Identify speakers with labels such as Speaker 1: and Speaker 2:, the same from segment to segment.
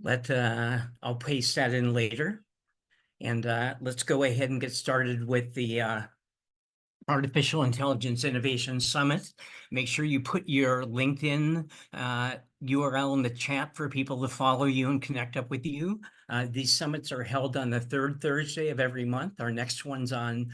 Speaker 1: I'll paste that in later. And let's go ahead and get started with the Artificial Intelligence Innovation Summit. Make sure you put your LinkedIn URL in the chat for people to follow you and connect up with you. These summits are held on the third Thursday of every month. Our next one's on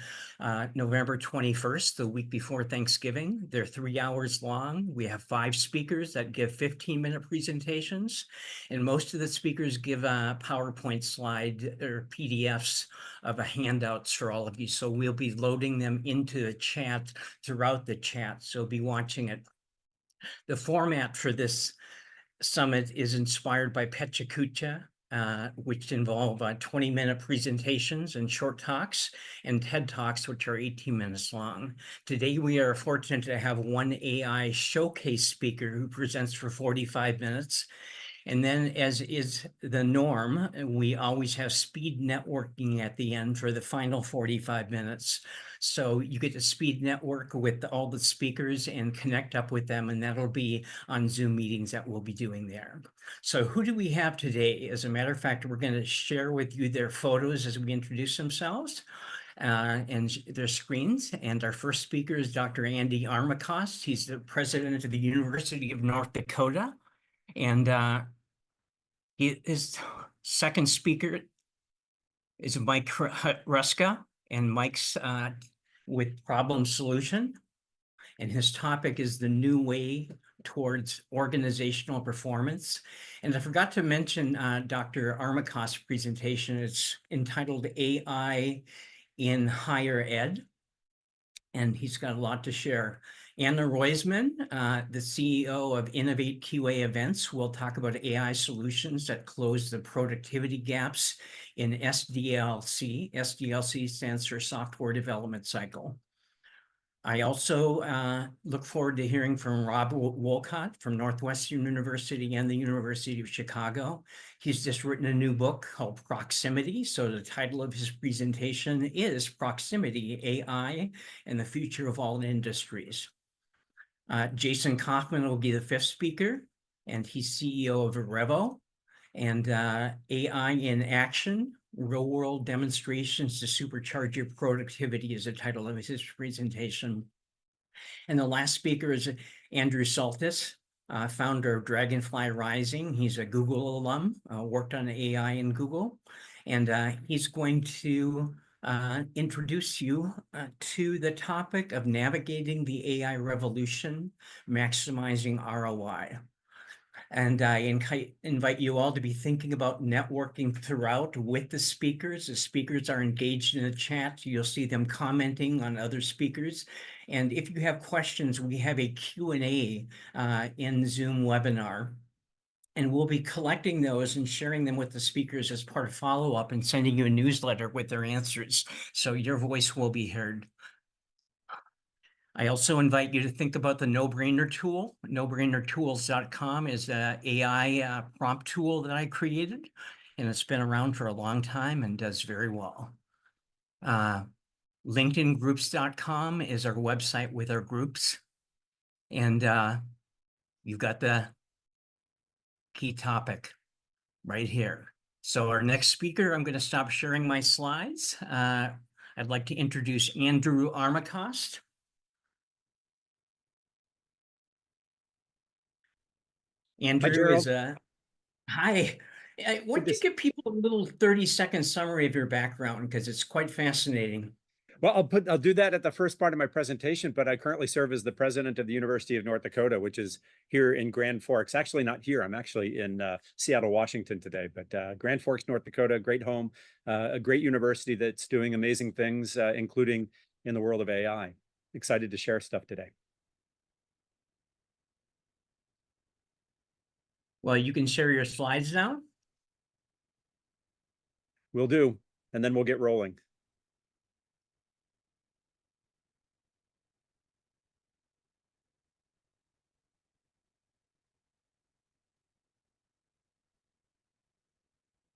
Speaker 1: November 21st, the week before Thanksgiving. They're 3 hours long. We have 5 speakers that give 15-minute presentations, and most of the speakers give a PowerPoint slide or PDFs of handouts for all of you. So we'll be loading them into the chat throughout the chat. So be watching it. The format for this summit is inspired by Pechakucha, which involve 20-minute presentations and short talks, and TED Talks, which are 18 minutes long. Today, we are fortunate to have one AI showcase speaker who presents for 45 minutes. And then, as is the norm, we always have speed networking at the end for the final 45 minutes. So you get to speed network with all the speakers and connect up with them, and that'll be on Zoom meetings that we'll be doing there. So who do we have today? As a matter of fact, we're going to share with you their photos as we introduce themselves and their screens. And our first speaker is Dr. Andy Armacost. He's the president of the University of North Dakota. And his second speaker is Mike Hruska, and Mike's with Problem Solution. And his topic is the new way towards organizational performance. And I forgot to mention Dr. Armacost's presentation. It's entitled AI in Higher Ed. And he's got a lot to share. Anna Roisman, the CEO of Innovate QA Events, will talk about AI solutions that close the productivity gaps in SDLC. SDLC stands for Software Development Cycle. I also look forward to hearing from Rob Wolcott from Northwestern University and the University of Chicago. He's just written a new book called Proximity. So the title of his presentation is Proximity, AI, and the Future of All Industries. Jason Kaufman will be the fifth speaker, and he's CEO of Revo. And AI in Action, Real-World Demonstrations to Supercharge Your Productivity is the title of his presentation. And the last speaker is Andrew Saltis, founder of Dragonfly Rising. He's a Google alum, worked on AI in Google. And he's going to introduce you to the topic of navigating the AI revolution, maximizing ROI. And I invite you all to be thinking about networking throughout with the speakers. The speakers are engaged in the chat. You'll see them commenting on other speakers. And if you have questions, we have a Q&A in Zoom webinar. And we'll be collecting those and sharing them with the speakers as part of follow-up and sending you a newsletter with their answers. So your voice will be heard. I also invite you to think about the No-Brainer tool. NoBrainerTools.com is an AI prompt tool that I created, and it's been around for a long time and does very well. LinkedIngroups.com is our website with our groups. And you've got the key topic right here. So our next speaker, I'm going to stop sharing my slides. I'd like to introduce Andrew Armacost. Andrew is a, hi. I want to give people a little 30-second summary of your background because it's quite fascinating.
Speaker 2: Well, I'll do that at the first part of my presentation, but I currently serve as the president of the University of North Dakota, which is here in Grand Forks. Actually, not here. I'm actually in Seattle, Washington today, but Grand Forks, North Dakota, great home, a great university that's doing amazing things, including in the world of AI. Excited to share stuff today.
Speaker 1: Well, you can share your slides now.
Speaker 2: Will do, and then we'll get rolling.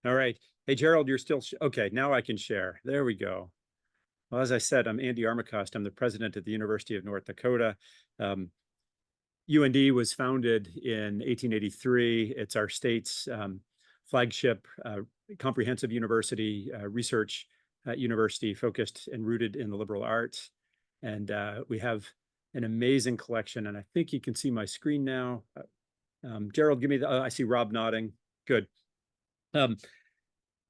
Speaker 2: All right. Hey, Gerald, you're still, okay, now I can share. There we go. Well, as I said, I'm Andy Armacost. I'm the president at the University of North Dakota. UND was founded in 1883. It's our state's flagship comprehensive university, research university focused and rooted in the liberal arts. And we have an amazing collection. And I think you can see my screen now. Gerald, give me the, I see Rob nodding. Good.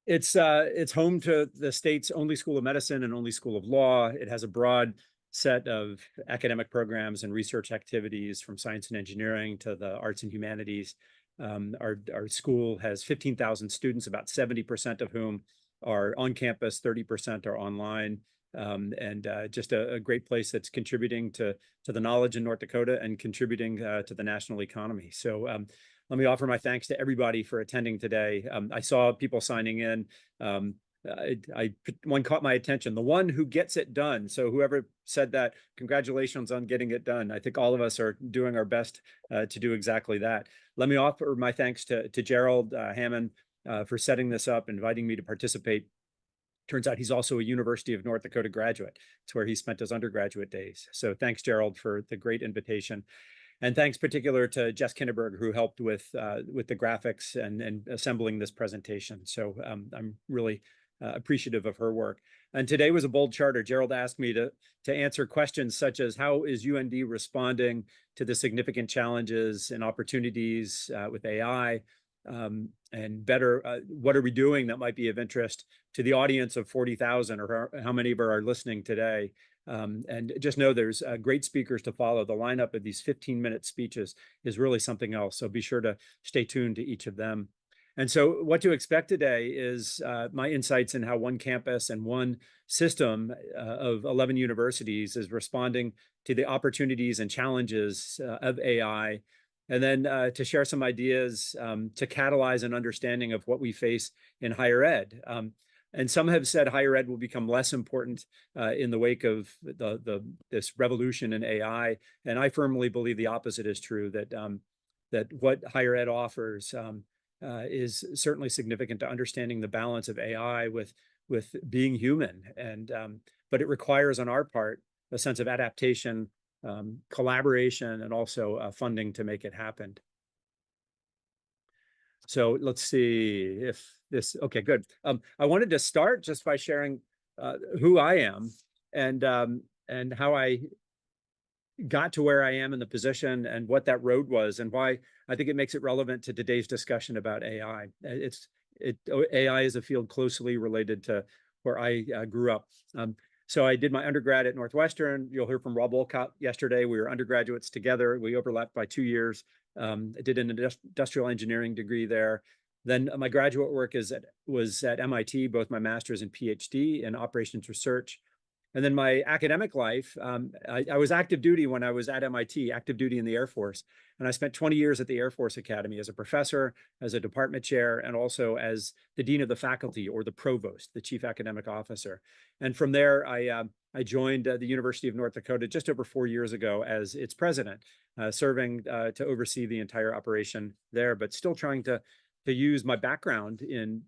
Speaker 2: It's home to the state's only school of medicine and only school of law. It has a broad set of academic programs and research activities, from science and engineering to the arts and humanities. Our school has 15,000 students, about 70% of whom are on campus, 30% are online, and just a great place that's contributing to the knowledge in North Dakota and contributing to the national economy. So let me offer my thanks to everybody for attending today. I saw people signing in. One caught my attention, the one who gets it done. So whoever said that, congratulations on getting it done. I think all of us are doing our best to do exactly that. Let me offer my thanks to Gerald Hammond for setting this up, inviting me to participate. Turns out he's also a University of North Dakota graduate. It's where he spent his undergraduate days. So thanks, Gerald, for the great invitation. And thanks particular to Jess Kinneberg, who helped with the graphics and assembling this presentation. So I'm really appreciative of her work. And today was a bold charter. Gerald asked me to answer questions such as, how is UND responding to the significant challenges and opportunities with AI? And better, what are we doing that might be of interest to the audience of 40,000, or how many of you are listening today? And just know there's great speakers to follow. The lineup of these 15-minute speeches is really something else. So be sure to stay tuned to each of them. And so what to expect today is my insights in how one campus and one system of 11 universities is responding to the opportunities and challenges of AI. And then to share some ideas to catalyze an understanding of what we face in higher ed. And some have said higher ed will become less important in the wake of this revolution in AI. And I firmly believe the opposite is true, that what higher ed offers is certainly significant to understanding the balance of AI with being human. And but it requires on our part a sense of adaptation, collaboration, and also funding to make it happen. So let's see if this, okay, good. I wanted to start just by sharing who I am and how I got to where I am in the position and what that road was and why I think it makes it relevant to today's discussion about AI. AI is a field closely related to where I grew up. So I did my undergrad at Northwestern. You'll hear from Rob Wolcott yesterday. We were undergraduates together. We overlapped by 2 years. I did an industrial engineering degree there. Then my graduate work was at MIT, both my master's and PhD in operations research. And then my academic life, I was active duty when I was at MIT, active duty in the Air Force. And I spent 20 years at the Air Force Academy as a professor, as a department chair, and also as the dean of the faculty, or the provost, the chief academic officer. And from there, I joined the University of North Dakota just over 4 years ago as its president, serving to oversee the entire operation there, but still trying to use my background in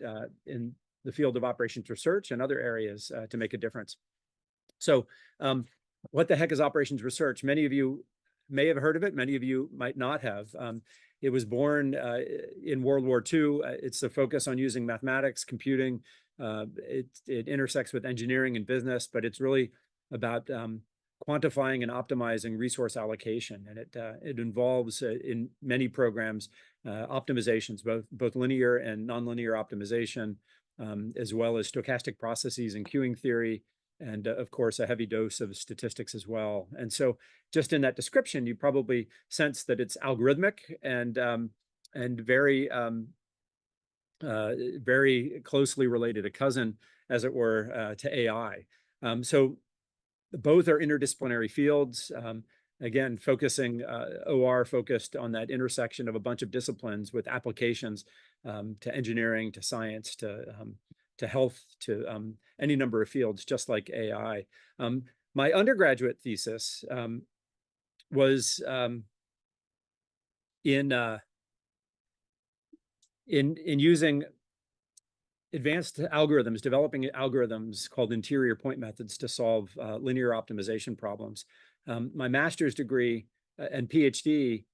Speaker 2: the field of operations research and other areas to make a difference. So what the heck is operations research? Many of you may have heard of it. Many of you might not have. It was born in World War II. It's the focus on using mathematics, computing. It intersects with engineering and business, but it's really about quantifying and optimizing resource allocation. And it involves in many programs optimizations, both linear and nonlinear optimization, as well as stochastic processes and queuing theory, and of course, a heavy dose of statistics as well. And so just in that description, you probably sense that it's algorithmic and very, very closely related, a cousin, as it were, to AI. So both are interdisciplinary fields. Again, focusing, OR focused on that intersection of a bunch of disciplines with applications to engineering, to science, to health, to any number of fields, just like AI. My undergraduate thesis was in using advanced algorithms, developing algorithms called interior point methods to solve linear optimization problems. My master's degree and PhD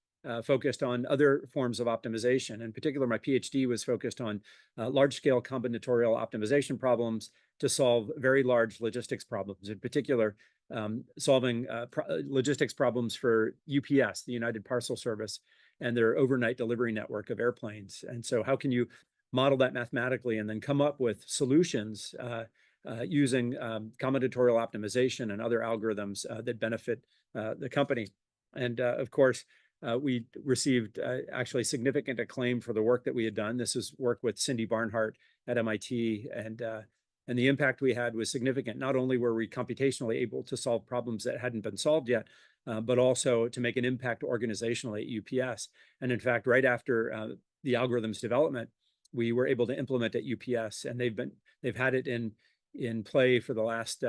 Speaker 2: focused on other forms of optimization. In particular, my PhD was focused on large-scale combinatorial optimization problems to solve very large logistics problems. In particular, solving logistics problems for UPS, the United Parcel Service, and their overnight delivery network of airplanes. And so how can you model that mathematically and then come up with solutions using combinatorial optimization and other algorithms that benefit the company? And of course, we received actually significant acclaim for the work that we had done. This is work with Cindy Barnhart at MIT, and the impact we had was significant. Not only were we computationally able to solve problems that hadn't been solved yet, but also to make an impact organizationally at UPS. And in fact, right after the algorithms development, we were able to implement at UPS, and they've had it in play for the last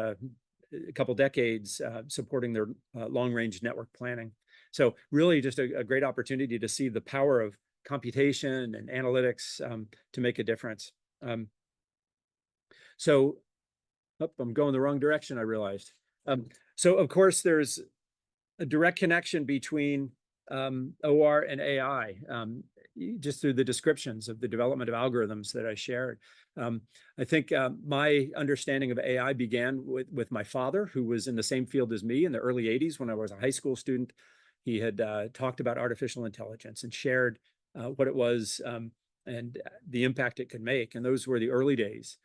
Speaker 2: couple decades, supporting their long-range network planning. So really just a great opportunity to see the power of computation and analytics to make a difference. So I'm going the wrong direction, I realized. So of course, there's a direct connection between OR and AI, just through the descriptions of the development of algorithms that I shared. I think my understanding of AI began with my father, who was in the same field as me in the early 80s when I was a high school student. He had talked about artificial intelligence and shared what it was and the impact it could make. And those were the early days.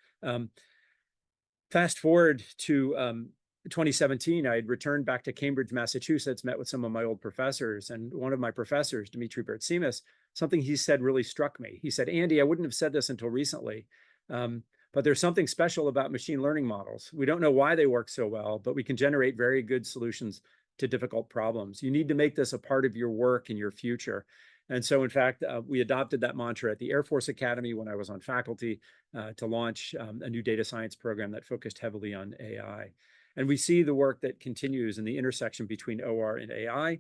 Speaker 2: Fast forward to 2017, I had returned back to Cambridge, Massachusetts, met with some of my old professors. And one of my professors, Dmitry Bertsimas, something he said really struck me. He said, "Andy, I wouldn't have said this until recently, but there's something special about machine learning models. We don't know why they work so well, but we can generate very good solutions to difficult problems. You need to make this a part of your work and your future." And so, in fact, we adopted that mantra at the Air Force Academy when I was on faculty to launch a new data science program that focused heavily on AI. And we see the work that continues in the intersection between OR and AI,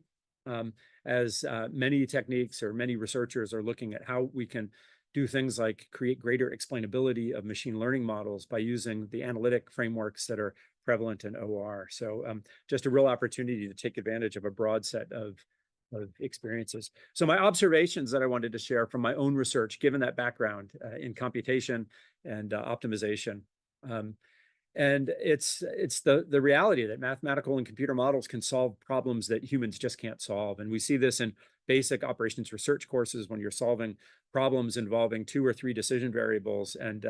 Speaker 2: as many techniques or many researchers are looking at how we can do things like create greater explainability of machine learning models by using the analytic frameworks that are prevalent in OR. So just a real opportunity to take advantage of a broad set of experiences. So my observations that I wanted to share from my own research, given that background in computation and optimization. And it's the reality that mathematical and computer models can solve problems that humans just can't solve. And we see this in basic operations research courses when you're solving problems involving 2 or 3 decision variables. And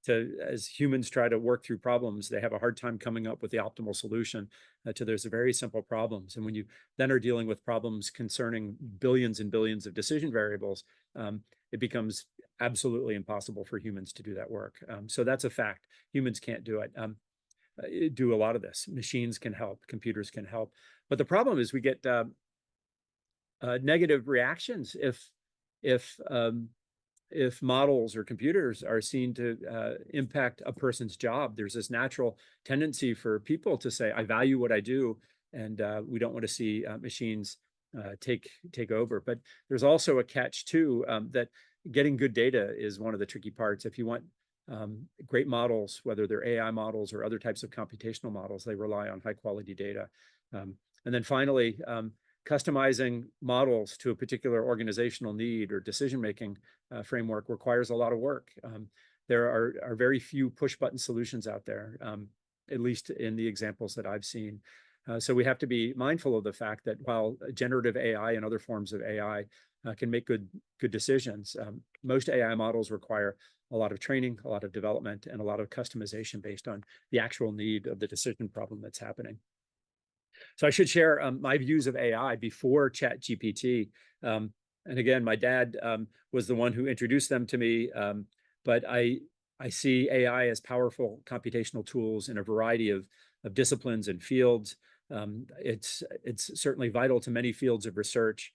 Speaker 2: as humans try to work through problems, they have a hard time coming up with the optimal solution to those very simple problems. And when you then are dealing with problems concerning billions and billions of decision variables, it becomes absolutely impossible for humans to do that work. So that's a fact. Humans can't do it. Do a lot of this. Machines can help. Computers can help. But the problem is we get negative reactions if models or computers are seen to impact a person's job. There's this natural tendency for people to say, "I value what I do," and we don't want to see machines take over. But there's also a catch too, that getting good data is one of the tricky parts. If you want great models, whether they're AI models or other types of computational models, they rely on high quality data. And then finally, customizing models to a particular organizational need or decision-making framework requires a lot of work. There are very few push-button solutions out there, at least in the examples that I've seen. So we have to be mindful of the fact that while generative AI and other forms of AI can make good decisions, most AI models require a lot of training, a lot of development, and a lot of customization based on the actual need of the decision problem that's happening. So I should share my views of AI before ChatGPT. And again, my dad was the one who introduced them to me, but I see AI as powerful computational tools in a variety of disciplines and fields. It's certainly vital to many fields of research.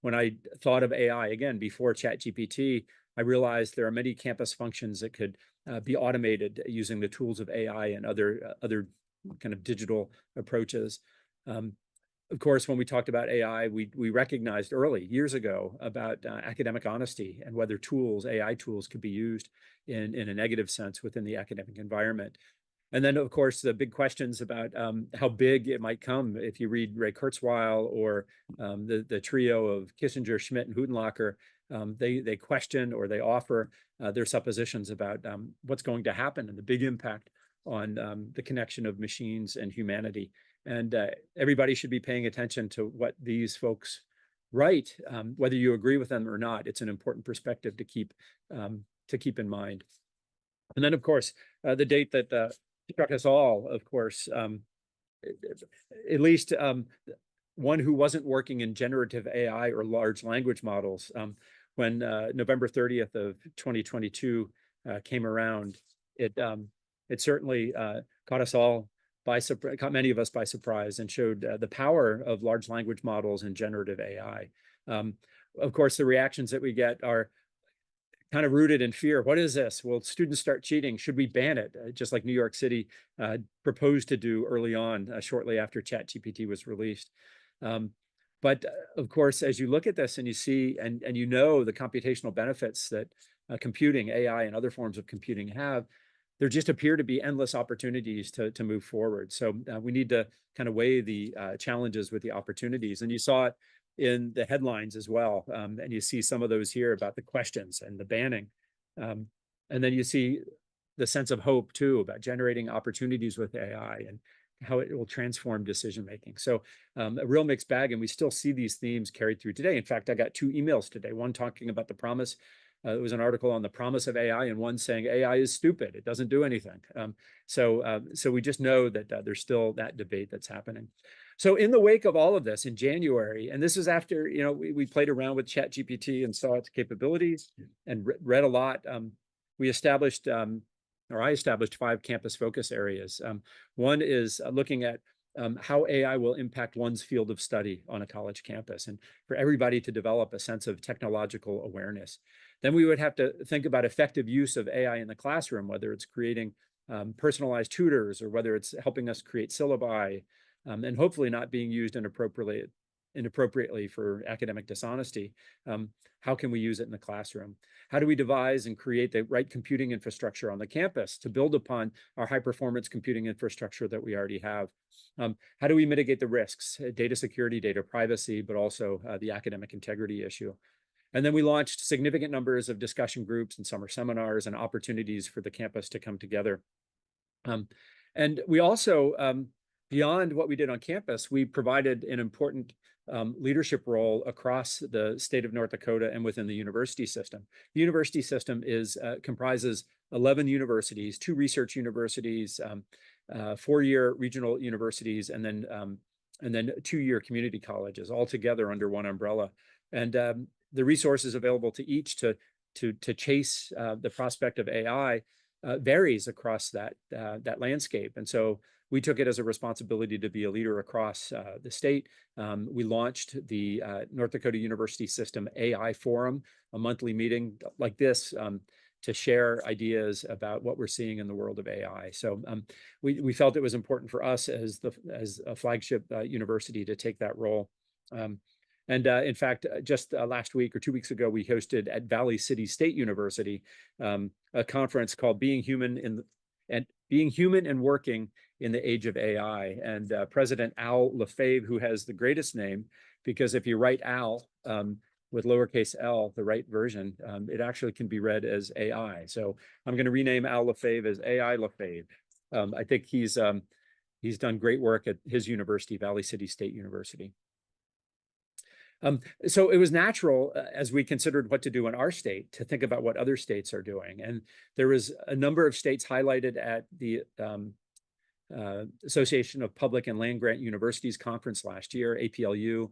Speaker 2: When I thought of AI, again, before ChatGPT, I realized there are many campus functions that could be automated using the tools of AI and other kind of digital approaches. Of course, when we talked about AI, we recognized early, years ago, about academic honesty and whether AI tools could be used in a negative sense within the academic environment. And then, of course, the big questions about how big it might come. If you read Ray Kurzweil or the trio of Kissinger, Schmidt, and Huttenlocher, they question or they offer their suppositions about what's going to happen and the big impact on the connection of machines and humanity. And everybody should be paying attention to what these folks write, whether you agree with them or not. It's an important perspective to keep in mind. And then, of course, the date that struck us all, of course, at least one who wasn't working in generative AI or large language models, when November 30th of 2022 came around, it certainly caught us all by surprise, caught many of us by surprise, and showed the power of large language models and generative AI. Of course, the reactions that we get are kind of rooted in fear. What is this? Will students start cheating? Should we ban it? Just like New York City proposed to do early on, shortly after ChatGPT was released. But of course, as you look at this and you see, and you know the computational benefits that computing, AI, and other forms of computing have, there just appear to be endless opportunities to move forward. So we need to kind of weigh the challenges with the opportunities. And you saw it in the headlines as well. And you see some of those here about the questions and the banning. And then you see the sense of hope too about generating opportunities with AI and how it will transform decision-making. So a real mixed bag, and we still see these themes carried through today. In fact, I got 2 emails today, one talking about the promise. It was an article on the promise of AI, and one saying AI is stupid, it doesn't do anything. So we just know that there's still that debate that's happening. So in the wake of all of this in January, and this is after, you know, we played around with ChatGPT and saw its capabilities and read a lot, we established, or I established 5 campus focus areas. One is looking at how AI will impact one's field of study on a college campus, and for everybody to develop a sense of technological awareness. Then we would have to think about effective use of AI in the classroom, whether it's creating personalized tutors or whether it's helping us create syllabi, and hopefully not being used inappropriately for academic dishonesty. How can we use it in the classroom? How do we devise and create the right computing infrastructure on the campus to build upon our high-performance computing infrastructure that we already have? How do we mitigate the risks, data security, data privacy, but also the academic integrity issue? And then we launched significant numbers of discussion groups and summer seminars and opportunities for the campus to come together. And we also, beyond what we did on campus, we provided an important leadership role across the state of North Dakota and within the university system. The university system comprises 11 universities, 2 research universities, 4-year regional universities, and then 2-year community colleges, all together under one umbrella. And the resources available to each to chase the prospect of AI varies across that landscape. And so we took it as a responsibility to be a leader across the state. We launched the North Dakota University System AI Forum, a monthly meeting like this, to share ideas about what we're seeing in the world of AI. So we felt it was important for us as a flagship university to take that role. And in fact, just last week or 2 weeks ago, we hosted at Valley City State University a conference called Being Human and Working in the Age of AI. And President Al Lefebvre, who has the greatest name, because if you write Al with lowercase l, the right version, it actually can be read as AI. So I'm going to rename Al Lefebvre as AI Lefebvre. I think he's done great work at his university, Valley City State University. So it was natural, as we considered what to do in our state, to think about what other states are doing. And there was a number of states highlighted at the Association of Public and Land Grant Universities conference last year, APLU,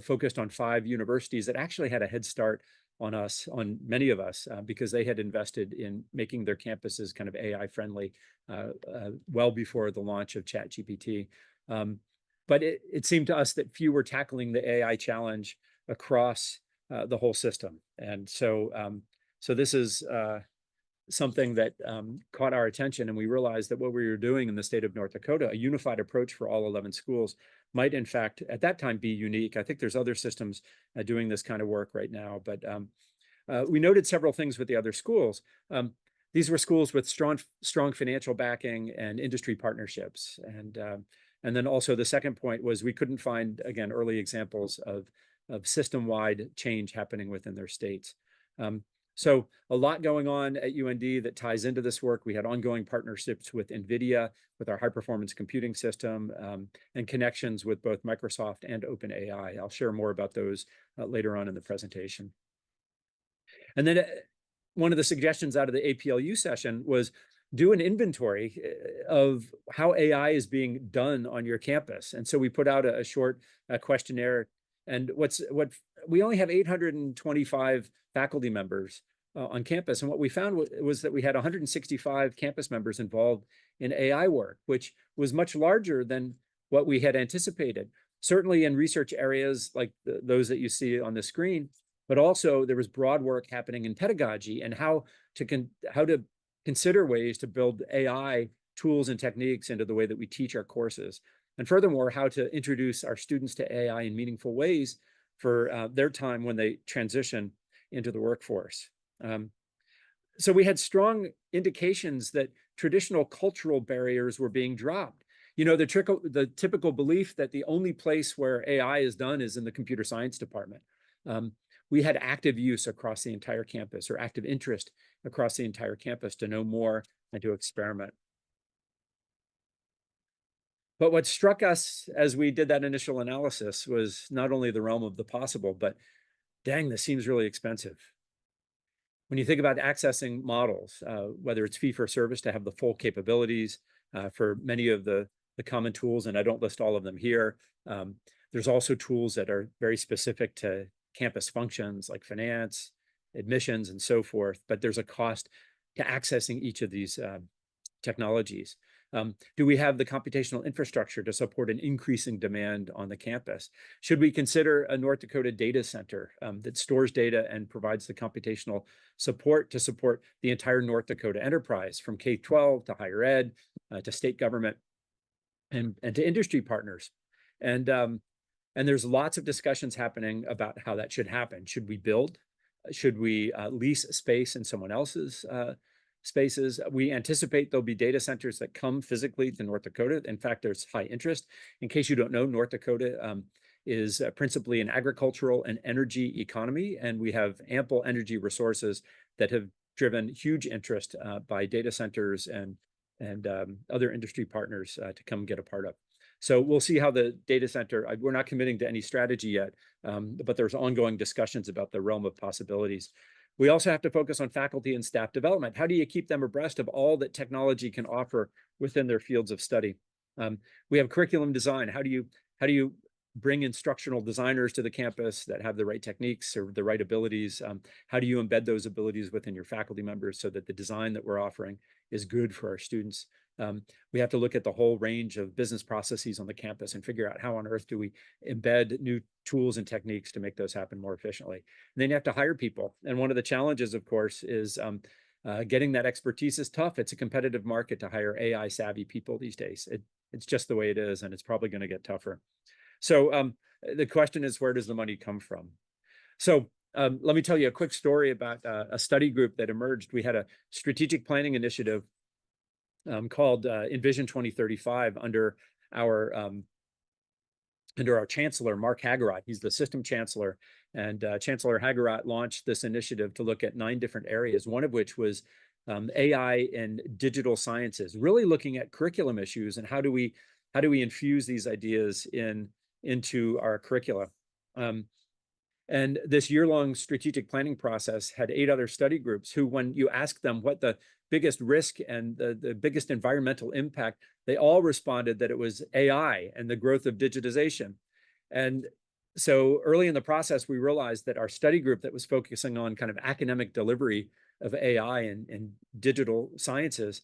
Speaker 2: focused on 5 universities that actually had a head start on us, on many of us, because they had invested in making their campuses kind of AI friendly well before the launch of ChatGPT. But it seemed to us that few were tackling the AI challenge across the whole system. And so this is something that caught our attention, and we realized that what we were doing in the state of North Dakota, a unified approach for all 11 schools, might in fact at that time be unique. I think there's other systems doing this kind of work right now, but we noted several things with the other schools. these were schools with strong financial backing and industry partnerships. And then also the second point was we couldn't find, again, early examples of system-wide change happening within their states. So a lot going on at UND that ties into this work. We had ongoing partnerships with NVIDIA, with our high-performance computing system, and connections with both Microsoft and OpenAI. I'll share more about those later on in the presentation. And then one of the suggestions out of the APLU session was do an inventory of how AI is being done on your campus. And so we put out a short questionnaire. And we only have 825 faculty members on campus. And what we found was that we had 165 campus members involved in AI work, which was much larger than what we had anticipated. Certainly in research areas like those that you see on the screen, but also there was broad work happening in pedagogy and how to consider ways to build AI tools and techniques into the way that we teach our courses. And furthermore, how to introduce our students to AI in meaningful ways for their time when they transition into the workforce. So we had strong indications that traditional cultural barriers were being dropped. You know, the typical belief that the only place where AI is done is in the computer science department. We had active use across the entire campus, or active interest across the entire campus to know more and to experiment. But what struck us as we did that initial analysis was not only the realm of the possible, but dang, this seems really expensive. When you think about accessing models, whether it's fee for service to have the full capabilities for many of the common tools, and I don't list all of them here, there's also tools that are very specific to campus functions like finance, admissions, and so forth, but there's a cost to accessing each of these technologies. Do we have the computational infrastructure to support an increasing demand on the campus? Should we consider a North Dakota data center that stores data and provides the computational support to support the entire North Dakota enterprise, from K-12 to higher ed, to state government, and to industry partners? And there's lots of discussions happening about how that should happen. Should we build? Should we lease space in someone else's spaces? We anticipate there'll be data centers that come physically to North Dakota. In fact, there's high interest. In case you don't know, North Dakota is principally an agricultural and energy economy, and we have ample energy resources that have driven huge interest by data centers and other industry partners to come get a part of. So we'll see how the data center, we're not committing to any strategy yet, but there's ongoing discussions about the realm of possibilities. We also have to focus on faculty and staff development. How do you keep them abreast of all that technology can offer within their fields of study? We have curriculum design. How do you bring instructional designers to the campus that have the right techniques or the right abilities? How do you embed those abilities within your faculty members so that the design that we're offering is good for our students? We have to look at the whole range of business processes on the campus and figure out how on earth do we embed new tools and techniques to make those happen more efficiently. And then you have to hire people. And one of the challenges, of course, is getting that expertise is tough. It's a competitive market to hire AI savvy people these days. It's just the way it is, and it's probably going to get tougher. So the question is, where does the money come from? So let me tell you a quick story about a study group that emerged. We had a strategic planning initiative called Envision 2035 under our chancellor, Mark Hagerott. He's the system chancellor, and Chancellor Hagerott launched this initiative to look at 9 different areas, one of which was AI and digital sciences, really looking at curriculum issues and how do we infuse these ideas into our curricula. And this year-long strategic planning process had 8 other study groups who, when you ask them what the biggest risk and the biggest environmental impact, they all responded that it was AI and the growth of digitization. And so early in the process, we realized that our study group that was focusing on kind of academic delivery of AI and digital sciences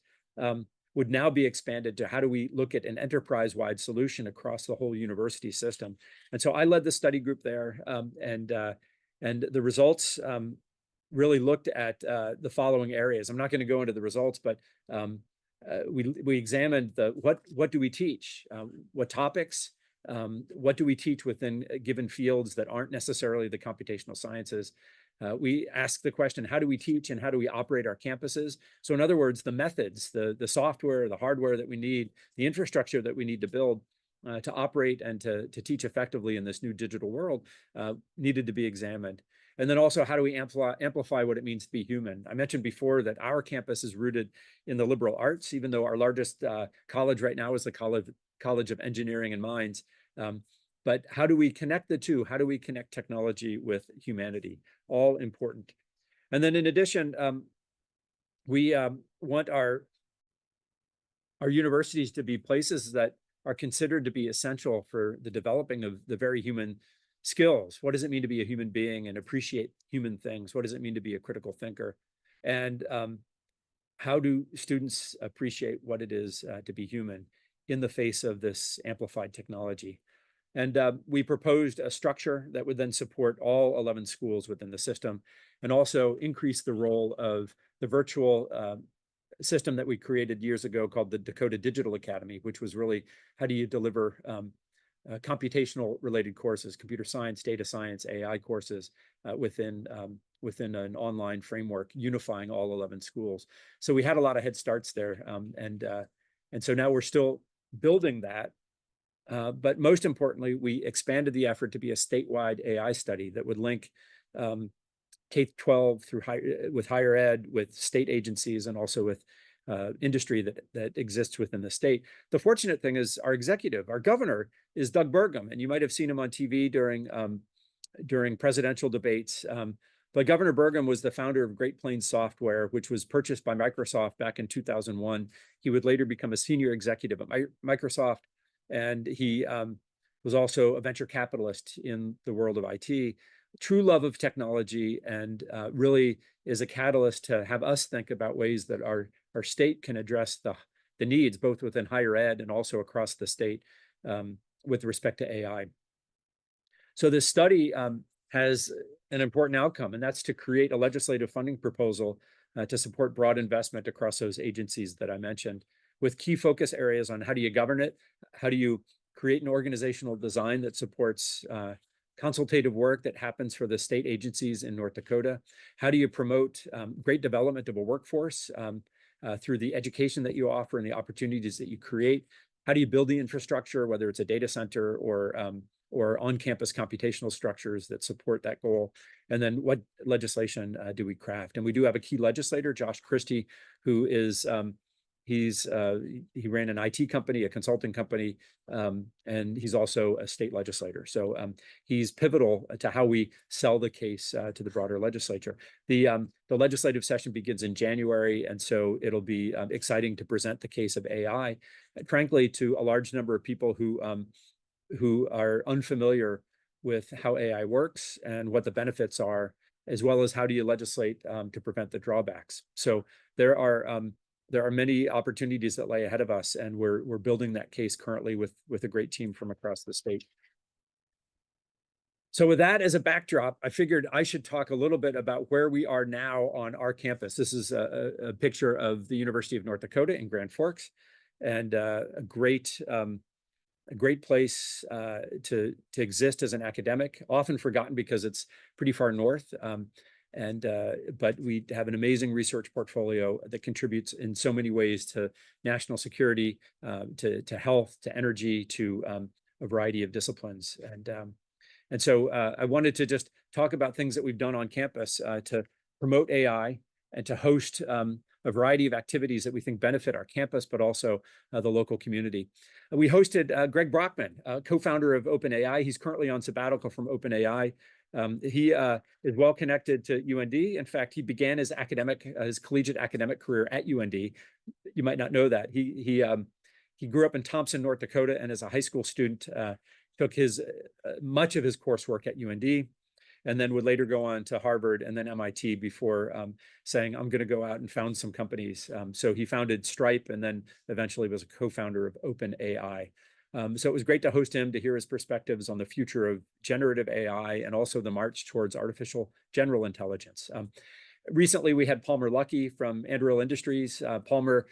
Speaker 2: would now be expanded to how do we look at an enterprise-wide solution across the whole university system. And so I led the study group there, and the results really looked at the following areas. I'm not going to go into the results, but we examined what do we teach, what topics, what do we teach within given fields that aren't necessarily the computational sciences, We ask the question, how do we teach and how do we operate our campuses? So in other words, the methods, the software, the hardware that we need, the infrastructure that we need to build to operate and to teach effectively in this new digital world needed to be examined. And then also, how do we amplify what it means to be human? I mentioned before that our campus is rooted in the liberal arts, even though our largest college right now is the College of Engineering and Mines. But how do we connect the two? How do we connect technology with humanity? All important. And then in addition, we want our universities to be places that are considered to be essential for the developing of the very human skills. What does it mean to be a human being and appreciate human things? What does it mean to be a critical thinker? And how do students appreciate what it is to be human in the face of this amplified technology? And we proposed a structure that would then support all 11 schools within the system, and also increase the role of the virtual system that we created years ago called the Dakota Digital Academy, which was really, how do you deliver computational related courses, computer science, data science, AI courses within an online framework, unifying all 11 schools. So we had a lot of head starts there. And so now we're still building that. But most importantly, we expanded the effort to be a statewide AI study that would link K-12 through with higher ed, with state agencies, and also with industry that exists within the state. The fortunate thing is our executive, our governor, is Doug Burgum, and you might have seen him on TV during presidential debates. But Governor Burgum was the founder of Great Plains Software, which was purchased by Microsoft back in 2001. He would later become a senior executive at Microsoft, and he was also a venture capitalist in the world of IT. True love of technology, and really is a catalyst to have us think about ways that our state can address the needs, both within higher ed and also across the state with respect to AI. So this study has an important outcome, and that's to create a legislative funding proposal to support broad investment across those agencies that I mentioned, with key focus areas on how do you govern it, how do you create an organizational design that supports consultative work that happens for the state agencies in North Dakota, how do you promote great development of a workforce through the education that you offer and the opportunities that you create, how do you build the infrastructure, whether it's a data center or on-campus computational structures that support that goal, and then what legislation do we craft? And we do have a key legislator, Josh Christie, who is he ran an IT company, a consulting company, and he's also a state legislator. So he's pivotal to how we sell the case to the broader legislature. The legislative session begins in January, and so it'll be exciting to present the case of AI, frankly, to a large number of people who are unfamiliar with how AI works and what the benefits are, as well as how do you legislate to prevent the drawbacks. So there are many opportunities that lay ahead of us, and we're building that case currently with a great team from across the state. So with that as a backdrop, I figured I should talk a little bit about where we are now on our campus. This is a picture of the University of North Dakota in Grand Forks, and a great place to exist as an academic, often forgotten because it's pretty far north. But we have an amazing research portfolio that contributes in so many ways to national security, to health, to energy, to a variety of disciplines. And so I wanted to just talk about things that we've done on campus to promote AI and to host a variety of activities that we think benefit our campus, but also the local community. We hosted Greg Brockman, co-founder of OpenAI. He's currently on sabbatical from OpenAI. He is well connected to UND. In fact, he began his collegiate academic career at UND. You might not know that. He grew up in Thompson, North Dakota, and as a high school student, took much of his coursework at UND, and then would later go on to Harvard and then MIT before saying, I'm going to go out and found some companies. So he founded Stripe and then eventually was a co-founder of OpenAI. So it was great to host him, to hear his perspectives on the future of generative AI and also the march towards artificial general intelligence. Recently, we had Palmer Luckey from Anduril Industries. Palmer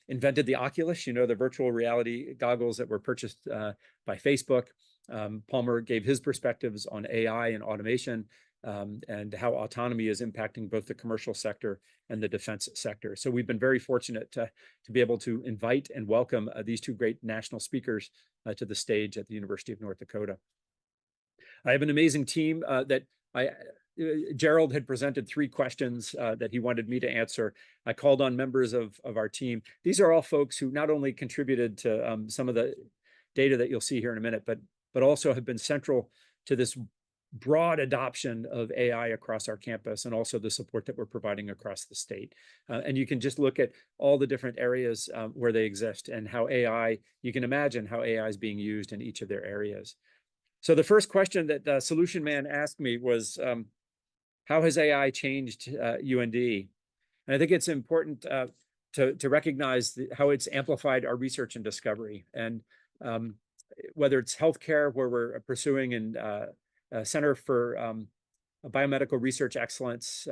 Speaker 2: invented the Oculus, the virtual reality goggles that were purchased by Facebook. Palmer gave his perspectives on AI and automation. and how autonomy is impacting both the commercial sector and the defense sector. So we've been very fortunate to be able to invite and welcome these two great national speakers to the stage at the University of North Dakota. I have an amazing team Gerald had presented 3 questions that he wanted me to answer. I called on members of our team. These are all folks who not only contributed to some of the data that you'll see here in a minute, but also have been central to this broad adoption of AI across our campus, and also the support that we're providing across the state. And you can just look at all the different areas where they exist, and how you can imagine how AI is being used in each of their areas. So the first question that Solution Man asked me was, how has AI changed UND? And I think it's important to recognize how it's amplified our research and discovery. And whether it's healthcare, where we're pursuing a Center for Biomedical Research Excellence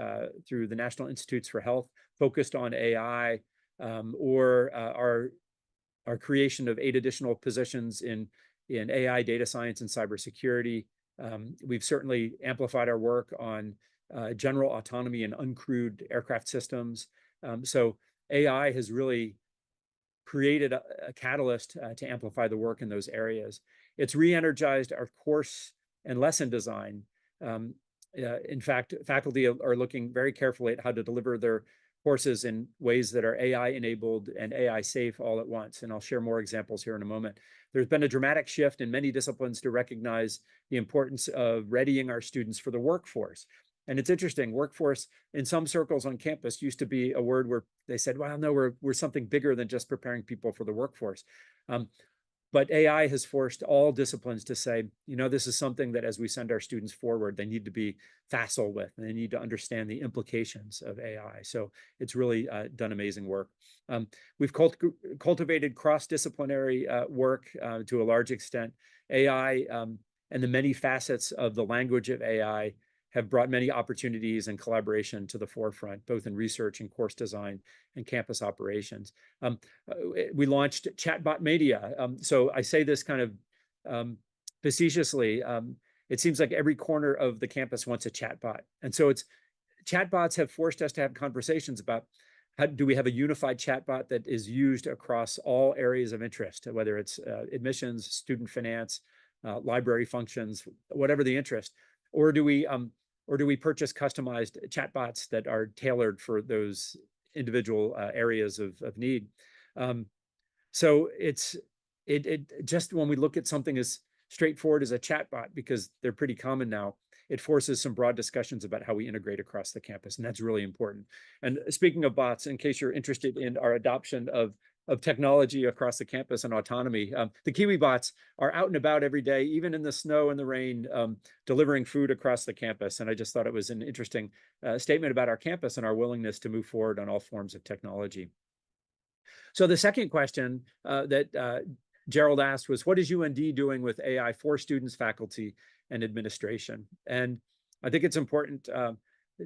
Speaker 2: through the National Institutes for Health, focused on AI, or our creation of 8 additional positions in AI, data science, and cybersecurity. We've certainly amplified our work on general autonomy and uncrewed aircraft systems. So AI has really created a catalyst to amplify the work in those areas. It's re-energized our course and lesson design. In fact, faculty are looking very carefully at how to deliver their courses in ways that are AI enabled and AI safe all at once. And I'll share more examples here in a moment. There's been a dramatic shift in many disciplines to recognize the importance of readying our students for the workforce. And it's interesting, workforce in some circles on campus used to be a word where they said, well, no, we're something bigger than just preparing people for the workforce. But AI has forced all disciplines to say, this is something that as we send our students forward, they need to be facile with, and they need to understand the implications of AI. So it's really done amazing work. We've cultivated cross-disciplinary work to a large extent. AI and the many facets of the language of AI have brought many opportunities and collaboration to the forefront, both in research and course design and campus operations. We launched Chatbot Mania. So I say this kind of facetiously. It seems like every corner of the campus wants a chatbot. And so chatbots have forced us to have conversations about how do we have a unified chatbot that is used across all areas of interest, whether it's admissions, student finance, library functions, whatever the interest, or do we purchase customized chatbots that are tailored for those individual areas of need? So it just when we look at something as straightforward as a chatbot, because they're pretty common now, it forces some broad discussions about how we integrate across the campus, and that's really important. And speaking of bots, in case you're interested in our adoption of technology across the campus and autonomy, the Kiwi bots are out and about every day, even in the snow and the rain, delivering food across the campus. And I just thought it was an interesting statement about our campus and our willingness to move forward on all forms of technology. So the second question that Gerald asked was, what is UND doing with AI for students, faculty, and administration? And I think it's important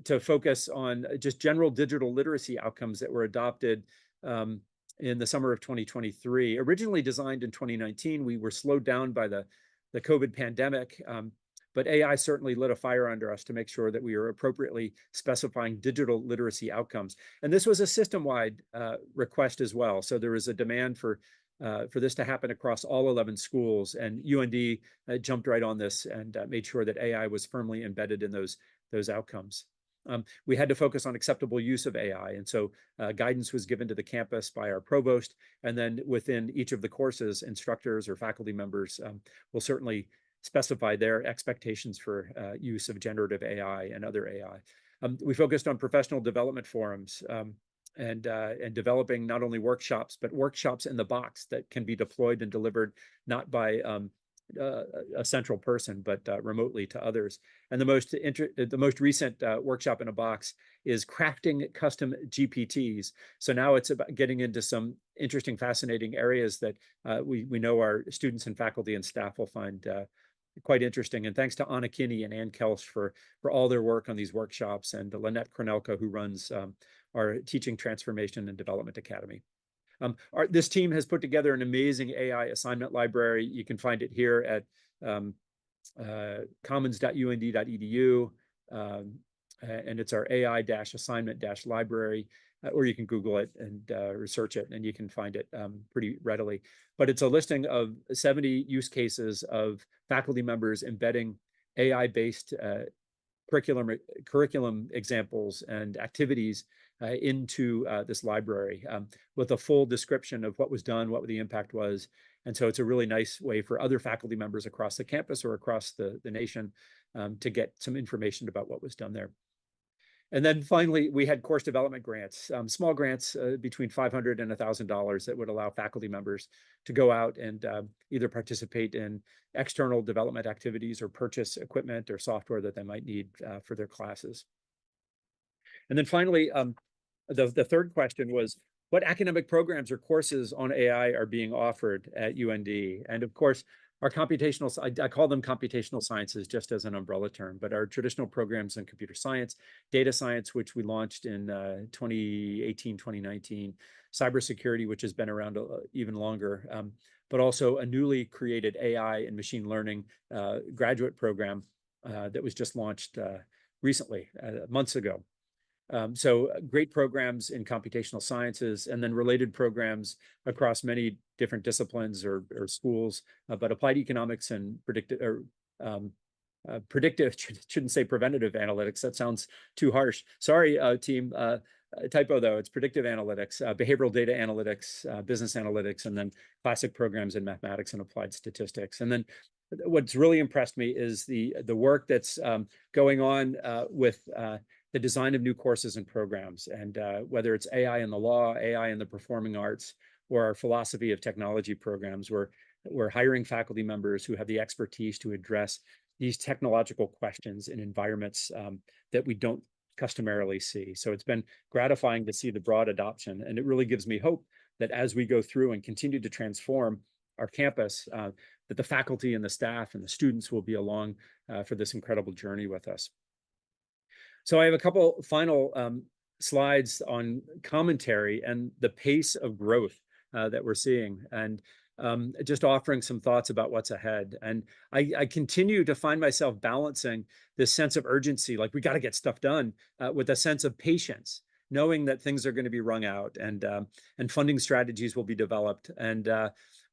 Speaker 2: to focus on just general digital literacy outcomes that were adopted in the summer of 2023. Originally designed in 2019, we were slowed down by the COVID pandemic, but AI certainly lit a fire under us to make sure that we are appropriately specifying digital literacy outcomes. And this was a system-wide request as well. So there was a demand for this to happen across all 11 schools, and UND jumped right on this and made sure that AI was firmly embedded in those outcomes. We had to focus on acceptable use of AI, and so guidance was given to the campus by our provost, and then within each of the courses, instructors or faculty members will certainly specify their expectations for use of generative AI and other AI. We focused on professional development forums and developing not only workshops, but workshops in the box that can be deployed and delivered not by a central person, but remotely to others. And the most recent workshop in a box is crafting custom GPTs. So now it's about getting into some interesting, fascinating areas that we know our students and faculty and staff will find quite interesting. And thanks to Anna Kinney and Ann Kelsch for all their work on these workshops, and Lynette Kronelka, who runs our Teaching Transformation and Development Academy. This team has put together an amazing AI assignment library. You can find it here at commons.und.edu. and it's our AI-assignment-library, or you can Google it and research it, and you can find it pretty readily. But it's a listing of 70 use cases of faculty members embedding AI-based curriculum examples and activities into this library with a full description of what was done, what the impact was. And so it's a really nice way for other faculty members across the campus or across the nation to get some information about what was done there. And then finally, we had course development grants, small grants between $500 and $1,000 that would allow faculty members to go out and either participate in external development activities or purchase equipment or software that they might need for their classes. And then finally, the third question was, what academic programs or courses on AI are being offered at UND? And of course, our computational, I call them computational sciences just as an umbrella term, but our traditional programs in computer science, data science, which we launched in 2018, 2019, cybersecurity, which has been around even longer, but also a newly created AI and machine learning graduate program that was just launched recently, months ago. So great programs in computational sciences, and then related programs across many different disciplines or schools, but applied economics and predictive, shouldn't say preventative analytics. That sounds too harsh. Sorry, team. Typo though, it's predictive analytics, behavioral data analytics, business analytics, and then classic programs in mathematics and applied statistics. And then what's really impressed me is the work that's going on with the design of new courses and programs, and whether it's AI in the law, AI in the performing arts, or our philosophy of technology programs, we're hiring faculty members who have the expertise to address these technological questions in environments that we don't customarily see. So it's been gratifying to see the broad adoption, and it really gives me hope that as we go through and continue to transform our campus, that the faculty and the staff and the students will be along for this incredible journey with us. So I have a couple final slides on commentary and the pace of growth that we're seeing, and just offering some thoughts about what's ahead. And I continue to find myself balancing this sense of urgency, like we got to get stuff done, with a sense of patience, knowing that things are going to be wrung out and funding strategies will be developed.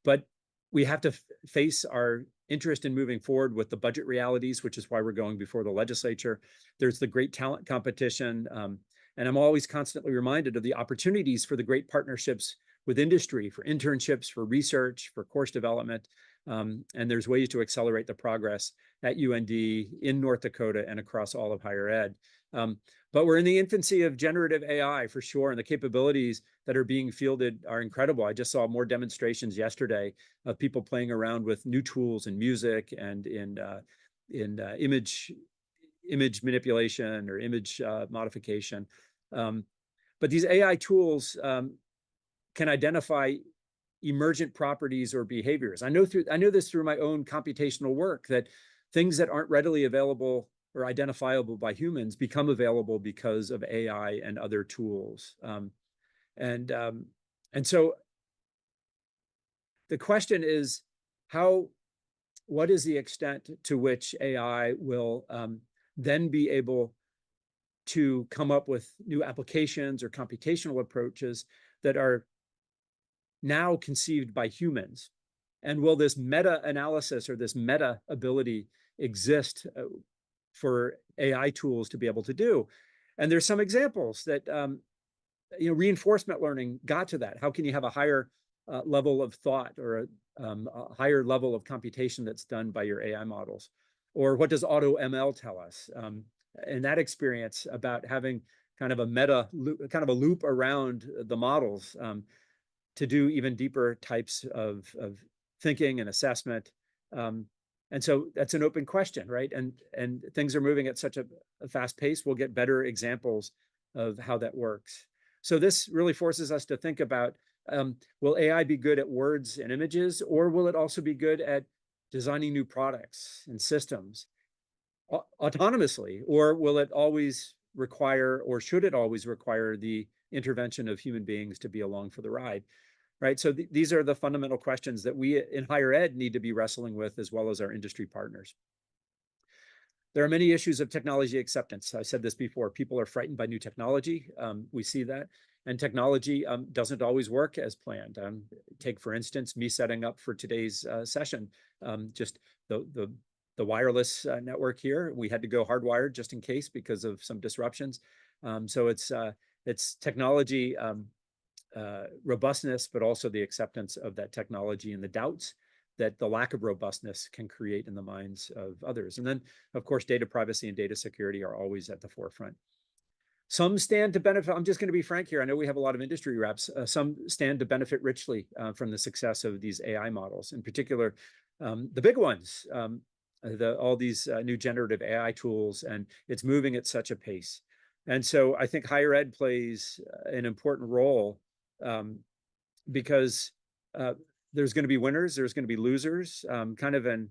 Speaker 2: But we have to face our interest in moving forward with the budget realities, which is why we're going before the legislature. There's the great talent competition. And I'm always constantly reminded of the opportunities for the great partnerships with industry, for internships, for research, for course development. And there's ways to accelerate the progress at UND, in North Dakota, and across all of higher ed. But we're in the infancy of generative AI for sure, and the capabilities that are being fielded are incredible. I just saw more demonstrations yesterday of people playing around with new tools in music and in image manipulation or image modification. But these AI tools can identify emergent properties or behaviors. I know this through my own computational work, that things that aren't readily available or identifiable by humans become available because of AI and other tools. And so the question is, what is the extent to which AI will then be able to come up with new applications or computational approaches that are now conceived by humans? And will this meta-analysis or this meta ability exist for AI tools to be able to do? And there's some examples that reinforcement learning got to that. How can you have a higher level of thought or a higher level of computation that's done by your AI models? Or what does auto ML tell us in that experience about having kind of a loop around the models to do even deeper types of thinking and assessment? And so that's an open question, right? And things are moving at such a fast pace. We'll get better examples of how that works. So this really forces us to think about, will AI be good at words and images, or will it also be good at designing new products and systems autonomously? Or will it always require, or should it always require, the intervention of human beings to be along for the ride? Right. So these are the fundamental questions that we in higher ed need to be wrestling with, as well as our industry partners. There are many issues of technology acceptance. I said this before, people are frightened by new technology. We see that. And technology doesn't always work as planned. Take, for instance, me setting up for today's session, just the wireless network here. We had to go hardwired just in case because of some disruptions. So it's technology robustness, but also the acceptance of that technology and the doubts that the lack of robustness can create in the minds of others. And then, of course, data privacy and data security are always at the forefront. Some stand to benefit. I'm just going to be frank here. I know we have a lot of industry reps. Some stand to benefit richly from the success of these AI models, in particular, the big ones, all these new generative AI tools, and it's moving at such a pace. And so I think higher ed plays an important role because there's going to be winners, there's going to be losers, kind of an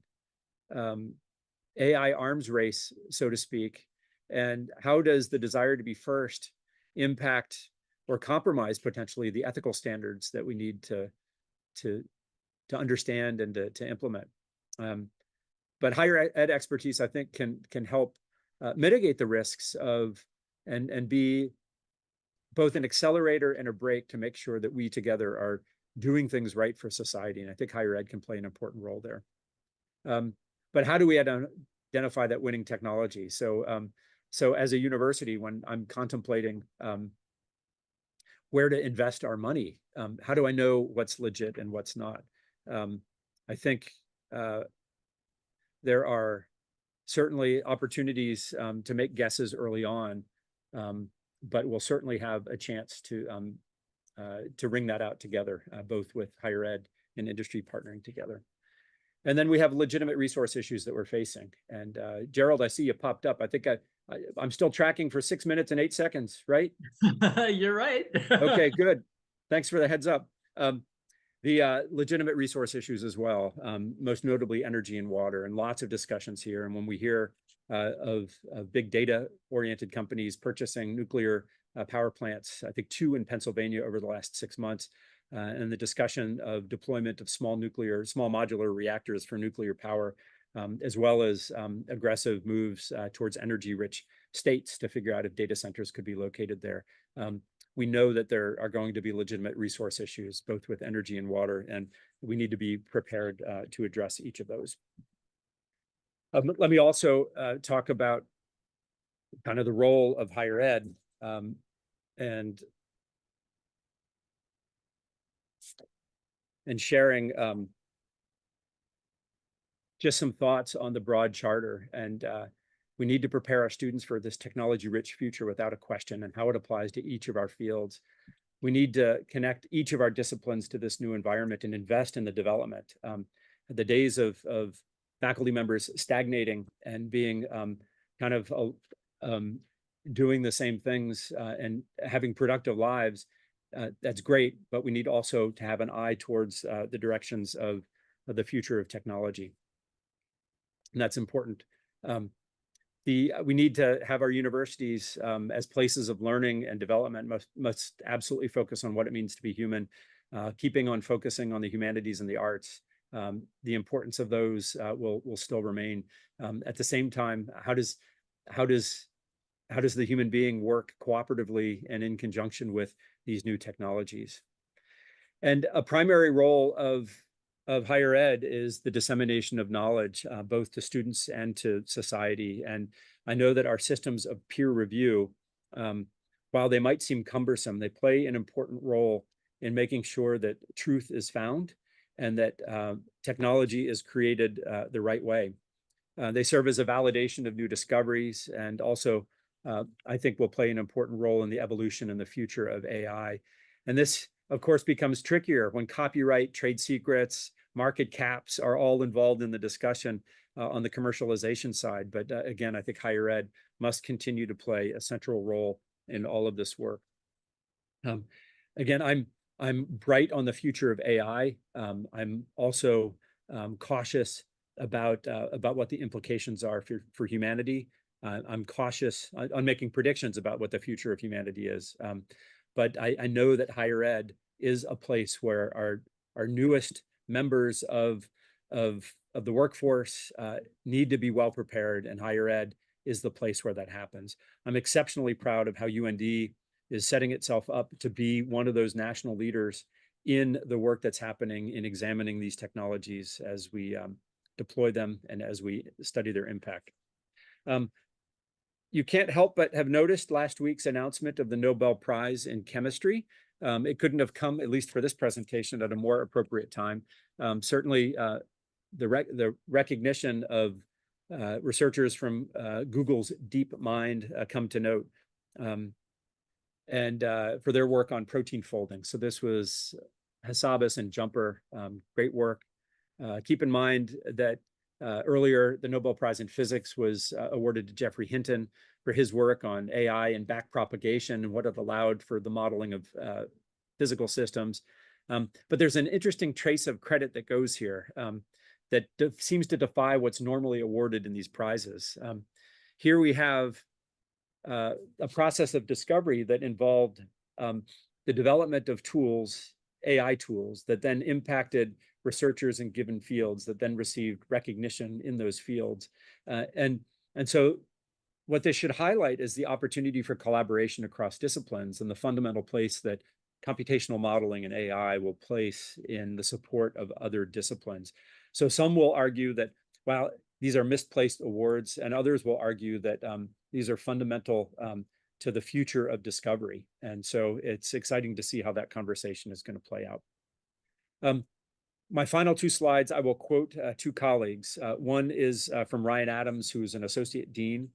Speaker 2: AI arms race, so to speak. And how does the desire to be first impact or compromise potentially the ethical standards that we need to understand and to implement? But higher ed expertise, I think, can help mitigate the risks of and be both an accelerator and a brake to make sure that we together are doing things right for society. And I think higher ed can play an important role there. But how do we identify that winning technology? So as a university, when I'm contemplating where to invest our money, how do I know what's legit and what's not? I think there are certainly opportunities to make guesses early on, but we'll certainly have a chance to wring that out together, both with higher ed and industry partnering together. And then we have legitimate resource issues that we're facing. And Gerald, I see you popped up. I think I'm still tracking for 6 minutes and 8 seconds, right?
Speaker 1: You're right.
Speaker 2: Okay, good. Thanks for the heads up. The legitimate resource issues as well, most notably energy and water, and lots of discussions here. And when we hear of big data-oriented companies purchasing nuclear power plants, I think 2 in Pennsylvania over the last 6 months, and the discussion of deployment of small modular reactors for nuclear power, as well as aggressive moves towards energy-rich states to figure out if data centers could be located there. We know that there are going to be legitimate resource issues, both with energy and water, and we need to be prepared to address each of those. Let me also talk about kind of the role of higher ed and sharing just some thoughts on the broad charter. And we need to prepare our students for this technology-rich future without a question, and how it applies to each of our fields. We need to connect each of our disciplines to this new environment and invest in the development. The days of faculty members stagnating and being kind of doing the same things and having productive lives, that's great, but we need also to have an eye towards the directions of the future of technology. And that's important. We need to have our universities as places of learning and development must absolutely focus on what it means to be human, keeping on focusing on the humanities and the arts. The importance of those will still remain. At the same time, how does the human being work cooperatively and in conjunction with these new technologies? And a primary role of higher ed is the dissemination of knowledge, both to students and to society. And I know that our systems of peer review, while they might seem cumbersome, they play an important role in making sure that truth is found and that technology is created the right way. They serve as a validation of new discoveries, and also I think will play an important role in the evolution and the future of AI. And this, of course, becomes trickier when copyright, trade secrets, market caps are all involved in the discussion on the commercialization side. But again, I think higher ed must continue to play a central role in all of this work. Again, I'm bright on the future of AI. I'm also cautious about what the implications are for humanity. I'm cautious on making predictions about what the future of humanity is. But I know that higher ed is a place where our newest members of of the workforce need to be well prepared, and higher ed is the place where that happens. I'm exceptionally proud of how UND is setting itself up to be one of those national leaders in the work that's happening in examining these technologies as we deploy them and as we study their impact. You can't help but have noticed last week's announcement of the Nobel Prize in Chemistry. It couldn't have come, at least for this presentation, at a more appropriate time. Certainly, the recognition of researchers from Google's DeepMind come to note, and for their work on protein folding. So this was Hassabis and Jumper, great work. Keep in mind that earlier, the Nobel Prize in Physics was awarded to Geoffrey Hinton for his work on AI and backpropagation and what it allowed for the modeling of physical systems. But there's an interesting trace of credit that goes here that seems to defy what's normally awarded in these prizes. Here we have a process of discovery that involved the development of tools, AI tools, that then impacted researchers in given fields that then received recognition in those fields. And so what this should highlight is the opportunity for collaboration across disciplines and the fundamental place that computational modeling and AI will place in the support of other disciplines. So some will argue that, well, these are misplaced awards, and others will argue that these are fundamental to the future of discovery. And so it's exciting to see how that conversation is going to play out. My final two slides, I will quote two colleagues. One is from Ryan Adams, who is an associate dean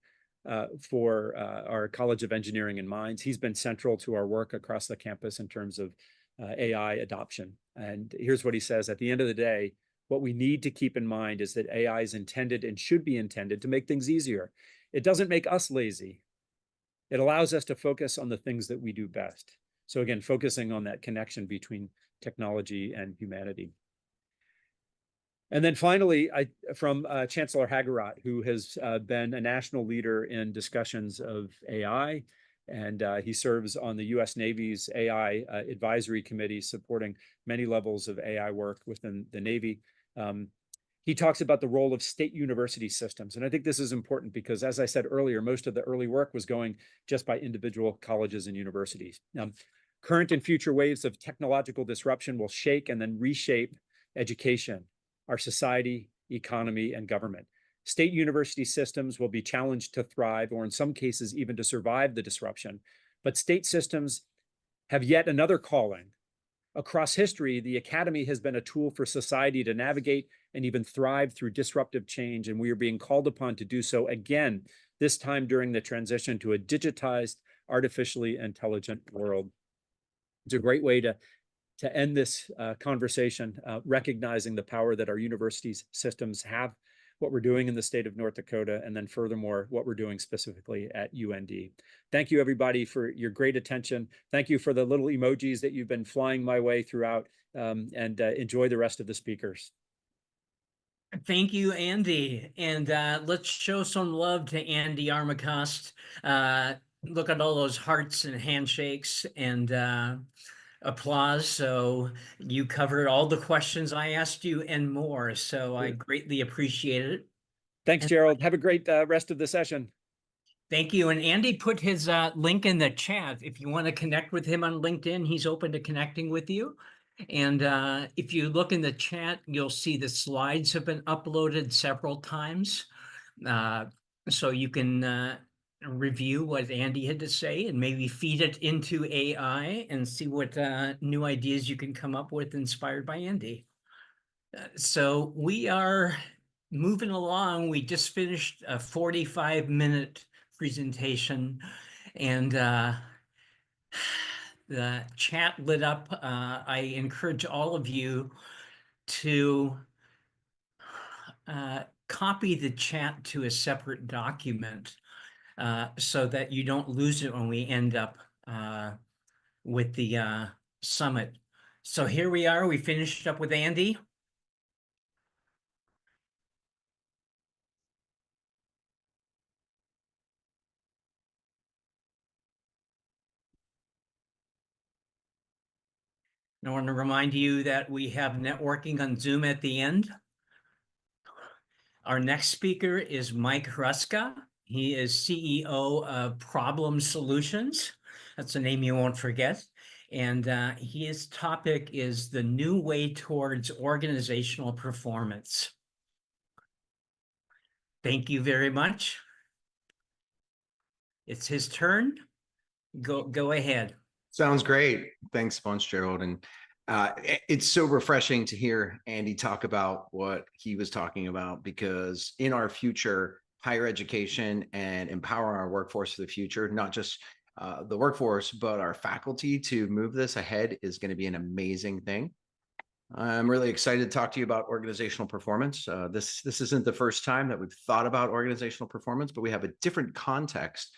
Speaker 2: for our College of Engineering and Mines. He's been central to our work across the campus in terms of AI adoption. And here's what he says: at the end of the day, what we need to keep in mind is that AI is intended and should be intended to make things easier. It doesn't make us lazy. It allows us to focus on the things that we do best. So again, focusing on that connection between technology and humanity. And then finally, from Chancellor Haggerott, who has been a national leader in discussions of AI, and he serves on the U.S. Navy's AI Advisory Committee, supporting many levels of AI work within the Navy. He talks about the role of state university systems. And I think this is important because, as I said earlier, most of the early work was going just by individual colleges and universities. Current and future waves of technological disruption will shake and then reshape education, our society, economy, and government. State university systems will be challenged to thrive, or in some cases, even to survive the disruption. But state systems have yet another calling. Across history, the academy has been a tool for society to navigate and even thrive through disruptive change, and we are being called upon to do so again, this time during the transition to a digitized, artificially intelligent world. It's a great way to end this conversation, recognizing the power that our universities systems have, what we're doing in the state of North Dakota, and then furthermore, what we're doing specifically at UND. Thank you, everybody, for your great attention. Thank you for the little emojis that you've been flying my way throughout, and enjoy the rest of the speakers.
Speaker 1: Thank you, Andy. And let's show some love to Andy Armacost. Look at all those hearts and handshakes and applause. So you covered all the questions I asked you and more. So I greatly appreciate it.
Speaker 2: Thanks, Gerald. Have a great rest of the session.
Speaker 1: Thank you. And Andy put his link in the chat. If you want to connect with him on LinkedIn, he's open to connecting with you. And if you look in the chat, you'll see the slides have been uploaded several times. So you can review what Andy had to say and maybe feed it into AI and see what new ideas you can come up with inspired by Andy. So we are moving along. We just finished a 45-minute presentation, and the chat lit up. I encourage all of you to copy the chat to a separate document so that you don't lose it when we end up with the summit. So here we are. We finished up with Andy. I want to remind you that we have networking on Zoom at the end. Our next speaker is Mike Hruska. He is CEO of Problem Solutions. That's a name you won't forget. And his topic is the new way towards organizational performance. Thank you very much. It's his turn. Go ahead.
Speaker 3: Sounds great. Thanks a bunch, Gerald. And it's so refreshing to hear Andy talk about what he was talking about, because in our future, higher education and empowering our workforce for the future, not just the workforce, but our faculty to move this ahead is going to be an amazing thing. I'm really excited to talk to you about organizational performance. This isn't the first time that we've thought about organizational performance, but we have a different context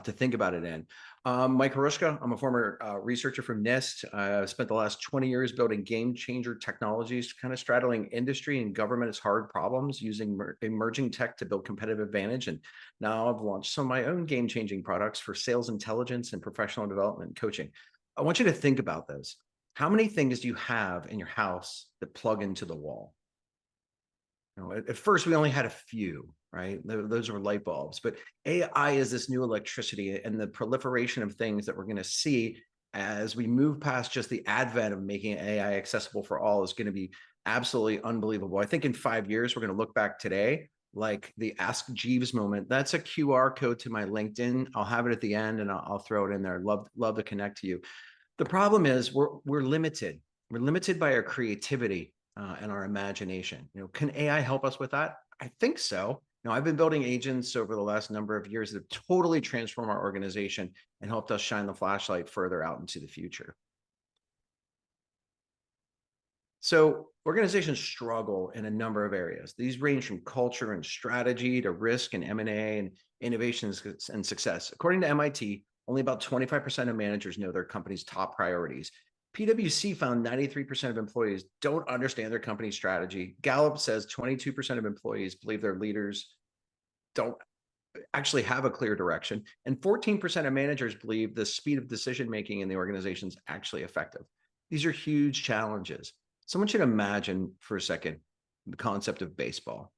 Speaker 3: to think about it in. Mike Hruska, I'm a former researcher from NIST. I've spent the last 20 years building game changer technologies, kind of straddling industry and government as hard problems, using emerging tech to build competitive advantage. And now I've launched some of my own game changing products for sales intelligence and professional development and coaching. I want you to think about this. How many things do you have in your house that plug into the wall? You know, at first, we only had a few, right? Those were light bulbs, but AI is this new electricity, and the proliferation of things that we're going to see as we move past just the advent of making AI accessible for all is going to be absolutely unbelievable. I think in 5 years, we're going to look back today like the Ask Jeeves moment. That's a QR code to my LinkedIn. I'll have it at the end, and I'll throw it in there. Love to connect to you. The problem is we're limited. We're limited by our creativity and our imagination. You know, can AI help us with that? I think so. You know, I've been building agents over the last number of years that have totally transformed our organization and helped us shine the flashlight further out into the future. So organizations struggle in a number of areas. These range from culture and strategy to risk and M&A and innovation and success. According to MIT, only about 25% of managers know their company's top priorities. PwC found 93% of employees don't understand their company's strategy. Gallup says 22% of employees believe their leaders don't actually have a clear direction. And 14% of managers believe the speed of decision-making in the organization is actually effective. These are huge challenges. Someone should imagine for a second the concept of baseball.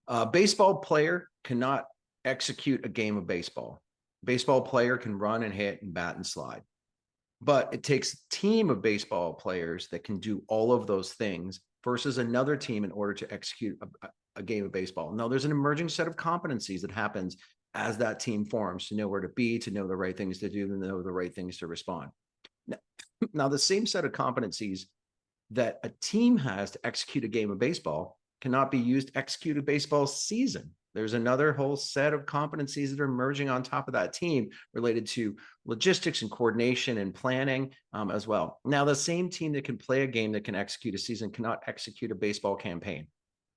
Speaker 3: A baseball player cannot execute a game of baseball. A baseball player can run and hit and bat and slide. But it takes a team of baseball players that can do all of those things versus another team in order to execute a game of baseball. Now, there's an emerging set of competencies that happens as that team forms, to know where to be, to know the right things to do, to know the right things to respond. Now, the same set of competencies that a team has to execute a game of baseball cannot be used to execute a baseball season. There's another whole set of competencies that are emerging on top of that team related to logistics and coordination and planning as well. Now, the same team that can play a game that can execute a season cannot execute a baseball campaign,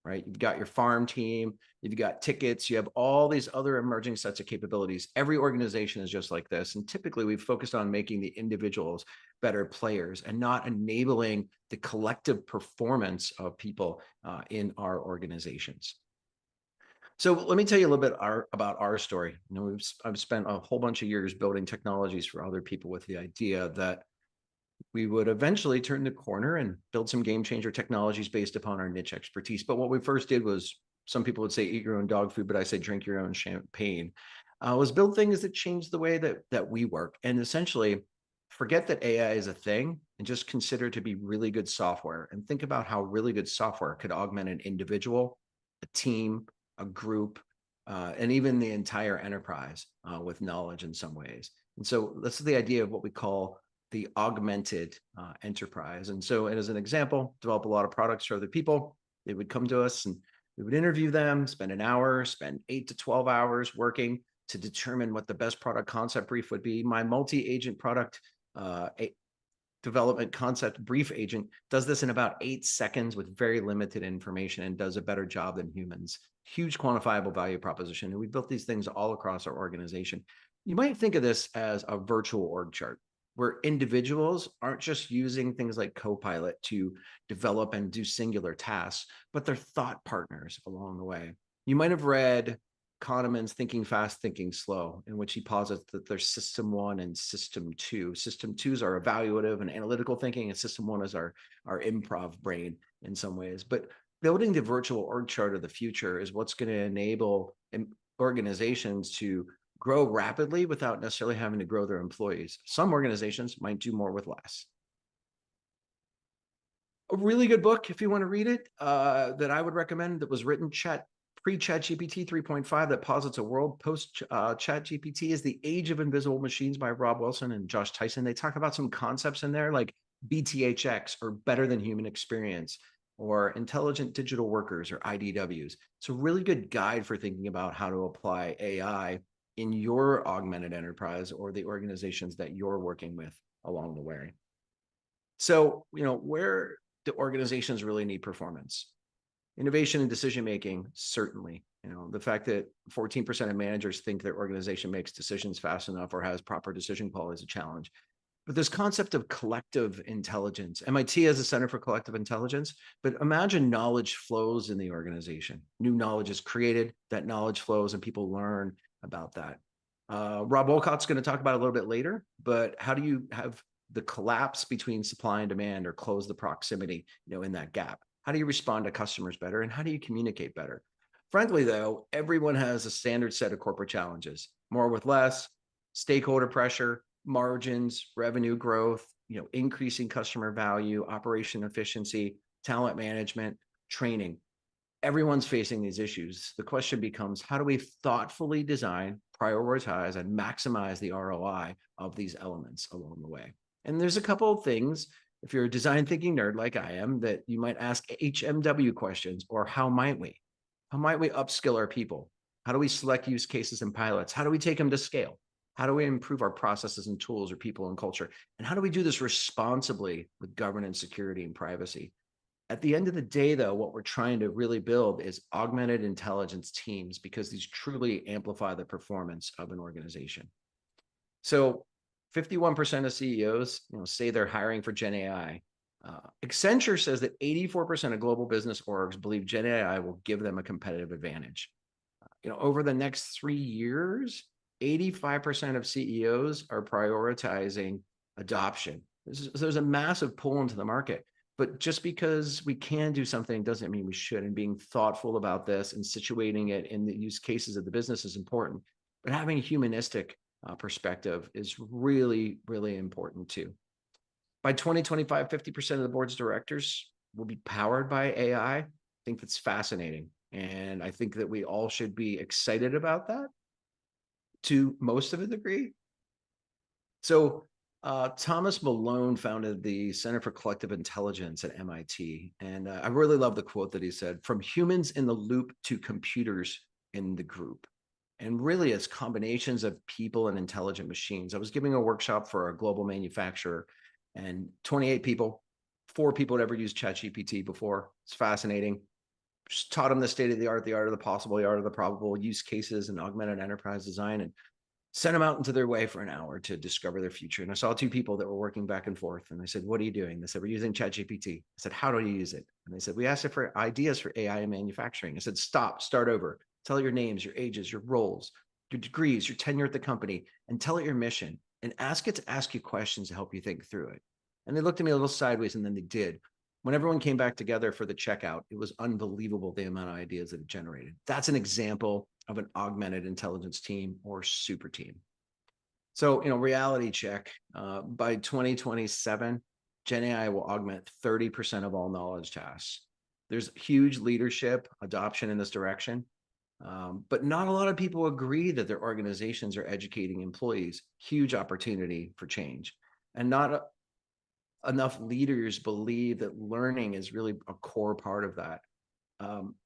Speaker 3: right? You've got your farm team, you've got tickets, you have all these other emerging sets of capabilities. Every organization is just like this. And typically we've focused on making the individuals better players and not enabling the collective performance of people in our organizations. So let me tell you a little bit about our story. You know, I've spent a whole bunch of years building technologies for other people with the idea that we would eventually turn the corner and build some game changer technologies based upon our niche expertise. But what we first did was, some people would say eat your own dog food, but I say drink your own champagne, was build things that change the way that we work. And essentially forget that AI is a thing and just consider it to be really good software, and think about how really good software could augment an individual, a team, a group, and even the entire enterprise with knowledge in some ways. And so that's the idea of what we call the augmented enterprise. And so, and as an example, develop a lot of products for other people. They would come to us and we would interview them, spend an hour, spend 8 to 12 hours working to determine what the best product concept brief would be. My multi-agent product development concept brief agent does this in about 8 seconds with very limited information and does a better job than humans. Huge quantifiable value proposition. And we built these things all across our organization. You might think of this as a virtual org chart, where individuals aren't just using things like Copilot to develop and do singular tasks, but they're thought partners along the way. You might have read Kahneman's Thinking Fast, Thinking Slow, in which he posits that there's system 1 and system 2. System 2 is our evaluative and analytical thinking, and system 1 is our improv brain in some ways. But building the virtual org chart of the future is what's going to enable organizations to grow rapidly without necessarily having to grow their employees. Some organizations might do more with less. A really good book, if you want to read it, that I would recommend, that was written pre-ChatGPT 3.5, that posits a world post-ChatGPT, is The Age of Invisible Machines by Rob Wilson and Josh Tyson. They talk about some concepts in there like BTHX, or better than human experience, or intelligent digital workers, or IDWs. It's a really good guide for thinking about how to apply AI in your augmented enterprise or the organizations that you're working with along the way. So, where do organizations really need performance? Innovation and decision-making, certainly. The fact that 14% of managers think their organization makes decisions fast enough or has proper decision quality is a challenge. But this concept of collective intelligence, MIT has a Center for Collective Intelligence, but imagine knowledge flows in the organization. New knowledge is created, that knowledge flows, and people learn about that. Rob Wolcott's going to talk about it a little bit later, but how do you have the collapse between supply and demand, or close the proximity, in that gap? How do you respond to customers better, and how do you communicate better? Frankly, though, everyone has a standard set of corporate challenges: more with less, stakeholder pressure, margins, revenue growth, increasing customer value, operation efficiency, talent management, training. Everyone's facing these issues. The question becomes, how do we thoughtfully design, prioritize, and maximize the ROI of these elements along the way? And there's a couple of things, if you're a design thinking nerd like I am, that you might ask HMW questions, or how might we? How might we upskill our people? How do we select use cases and pilots? How do we take them to scale? How do we improve our processes and tools, or people and culture? And how do we do this responsibly with governance, security, and privacy? At the end of the day, though, what we're trying to really build is augmented intelligence teams, because these truly amplify the performance of an organization. So 51% of CEOs, say they're hiring for Gen AI. Accenture says that 84% of global business orgs believe Gen AI will give them a competitive advantage. Over the next 3 years, 85% of CEOs are prioritizing adoption. There's a massive pull into the market. But just because we can do something doesn't mean we should. And being thoughtful about this and situating it in the use cases of the business is important. But having a humanistic perspective is really, really important too. By 2025, 50% of the board's directors will be powered by AI. I think that's fascinating. And I think that we all should be excited about that to most of a degree. So Thomas Malone founded the Center for Collective Intelligence at MIT. And I really love the quote that he said: "From humans in the loop to computers in the group." And really, it's combinations of people and intelligent machines. I was giving a workshop for a global manufacturer, and 28 people, 4 people had ever used ChatGPT before. It's fascinating. Just taught them the state of the art of the possible, the art of the probable, use cases and augmented enterprise design, and sent them out into their way for an hour to discover their future. And I saw 2 people that were working back and forth. And I said, "What are you doing?" They said, "We're using ChatGPT." I said, "How do you use it?" And they said, "We asked it for ideas for AI in manufacturing." I said, "Start over. Tell your names, your ages, your roles, your degrees, your tenure at the company, and tell it your mission, and ask it to ask you questions to help you think through it." And they looked at me a little sideways, and then they did. When everyone came back together for the checkout, it was unbelievable the amount of ideas that it generated. That's an example of an augmented intelligence team or super team. So, reality check, by 2027, Gen AI will augment 30% of all knowledge tasks. There's huge leadership adoption in this direction, but not a lot of people agree that their organizations are educating employees. Huge opportunity for change. And not enough leaders believe that learning is really a core part of that.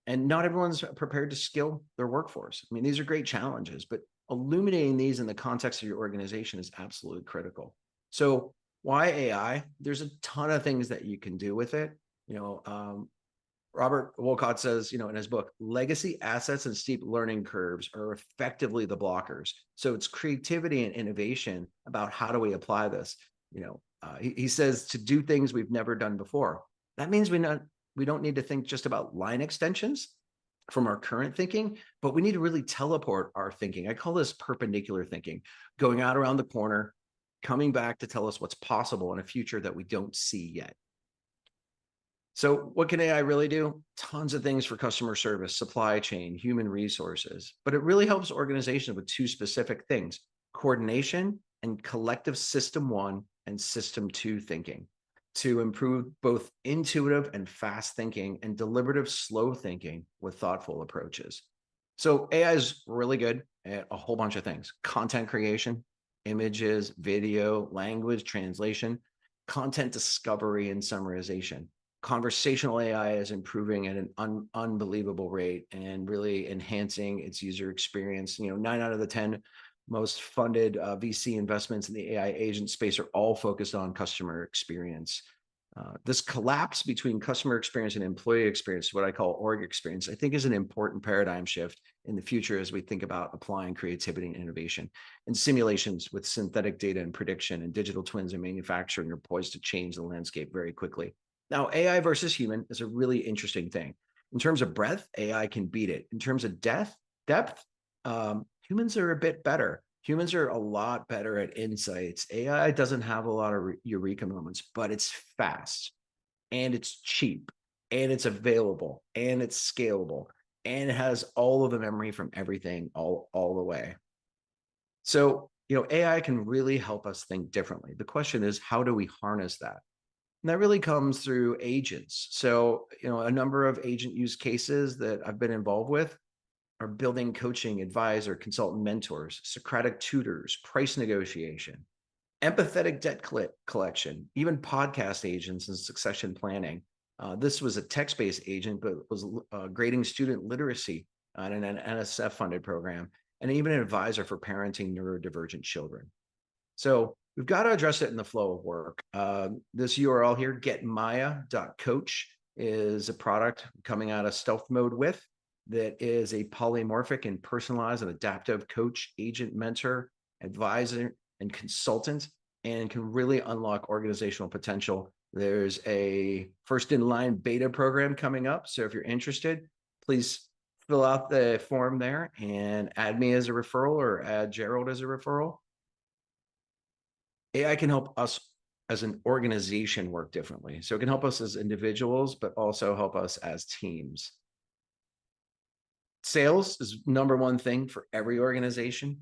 Speaker 3: And not everyone's prepared to skill their workforce. I mean, these are great challenges, but illuminating these in the context of your organization is absolutely critical. So why AI? There's a ton of things that you can do with it. Robert Wolcott says, in his book, legacy assets and steep learning curves are effectively the blockers. So it's creativity and innovation about how do we apply this. He says to do things we've never done before. That means we don't need to think just about line extensions from our current thinking, but we need to really teleport our thinking. I call this perpendicular thinking, going out around the corner, coming back to tell us what's possible in a future that we don't see yet. So what can AI really do? Tons of things for customer service, supply chain, human resources, but it really helps organizations with two specific things: coordination and collective system one and system two thinking, to improve both intuitive and fast thinking and deliberative slow thinking with thoughtful approaches. So AI is really good at a whole bunch of things: content creation, images, video, language translation, content discovery and summarization. Conversational AI is improving at an unbelievable rate and really enhancing its user experience. 9 out of the 10 most funded VC investments in the AI agent space are all focused on customer experience. This collapse between customer experience and employee experience, what I call org experience, I think is an important paradigm shift in the future as we think about applying creativity and innovation. And simulations with synthetic data and prediction and digital twins in manufacturing are poised to change the landscape very quickly. Now, AI versus human is a really interesting thing. In terms of breadth, AI can beat it. In terms of depth, humans are a bit better. Humans are a lot better at insights. AI doesn't have a lot of eureka moments, but it's fast and it's cheap and it's available and it's scalable and it has all of the memory from everything all the way. So, AI can really help us think differently. The question is, how do we harness that? And that really comes through agents. So, a number of agent use cases that I've been involved with are building coaching, advisor, consultant mentors, Socratic tutors, price negotiation, empathetic debt collection, even podcast agents and succession planning. This was a text-based agent, but was grading student literacy on an NSF-funded program, and even an advisor for parenting neurodivergent children. So we've got to address it in the flow of work. This URL here, getmaya.coach, is a product coming out of stealth mode with that is a polymorphic and personalized and adaptive coach, agent, mentor, advisor, and consultant, and can really unlock organizational potential. There's a first in line beta program coming up. So if you're interested, please fill out the form there and add me as a referral or add Gerald as a referral. AI can help us as an organization work differently. So it can help us as individuals, but also help us as teams. Sales is number one thing for every organization.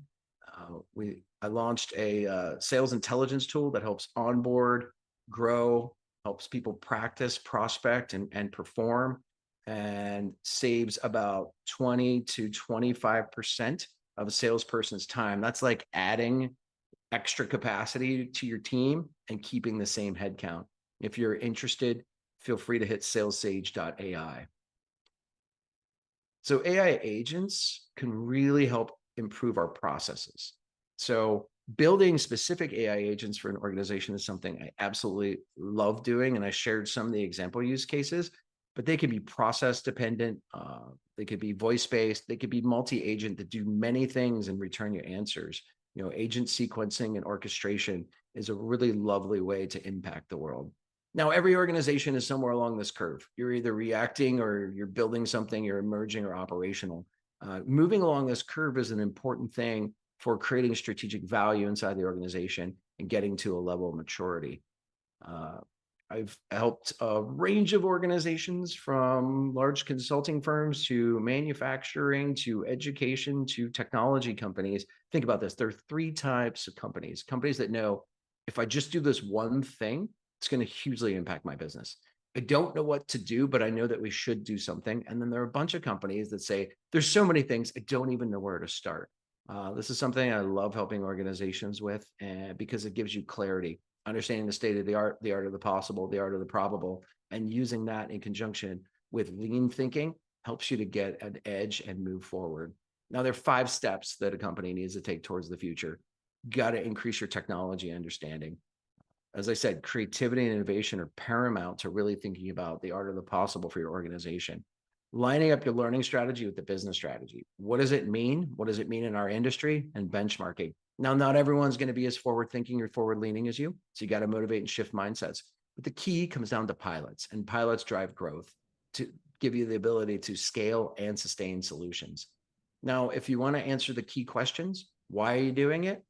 Speaker 3: I launched a sales intelligence tool that helps onboard, grow, helps people practice, prospect, and perform, and saves about 20 to 25% of a salesperson's time. That's like adding extra capacity to your team and keeping the same headcount. If you're interested, feel free to hit salessage.ai. So AI agents can really help improve our processes. So building specific AI agents for an organization is something I absolutely love doing. And I shared some of the example use cases, but they can be process dependent. They could be voice-based. They could be multi-agent that do many things and return you answers. Agent sequencing and orchestration is a really lovely way to impact the world. Now, every organization is somewhere along this curve. You're either reacting or you're building something, you're emerging or operational. Moving along this curve is an important thing for creating strategic value inside the organization and getting to a level of maturity. I've helped a range of organizations, from large consulting firms to manufacturing to education to technology companies. Think about this. There are 3 types of companies. Companies that know, if I just do this one thing, it's going to hugely impact my business. I don't know what to do, but I know that we should do something. And then there are a bunch of companies that say, there's so many things, I don't even know where to start. This is something I love helping organizations with, because it gives you clarity, understanding the state of the art of the possible, the art of the probable, and using that in conjunction with lean thinking helps you to get an edge and move forward. Now, there are 5 steps that a company needs to take towards the future. Got to increase your technology understanding. As I said, creativity and innovation are paramount to really thinking about the art of the possible for your organization. Lining up your learning strategy with the business strategy. What does it mean? What does it mean in our industry? And benchmarking. Now, not everyone's going to be as forward-thinking or forward-leaning as you, so you got to motivate and shift mindsets. But the key comes down to pilots, and pilots drive growth to give you the ability to scale and sustain solutions. Now, if you want to answer the key questions, why are you doing it?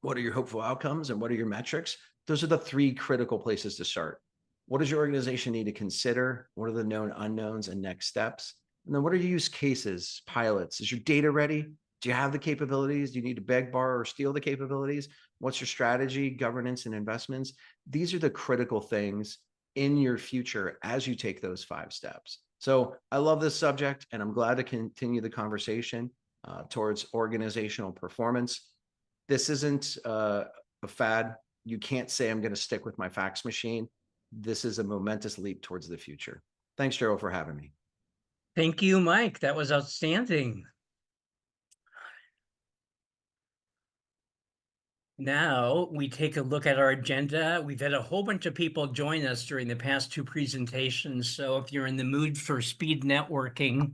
Speaker 3: What are your hopeful outcomes and what are your metrics? Those are the 3 critical places to start. What does your organization need to consider? What are the known unknowns and next steps? And then what are your use cases, pilots? Is your data ready? Do you have the capabilities? Do you need to beg, borrow, or steal the capabilities? What's your strategy, governance, and investments? These are the critical things in your future as you take those 5 steps. So I love this subject, and I'm glad to continue the conversation towards organizational performance. This isn't a fad. You can't say I'm going to stick with my fax machine. This is a momentous leap towards the future. Thanks, Gerald, for having me.
Speaker 1: Thank you, Mike. That was outstanding. Now we take a look at our agenda. We've had a whole bunch of people join us during the past 2 presentations. So if you're in the mood for speed networking,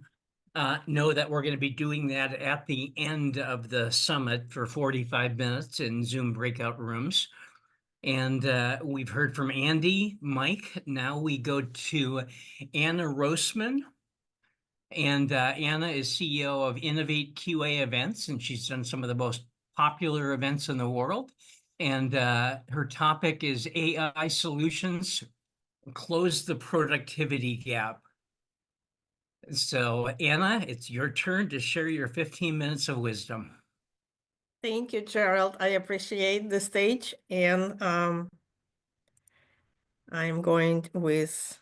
Speaker 1: know that we're going to be doing that at the end of the summit for 45 minutes in Zoom breakout rooms. And we've heard from Andy, Mike. Now we go to Anna Roseman. And Anna is CEO of Innovate QA Events, and she's done some of the most popular events in the world. And her topic is AI solutions, close the productivity gap. So Anna, it's your turn to share your 15 minutes of wisdom.
Speaker 4: Thank you, Gerald. I appreciate the stage, and I'm going with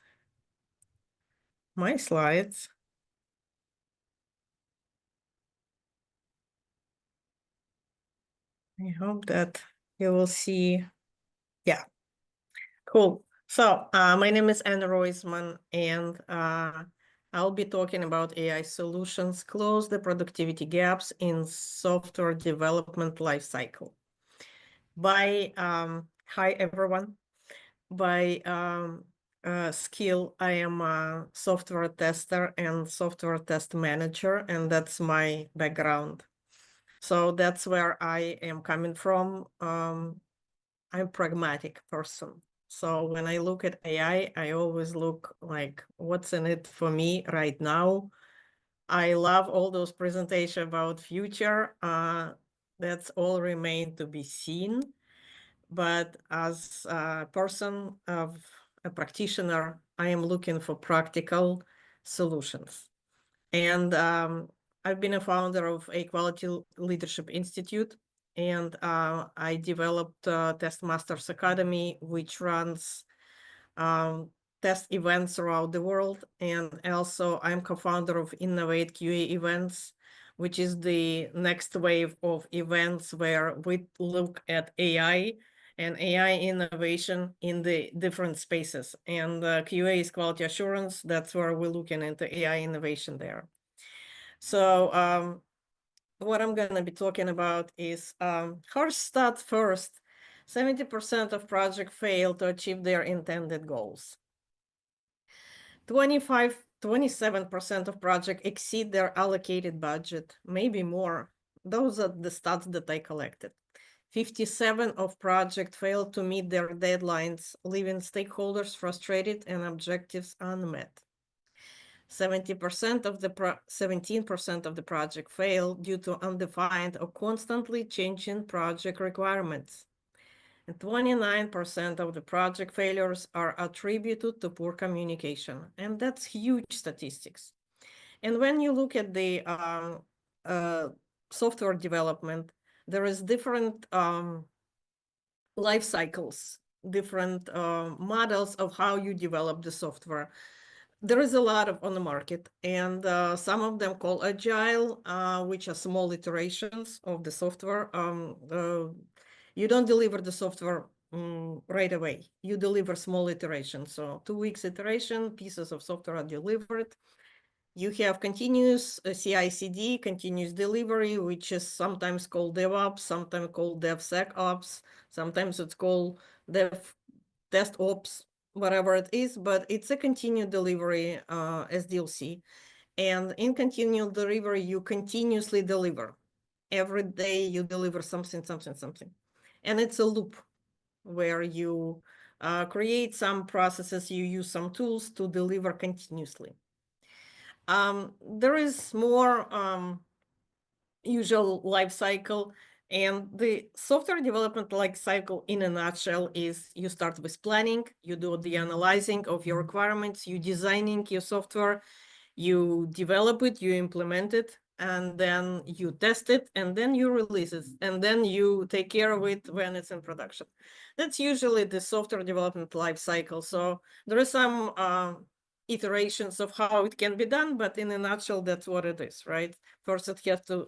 Speaker 4: my slides. I hope that you will see. Yeah, cool. So my name is Anna Roisman, and I'll be talking about AI solutions, close the productivity gaps in software development lifecycle. Hi, everyone. By skill, I am a software tester and software test manager, and that's my background. So that's where I am coming from. I'm a pragmatic person. So when I look at AI, I always look like, what's in it for me right now? I love all those presentations about future. That's all remain to be seen. But as a person, of a practitioner, I am looking for practical solutions. And I've been a founder of a Quality Leadership Institute, and I developed Test Masters Academy, which runs test events throughout the world. And also I'm co-founder of Innovate QA Events, which is the next wave of events where we look at AI and AI innovation in the different spaces. And QA is quality assurance. That's where we're looking into AI innovation there. So what I'm going to be talking about is first start first. 70% of projects fail to achieve their intended goals. 27% of projects exceed their allocated budget, maybe more. Those are the stats that I collected. 57% of projects fail to meet their deadlines, leaving stakeholders frustrated and objectives unmet. 17% of the 17% of the project fail due to undefined or constantly changing project requirements. And 29% of the project failures are attributed to poor communication, and that's huge statistics. And when you look at the software development, there is different life cycles, different models of how you develop the software. There is a lot on the market, and some of them call agile, which are small iterations of the software. You don't deliver the software right away. You deliver small iterations. So 2 weeks iteration, pieces of software are delivered. You have continuous CI/CD, continuous delivery, which is sometimes called DevOps, sometimes called DevSecOps, sometimes it's called DevTestOps, whatever it is, but it's a continued delivery SDLC. And in continual delivery, you continuously deliver. Every day you deliver something. And it's a loop where you create some processes, you use some tools to deliver continuously. There is more usual life cycle. And the software development life cycle in a nutshell is you start with planning, you do the analyzing of your requirements, you designing your software, you develop it, you implement it, and then you test it, and then you release it, and then you take care of it when it's in production. That's usually the software development life cycle. So there are some iterations of how it can be done, but in a nutshell, that's what it is, right? First,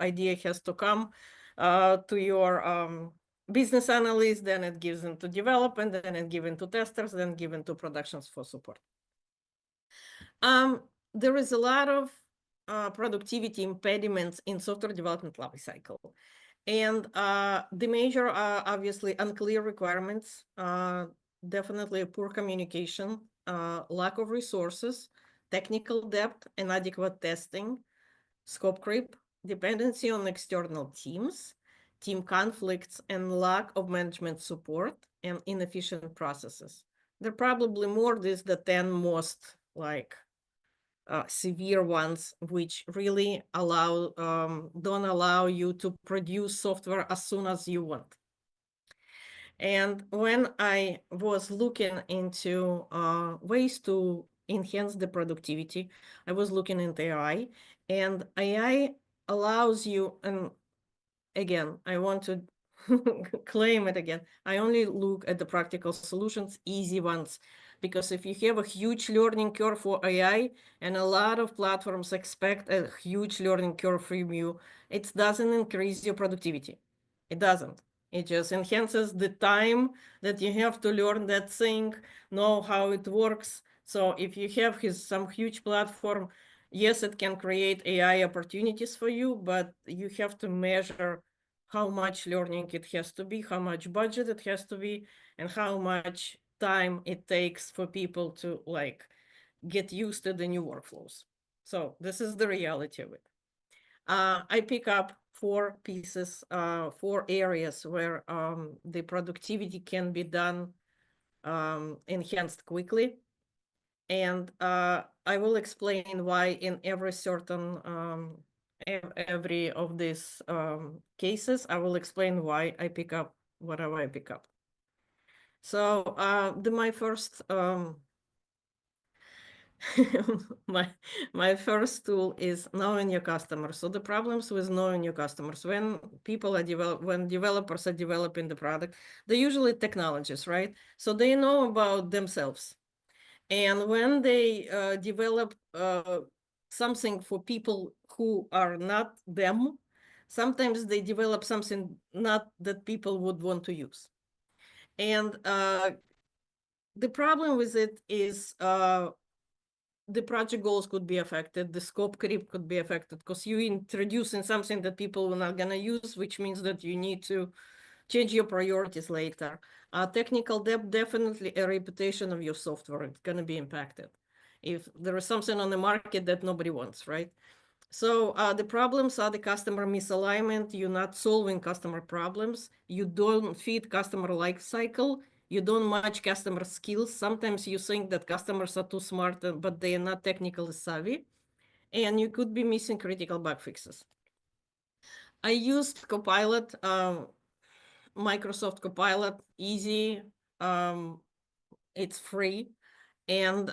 Speaker 4: idea has to come to your business analyst, then it gives into development, then it given to testers, then given to productions for support. There is a lot of productivity impediments in software development life cycle. And the major are obviously unclear requirements, definitely poor communication, lack of resources, technical depth, inadequate testing, scope creep, dependency on external teams, team conflicts, and lack of management support, and inefficient processes. There are probably more. These the 10 most severe ones, which really don't allow you to produce software as soon as you want. And when I was looking into ways to enhance the productivity, I was looking into AI, and AI allows you, and again, I want to claim it again, I only look at the practical solutions, easy ones, because if you have a huge learning curve for AI, and a lot of platforms expect a huge learning curve from you, it doesn't increase your productivity. It doesn't. It just enhances the time that you have to learn that thing, know how it works. So if you have some huge platform, yes, it can create AI opportunities for you, but you have to measure how much learning it has to be, how much budget it has to be, and how much time it takes for people to get used to the new workflows. So this is the reality of it. I pick up 4 pieces, 4 areas where the productivity can be done, enhanced quickly. And I will explain why in every every of these cases, I will explain why I pick up whatever I pick up. So my first my first tool is knowing your customers. So the problems with knowing your customers, when developers are developing the product, they're usually technologists, right? So they know about themselves. And when they develop something for people who are not them, sometimes they develop something not that people would want to use. And the problem with it is the project goals could be affected, the scope creep could be affected, because you're introducing something that people are not going to use, which means that you need to change your priorities later. Technical depth, definitely a reputation of your software, it's going to be impacted if there is something on the market that nobody wants, right? So the problems are the customer misalignment. You're not solving customer problems. You don't feed customer life cycle. You don't match customer skills. Sometimes you think that customers are too smart, but they are not technically savvy. And you could be missing critical bug fixes. I used Copilot, Microsoft Copilot, easy. It's free. And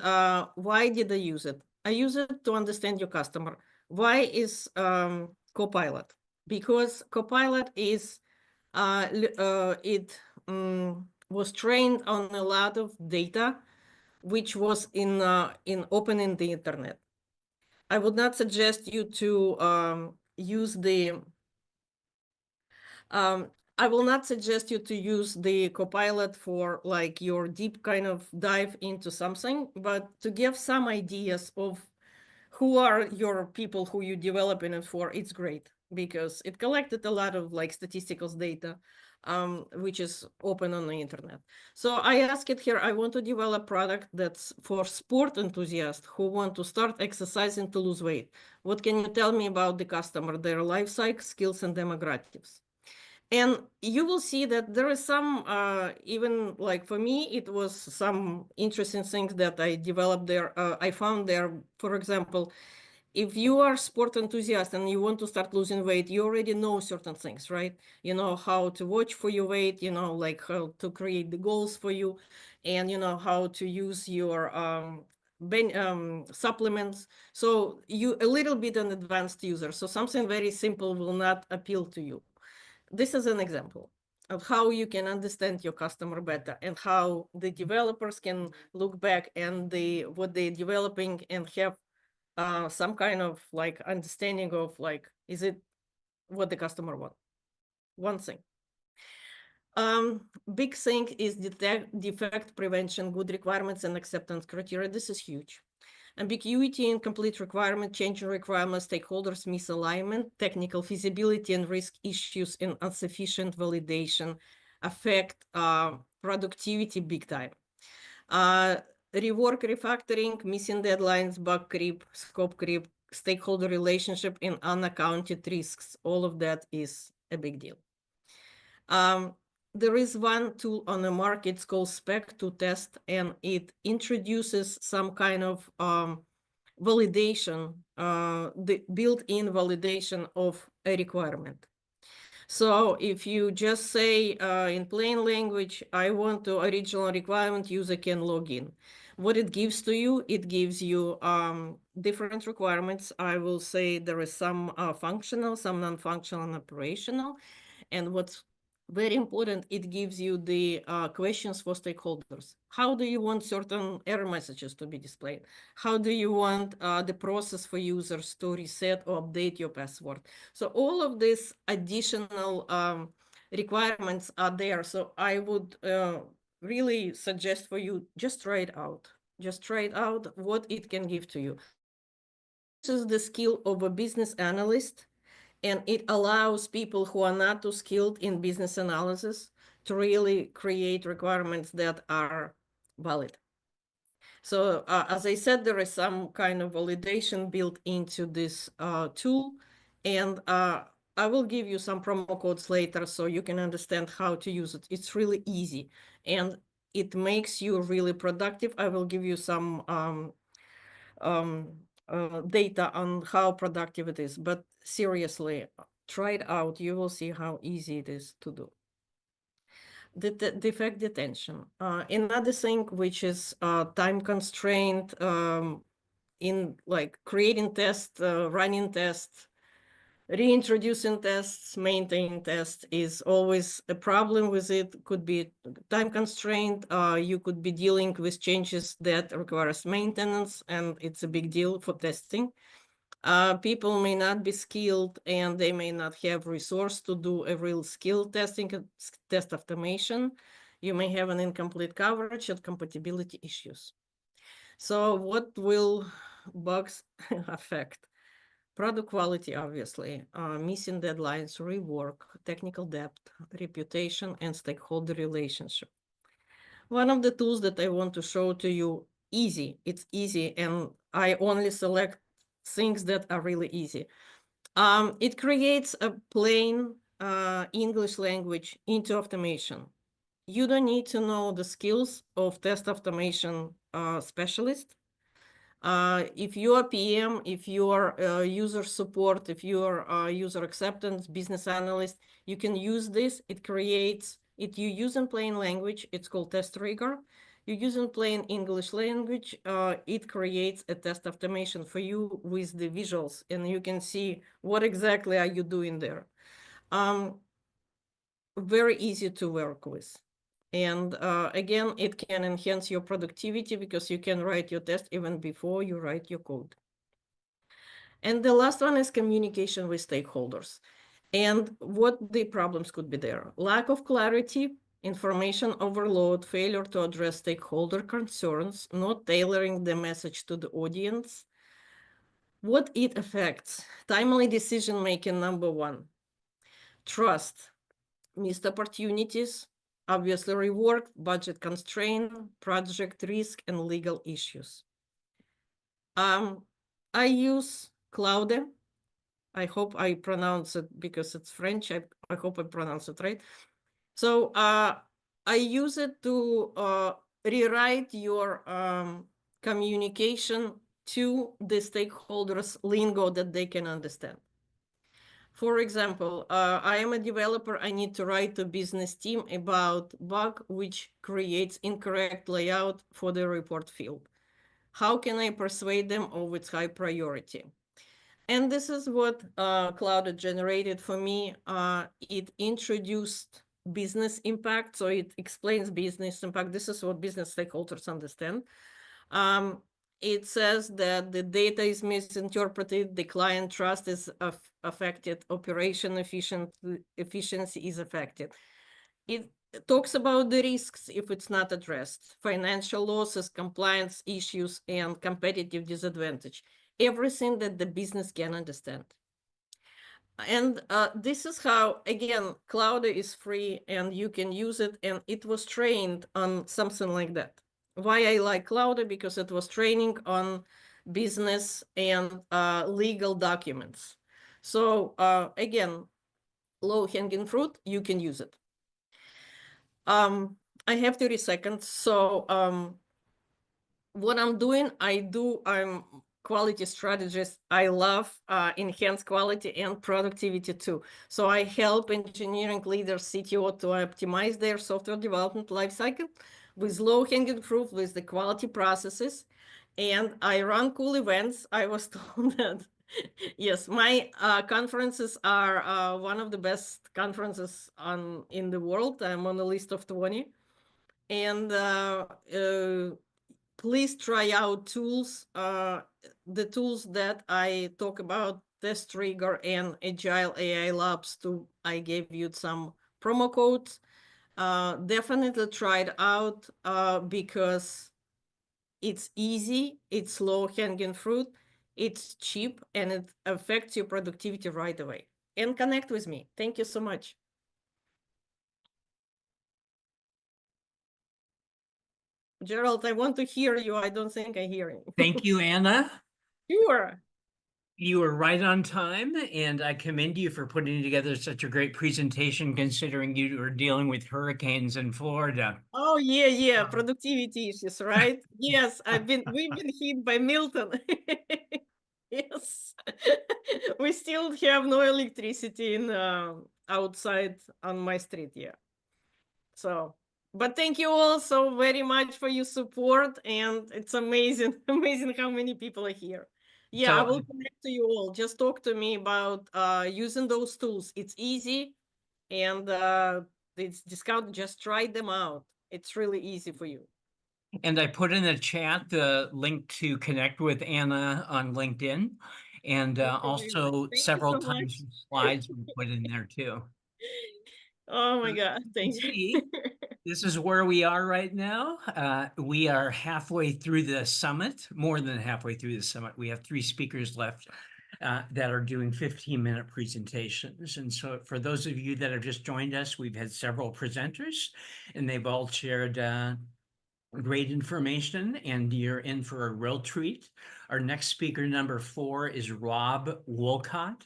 Speaker 4: why did I use it? I use it to understand your customer. Why is Copilot? Because Copilot is, was trained on a lot of data, which was in open in the internet. I would not suggest you to use the, I will not suggest you to use the Copilot for your deep kind of dive into something, but to give some ideas of who are your people who you're developing it for, it's great because it collected a lot of statistical data, which is open on the internet. So I asked it here, I want to develop a product that's for sport enthusiasts who want to start exercising to lose weight. What can you tell me about the customer, their life cycle, skills, and demographics? And you will see that there is some, even for me, it was some interesting things that I developed there. I found there, for example, if you are sport enthusiast and you want to start losing weight, you already know certain things, right? You know how to watch for your weight, you know, like how to create the goals for you, and you know how to use your supplements. So you a little bit an advanced user. So something very simple will not appeal to you. This is an example of how you can understand your customer better and how the developers can look back and what they're developing and have some kind of like understanding of like, is it what the customer wants? One thing. Big thing is defect prevention, good requirements and acceptance criteria. This is huge. Ambiguity, incomplete requirement, changing requirements, stakeholders misalignment, technical feasibility and risk issues, and insufficient validation affect productivity big time. Rework, refactoring, missing deadlines, bug creep, scope creep, stakeholder relationship, and unaccounted risks. All of that is a big deal. There is one tool on the market, it's called Spec2Test, and it introduces some kind of validation, the built-in validation of a requirement. So if you just say in plain language, I want to original requirement, user can log in. What it gives to you, it gives you different requirements. I will say there is some functional, some non-functional and operational. And what's very important, it gives you the questions for stakeholders. How do you want certain error messages to be displayed? How do you want the process for users to reset or update your password? So all of these additional requirements are there. So I would really suggest for you, just try it out. Just try it out, what it can give to you. This is the skill of a business analyst, and it allows people who are not too skilled in business analysis to really create requirements that are valid. So as I said, there is some kind of validation built into this tool, and I will give you some promo codes later so you can understand how to use it. It's really easy, and it makes you really productive. I will give you some data on how productive it is, but seriously, try it out. You will see how easy it is to do. The defect detection. Another thing which is time constraint in like creating tests, running tests, reintroducing tests, maintaining tests is always a problem with it. Could be time constraint. You could be dealing with changes that requires maintenance, and it's a big deal for testing. People may not be skilled and they may not have resource to do a real skill testing, test automation. You may have an incomplete coverage and compatibility issues. So what will bugs affect? Product quality, obviously, missing deadlines, rework, technical depth, reputation, and stakeholder relationship. One of the tools that I want to show to you, easy, it's easy, and I only select things that are really easy. It creates a plain English language into automation. You don't need to know the skills of test automation specialist. If you are PM, if you are user support, if you are user acceptance, business analyst, you can use this. It creates, if you use in plain language, it's called test trigger. You use in plain English language, it creates a test automation for you with the visuals, and you can see what exactly are you doing there. Very easy to work with. And again, it can enhance your productivity because you can write your test even before you write your code. And the last one is communication with stakeholders. And what the problems could be there. Lack of clarity, information overload, failure to address stakeholder concerns, not tailoring the message to the audience. What it affects? Timely decision-making, number one. Trust, missed opportunities, obviously rework, budget constraint, project risk, and legal issues. I use Claude. I hope I pronounce it because it's French. I hope I pronounce it right. So I use it to rewrite your communication to the stakeholders' lingo that they can understand. For example, I am a developer. I need to write to business team about bug which creates incorrect layout for the report field. How can I persuade them of its high priority? And this is what Cloud generated for me. It introduced business impact, so it explains business impact. This is what business stakeholders understand. It says that the data is misinterpreted, the client trust is affected, operation efficiency is affected. It talks about the risks if it's not addressed, financial losses, compliance issues, and competitive disadvantage. Everything that the business can understand. And this is how, again, Cloud is free and you can use it, and it was trained on something like that. Why I like Cloud? Because it was training on business and legal documents. So again, low-hanging fruit, you can use it. I have 30 seconds. So what I'm doing, I'm quality strategist. I love enhanced quality and productivity too. So I help engineering leaders, CTO, to optimize their software development lifecycle with low-hanging fruit, with the quality processes. And I run cool events. I was told that, yes, my conferences are one of the best conferences in the world. I'm on the list of 20. And please try out tools, the tools that I talk about, Test Trigger and Agile AI Labs too. I gave you some promo codes. Definitely try it out because it's easy, it's low-hanging fruit, it's cheap, and it affects your productivity right away. And connect with me. Thank you so much. Gerald, I want to hear you. I don't think I hear you.
Speaker 1: Thank you, Anna.
Speaker 4: Sure.
Speaker 1: You were right on time, and I commend you for putting together such a great presentation, considering you were dealing with hurricanes in Florida.
Speaker 4: Oh, yeah. Productivity issues, right? Yes, we've been hit by Milton. Yes. We still have no electricity in outside on my street, yeah. So, but thank you all so very much for your support, and it's amazing, amazing how many people are here. Yeah,
Speaker 1: So-
Speaker 4: I will connect to you all. Just talk to me about using those tools. It's easy, and it's discount. Just try them out. It's really easy for you.
Speaker 1: And I put in the chat the link to connect with Anna on LinkedIn, and
Speaker 4: Thank you very much.
Speaker 1: also
Speaker 4: Thank you
Speaker 1: several
Speaker 4: so
Speaker 1: times
Speaker 4: much.
Speaker 1: slides were put in there too.
Speaker 4: Oh my God, thank you.
Speaker 1: See, this is where we are right now. We are halfway through the summit, more than halfway through the summit. We have 3 speakers left that are doing 15-minute presentations. And so for those of you that have just joined us, we've had several presenters, and they've all shared great information, and you're in for a real treat. Our next speaker, number 4, is Rob Wolcott.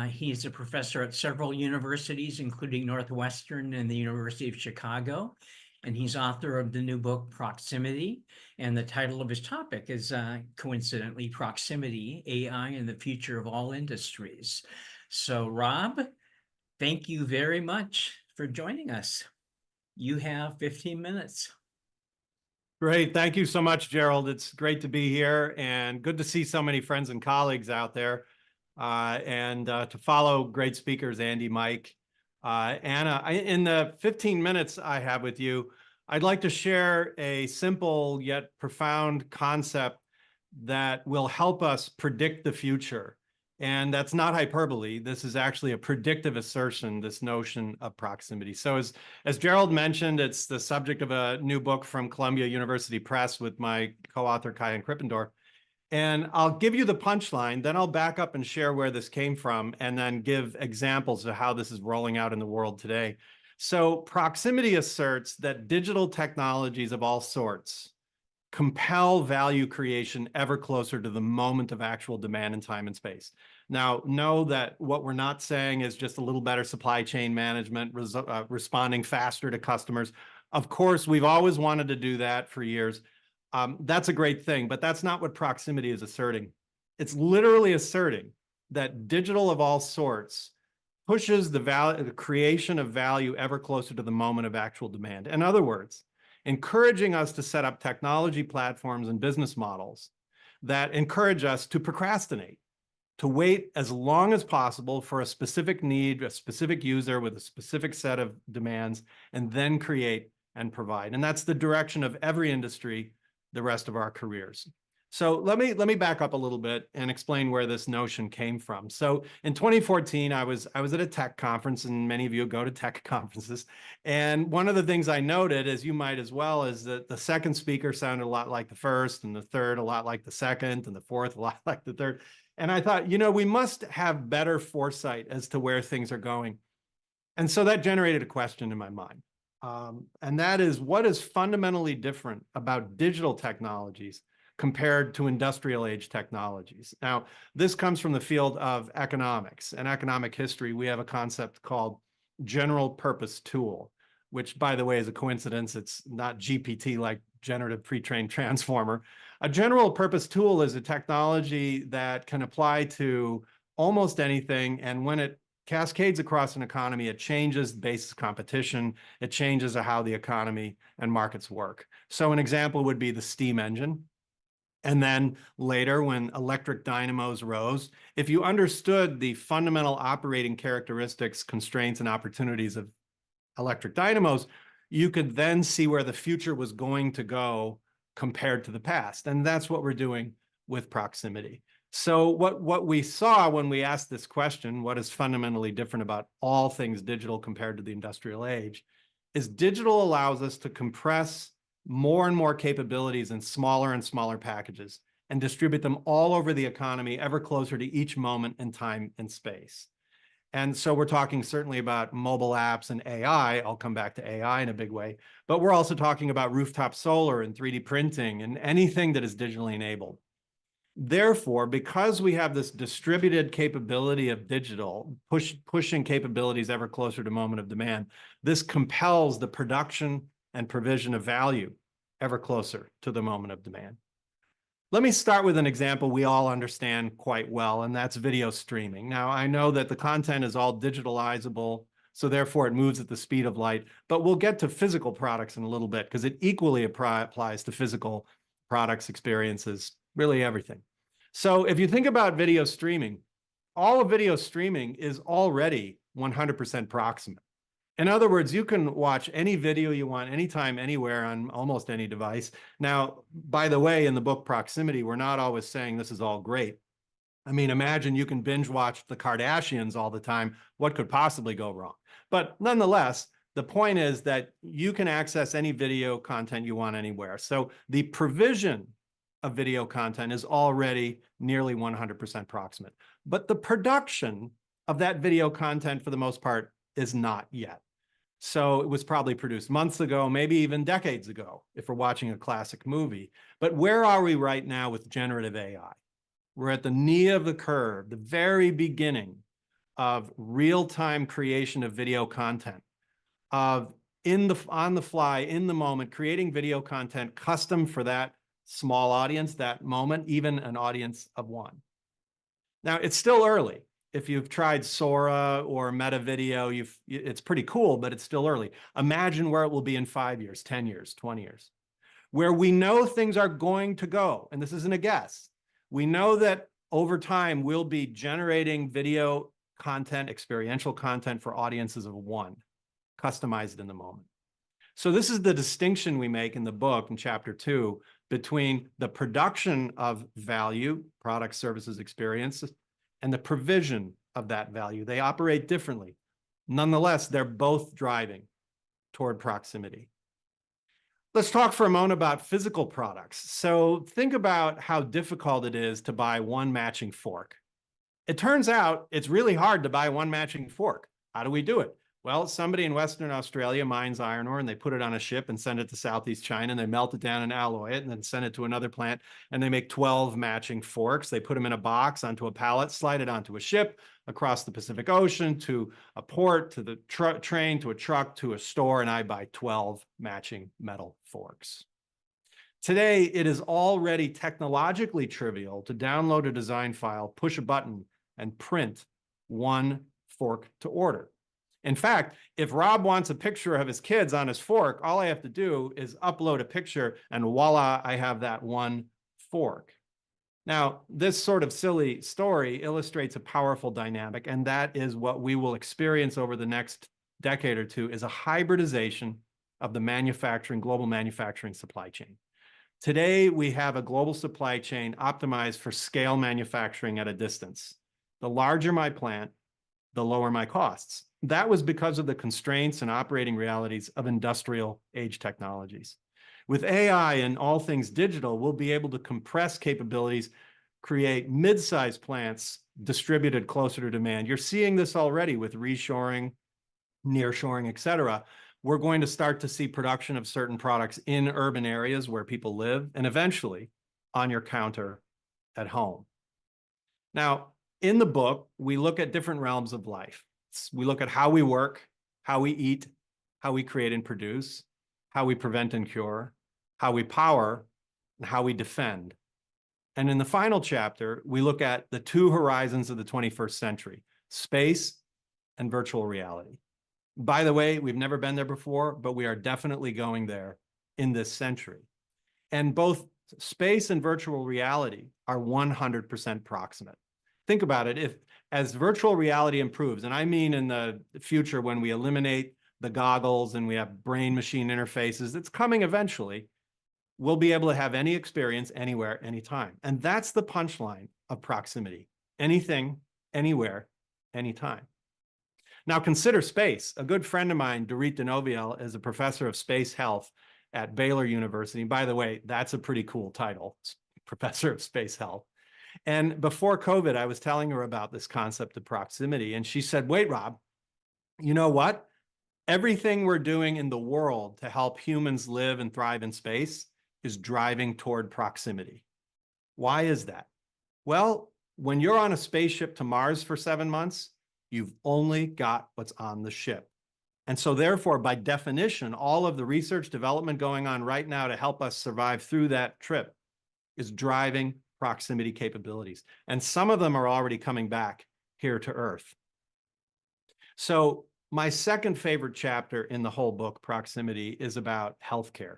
Speaker 1: He's a professor at several universities, including Northwestern and the University of Chicago. And he's author of the new book, Proximity. And the title of his topic is, coincidentally, Proximity, AI and the Future of All Industries. So, Rob, thank you very much for joining us. You have 15 minutes.
Speaker 5: Great. Thank you so much, Gerald. It's great to be here and good to see so many friends and colleagues out there and to follow great speakers, Andy, Mike, Anna. In the 15 minutes I have with you, I'd like to share a simple yet profound concept that will help us predict the future. And that's not hyperbole. This is actually a predictive assertion, this notion of proximity. So as Gerald mentioned, it's the subject of a new book from Columbia University Press with my co-author, Kayan Krippendorf. And I'll give you the punchline, then I'll back up and share where this came from, and then give examples of how this is rolling out in the world today. So proximity asserts that digital technologies of all sorts compel value creation ever closer to the moment of actual demand in time and space. Now, know that what we're not saying is just a little better supply chain management, responding faster to customers. Of course, we've always wanted to do that for years. That's a great thing, but that's not what proximity is asserting. It's literally asserting that digital of all sorts pushes the creation of value ever closer to the moment of actual demand. In other words, encouraging us to set up technology platforms and business models that encourage us to procrastinate, to wait as long as possible for a specific need, a specific user with a specific set of demands, and then create and provide. And that's the direction of every industry the rest of our careers. So let me back up a little bit and explain where this notion came from. So in 2014, I was at a tech conference, and many of you go to tech conferences. And one of the things I noted, as you might as well, is that the second speaker sounded a lot like the first, and the third a lot like the second, and the fourth a lot like the third. And I thought, you know, we must have better foresight as to where things are going. And so that generated a question in my mind. And that is, what is fundamentally different about digital technologies compared to industrial age technologies? Now, this comes from the field of economics and economic history. We have a concept called general purpose tool, which, by the way, is a coincidence. It's not GPT, like generative pre-trained transformer. A general purpose tool is a technology that can apply to almost anything. And when it cascades across an economy, it changes basis competition. It changes how the economy and markets work. So an example would be the steam engine. And then later, when electric dynamos rose, if you understood the fundamental operating characteristics, constraints, and opportunities of electric dynamos, you could then see where the future was going to go compared to the past. And that's what we're doing with proximity. So what we saw when we asked this question, what is fundamentally different about all things digital compared to the industrial age, is digital allows us to compress more and more capabilities in smaller and smaller packages and distribute them all over the economy, ever closer to each moment in time and space. And so we're talking certainly about mobile apps and AI. I'll come back to AI in a big way, but we're also talking about rooftop solar and 3D printing and anything that is digitally enabled. Therefore, because we have this distributed capability of digital, pushing capabilities ever closer to moment of demand, this compels the production and provision of value ever closer to the moment of demand. Let me start with an example we all understand quite well, and that's video streaming. Now, I know that the content is all digitalizable, so therefore it moves at the speed of light, but we'll get to physical products in a little bit because it equally applies to physical products, experiences, really everything. So if you think about video streaming, all of video streaming is already 100% proximate. In other words, you can watch any video you want, anytime, anywhere, on almost any device. Now, by the way, in the book Proximity, we're not always saying this is all great. I mean, imagine you can binge watch the Kardashians all the time. What could possibly go wrong? But nonetheless, the point is that you can access any video content you want anywhere. So the provision of video content is already nearly 100% proximate. But the production of that video content, for the most part, is not yet. So it was probably produced months ago, maybe even decades ago, if we're watching a classic movie. But where are we right now with generative AI? We're at the knee of the curve, the very beginning of real-time creation of video content, of on the fly, in the moment, creating video content custom for that small audience, that moment, even an audience of one. Now, it's still early. If you've tried Sora or Meta Video, it's pretty cool, but it's still early. Imagine where it will be in 5 years, 10 years, 20 years, where we know things are going to go. And this isn't a guess. We know that over time, we'll be generating video content, experiential content for audiences of one, customized in the moment. So this is the distinction we make in the book in chapter 2 between the production of value, products, services, experiences, and the provision of that value. They operate differently. Nonetheless, they're both driving toward proximity. Let's talk for a moment about physical products. So think about how difficult it is to buy one matching fork. It turns out it's really hard to buy one matching fork. How do we do it? Well, somebody in Western Australia mines iron ore and they put it on a ship and send it to Southeast China and they melt it down and alloy it and then send it to another plant and they make 12 matching forks. They put them in a box onto a pallet, slide it onto a ship across the Pacific Ocean to a port, to the train, to a truck, to a store, and I buy 12 matching metal forks. Today, it is already technologically trivial to download a design file, push a button, and print one fork to order. In fact, if Rob wants a picture of his kids on his fork, all I have to do is upload a picture and voila, I have that one fork. Now, this sort of silly story illustrates a powerful dynamic, and that is what we will experience over the next decade or two is a hybridization of the global manufacturing supply chain. Today, we have a global supply chain optimized for scale manufacturing at a distance. The larger my plant, the lower my costs. That was because of the constraints and operating realities of industrial age technologies. With AI and all things digital, we'll be able to compress capabilities, create mid-sized plants distributed closer to demand. You're seeing this already with reshoring, nearshoring, et cetera. We're going to start to see production of certain products in urban areas where people live and eventually on your counter at home. Now, in the book, we look at different realms of life. We look at how we work, how we eat, how we create and produce, how we prevent and cure, how we power, and how we defend. And in the final chapter, we look at the two horizons of the 21st century, space and virtual reality. By the way, we've never been there before, but we are definitely going there in this century. And both space and virtual reality are 100% proximate. Think about it, as virtual reality improves, and I mean in the future when we eliminate the goggles and we have brain-machine interfaces, it's coming eventually, we'll be able to have any experience anywhere, anytime. And that's the punchline of proximity. Anything, anywhere, anytime. Now consider space. A good friend of mine, Dorit Denoviel, is a professor of space health at Baylor University. By the way, that's a pretty cool title, professor of space health. And before COVID, I was telling her about this concept of proximity. And she said, wait, Rob, you know what? Everything we're doing in the world to help humans live and thrive in space is driving toward proximity. Why is that? Well, when you're on a spaceship to Mars for 7 months, you've only got what's on the ship. And so therefore, by definition, all of the research development going on right now to help us survive through that trip is driving proximity capabilities. And some of them are already coming back here to Earth. So my second favorite chapter in the whole book, Proximity, is about healthcare.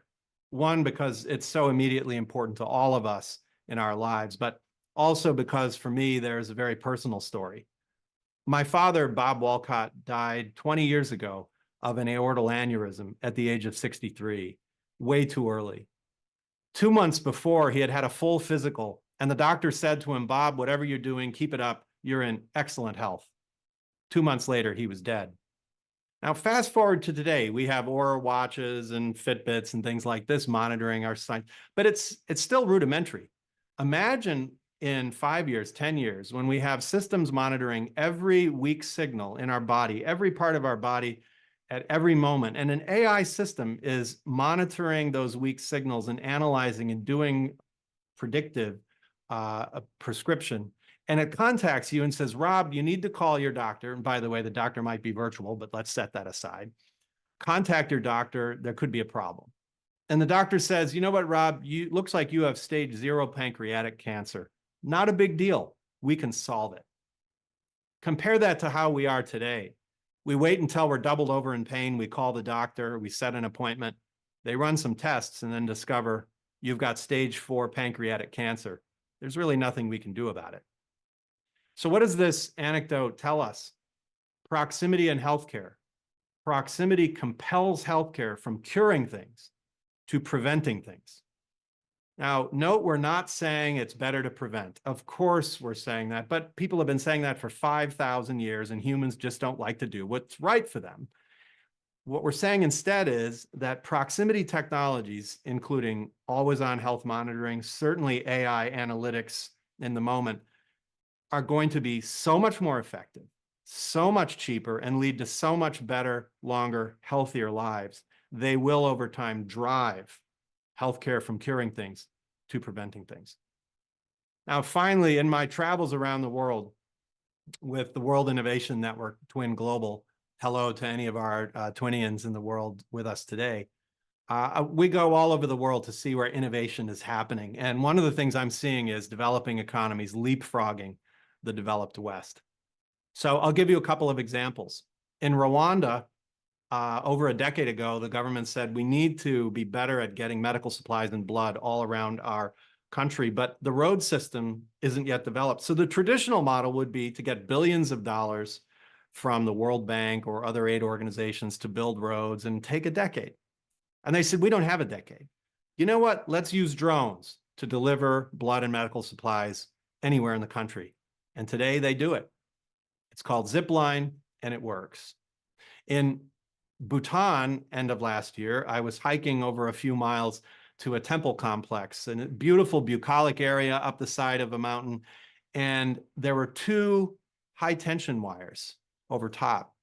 Speaker 5: One, because it's so immediately important to all of us in our lives, but also because for me, there's a very personal story. My father, Bob Walcott, died 20 years ago of an aortal aneurysm at the age of 63, way too early. 2 months before, he had had a full physical, and the doctor said to him, Bob, whatever you're doing, keep it up. You're in excellent health. 2 months later, he was dead. Now, fast forward to today, we have Oura watches and Fitbits and things like this monitoring our signs, but it's still rudimentary. Imagine in 5 years, 10 years, when we have systems monitoring every weak signal in our body, every part of our body at every moment, and an AI system is monitoring those weak signals and analyzing and doing predictive a prescription. And it contacts you and says, Rob, you need to call your doctor. And by the way, the doctor might be virtual, but let's set that aside. Contact your doctor. There could be a problem. And the doctor says, you know what, Rob, looks like you have stage 0 pancreatic cancer. Not a big deal. We can solve it. Compare that to how we are today. We wait until we're doubled over in pain. We call the doctor. We set an appointment. They run some tests and then discover you've got stage 4 pancreatic cancer. There's really nothing we can do about it. So what does this anecdote tell us? Proximity in healthcare. Proximity compels healthcare from curing things to preventing things. Now, note we're not saying it's better to prevent. Of course we're saying that, but people have been saying that for 5,000 years and humans just don't like to do what's right for them. What we're saying instead is that proximity technologies, including always-on health monitoring, certainly AI analytics in the moment, are going to be so much more effective, so much cheaper, and lead to so much better, longer, healthier lives. They will, over time, drive healthcare from curing things to preventing things. Now, finally, in my travels around the world with the World Innovation Network, Twin Global, hello to any of our Twinians in the world with us today, We go all over the world to see where innovation is happening. And one of the things I'm seeing is developing economies leapfrogging the developed West. So I'll give you a couple of examples. In Rwanda, over a decade ago, the government said we need to be better at getting medical supplies and blood all around our country, but the road system isn't yet developed. So the traditional model would be to get billions of dollars from the World Bank or other aid organizations to build roads and take a decade. And they said, we don't have a decade. You know what? Let's use drones to deliver blood and medical supplies anywhere in the country. And today they do it. It's called Zipline, and it works. In Bhutan, end of last year, I was hiking over a few miles to a temple complex, a beautiful bucolic area up the side of a mountain. And there were 2 high tension wires over top.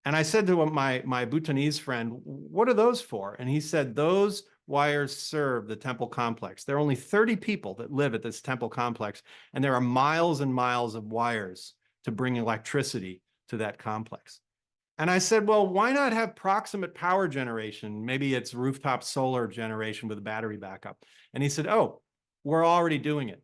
Speaker 5: And I said to my Bhutanese friend, what are those for? And he said, those wires serve the temple complex. There are only 30 people that live at this temple complex, and there are miles and miles of wires to bring electricity to that complex. And I said, well, why not have proximate power generation? Maybe it's rooftop solar generation with a battery backup. And he said, oh, we're already doing it.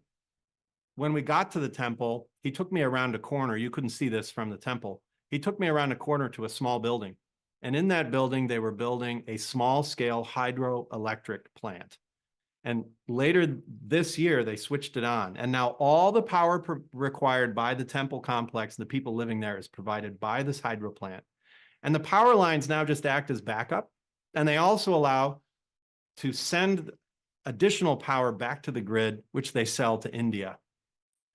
Speaker 5: When we got to the temple, he took me around a corner. You couldn't see this from the temple. He took me around a corner to a small building. And in that building, they were building a small-scale hydroelectric plant. And later this year, they switched it on. And now all the power required by the temple complex, the people living there, is provided by this hydro plant. And the power lines now just act as backup. And they also allow to send additional power back to the grid, which they sell to India.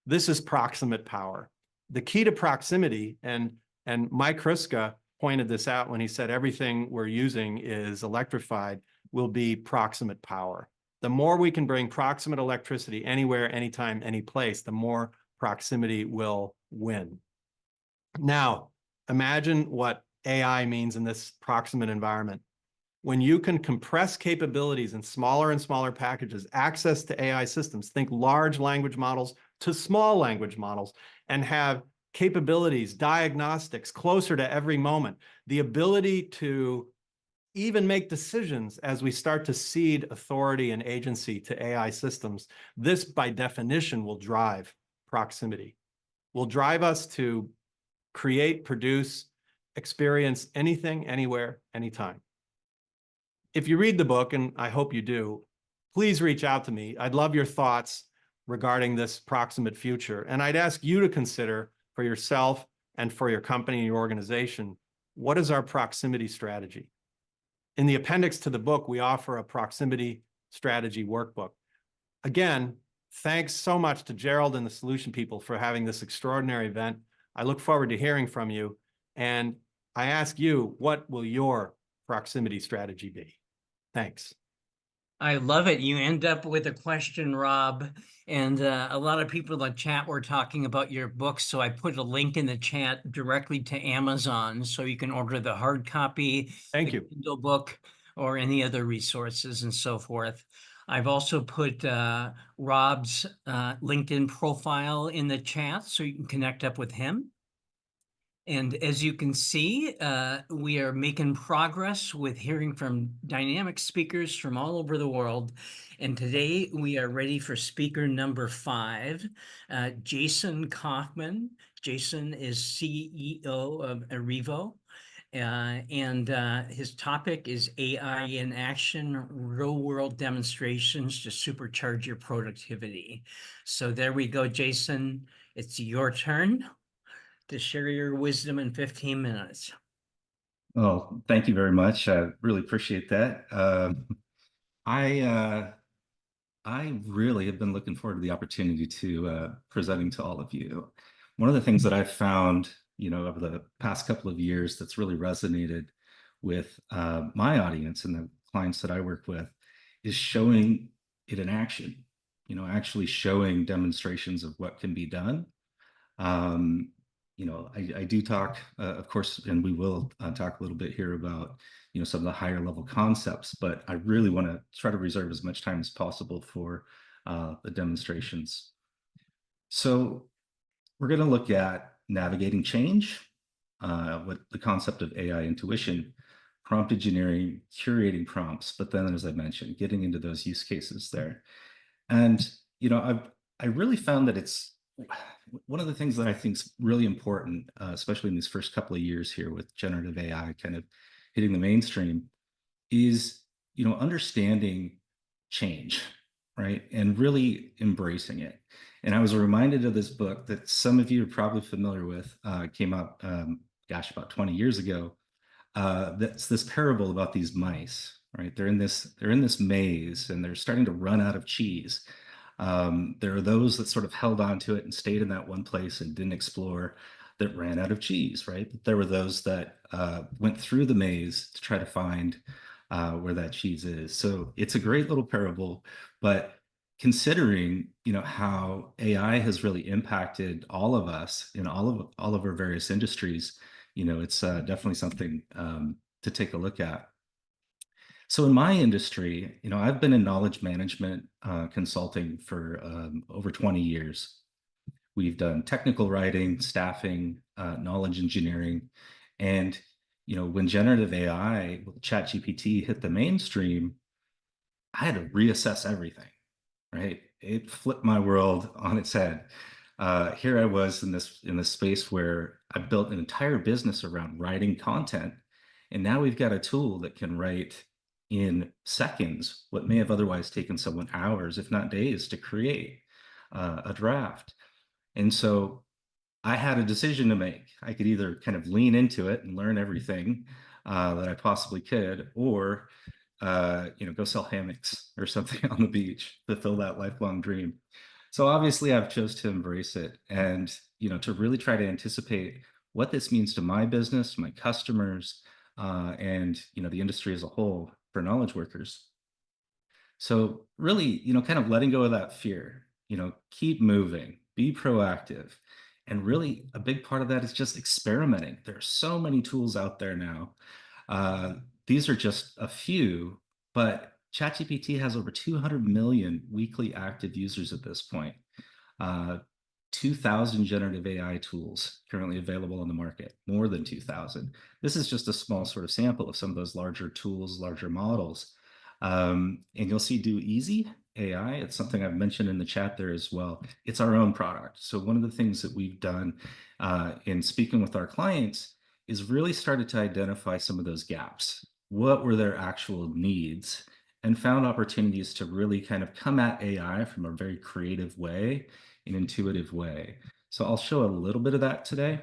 Speaker 5: This is proximate power. The key to proximity, and Mike Hruska pointed this out when he said everything we're using is electrified, will be proximate power. The more we can bring proximate electricity anywhere, anytime, any place, the more proximity will win. Now, imagine what AI means in this proximate environment. When you can compress capabilities in smaller and smaller packages, access to AI systems, think large language models to small language models, and have capabilities, diagnostics closer to every moment, the ability to even make decisions as we start to cede authority and agency to AI systems, this by definition will drive proximity, will drive us to create, produce, experience anything, anywhere, anytime. If you read the book, and I hope you do, please reach out to me. I'd love your thoughts regarding this proximate future. And I'd ask you to consider for yourself and for your company and your organization, what is our proximity strategy? In the appendix to the book, we offer a proximity strategy workbook. Again, thanks so much to Gerald and the Solution people for having this extraordinary event. I look forward to hearing from you. And I ask you, what will your proximity strategy be? Thanks.
Speaker 1: I love it. You end up with a question, Rob, and a lot of people in the chat were talking about your book, so I put a link in the chat directly to Amazon, so you can order the hard copy,
Speaker 5: Thank
Speaker 1: the
Speaker 5: you.
Speaker 1: Kindle book, or any other resources and so forth. I've also put Rob's LinkedIn profile in the chat, so you can connect up with him. And as you can see, we are making progress with hearing from dynamic speakers from all over the world. And today we are ready for speaker number 5, Jason Kaufman. Jason is CEO of Arrivo. And his topic is AI in action, real-world demonstrations to supercharge your productivity. So there we go, Jason. It's your turn to share your wisdom in 15 minutes.
Speaker 6: Oh, thank you very much. I really appreciate that. I really have been looking forward to the opportunity to presenting to all of you. One of the things that I've found, over the past couple of years that's really resonated with my audience and the clients that I work with is showing it in action, actually showing demonstrations of what can be done. I do talk, of course, and we will talk a little bit here about, some of the higher level concepts, but I really want to try to reserve as much time as possible for the demonstrations. So we're going to look at navigating change, what the concept of AI intuition, prompt engineering, curating prompts, but then, as I mentioned, getting into those use cases there. And, you know, I really found that it's one of the things that I think is really important, especially in these first couple of years here with generative AI kind of hitting the mainstream, is, you know, understanding change, right? And really embracing it. And I was reminded of this book that some of you are probably familiar with, came out, gosh, about 20 years ago. That's this parable about these mice, right? They're in this maze and they're starting to run out of cheese. There are those that sort of held on to it and stayed in that one place and didn't explore, that ran out of cheese, right? But there were those that went through the maze to try to find where that cheese is. So it's a great little parable, but considering, you know, how AI has really impacted all of us in all of our various industries, you know, it's definitely something to take a look at. So in my industry, you know, I've been in knowledge management consulting for over 20 years. We've done technical writing, staffing, knowledge engineering, and, you know, when generative AI, ChatGPT hit the mainstream, I had to reassess everything, right? It flipped my world on its head. Here I was in this space where I built an entire business around writing content, and now we've got a tool that can write in seconds what may have otherwise taken someone hours, if not days, to create a draft. And so I had a decision to make. I could either kind of lean into it and learn everything that I possibly could, or you know, go sell hammocks or something on the beach, fulfill that lifelong dream. So obviously I've chose to embrace it and, you know, to really try to anticipate what this means to my business, my customers, and, you know, the industry as a whole for knowledge workers. So really, you know, kind of letting go of that fear, you know, keep moving, be proactive. And really a big part of that is just experimenting. There are so many tools out there now. These are just a few, but ChatGPT has over 200 million weekly active users at this point. 2,000 generative AI tools currently available on the market, more than 2,000. This is just a small sort of sample of some of those larger tools, larger models. And you'll see Do Easy AI. It's something I've mentioned in the chat there as well. It's our own product. So one of the things that we've done in speaking with our clients is really started to identify some of those gaps. What were their actual needs? And found opportunities to really kind of come at AI from a very creative way, an intuitive way. So I'll show a little bit of that today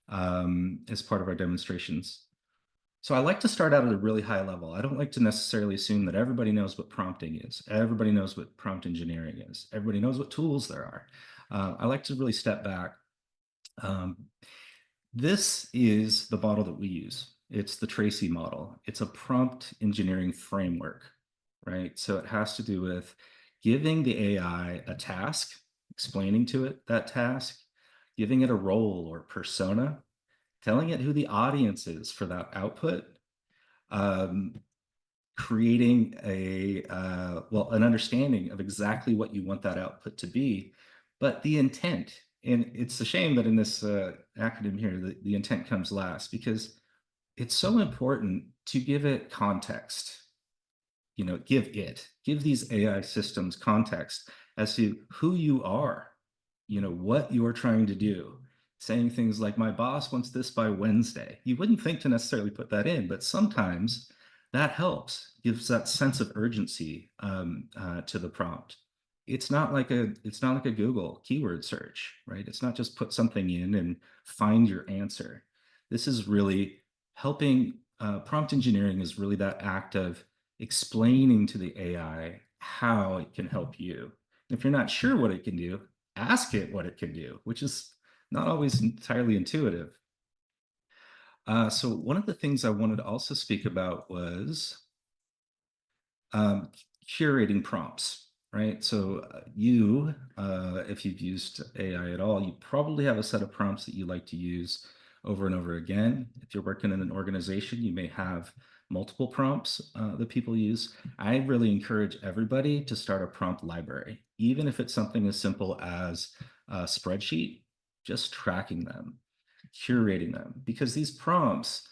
Speaker 6: as part of our demonstrations. So I like to start out at a really high level. I don't like to necessarily assume that everybody knows what prompting is. Everybody knows what prompt engineering is. Everybody knows what tools there are. I like to really step back. This is the model that we use. It's the Tracy model. It's a prompt engineering framework, right? So it has to do with giving the AI a task, explaining to it that task, giving it a role or persona, telling it who the audience is for that output, creating an understanding of exactly what you want that output to be, but the intent. And it's a shame that in this acronym here, the intent comes last, because it's so important to give it context. You know, give these AI systems context as to who you are, you know, what you're trying to do. Saying things like, my boss wants this by Wednesday. You wouldn't think to necessarily put that in, but sometimes that helps, gives that sense of urgency to the prompt. It's not like a Google keyword search, right? It's not just put something in and find your answer. This is really helping. Prompt engineering is really that act of explaining to the AI how it can help you. If you're not sure what it can do, ask it what it can do, which is not always entirely intuitive. So one of the things I wanted to also speak about was curating prompts, right? So if you've used AI at all, you probably have a set of prompts that you like to use over and over again. If you're working in an organization, you may have multiple prompts that people use. I really encourage everybody to start a prompt library, even if it's something as simple as a spreadsheet, just tracking them, curating them, because these prompts,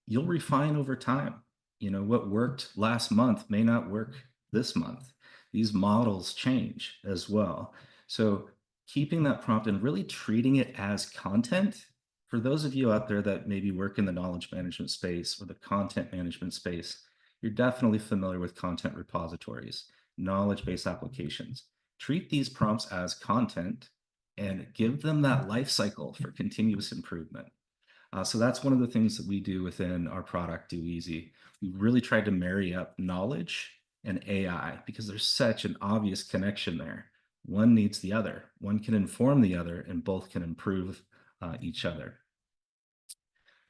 Speaker 6: you'll refine over time. You know, what worked last month may not work this month. These models change as well. So keeping that prompt and really treating it as content, for those of you out there that maybe work in the knowledge management space or the content management space, you're definitely familiar with content repositories, knowledge-based applications. Treat these prompts as content and give them that life cycle for continuous improvement. So that's one of the things that we do within our product, Do Easy. We really tried to marry up knowledge and AI because there's such an obvious connection there. One needs the other. One can inform the other, and both can improve each other.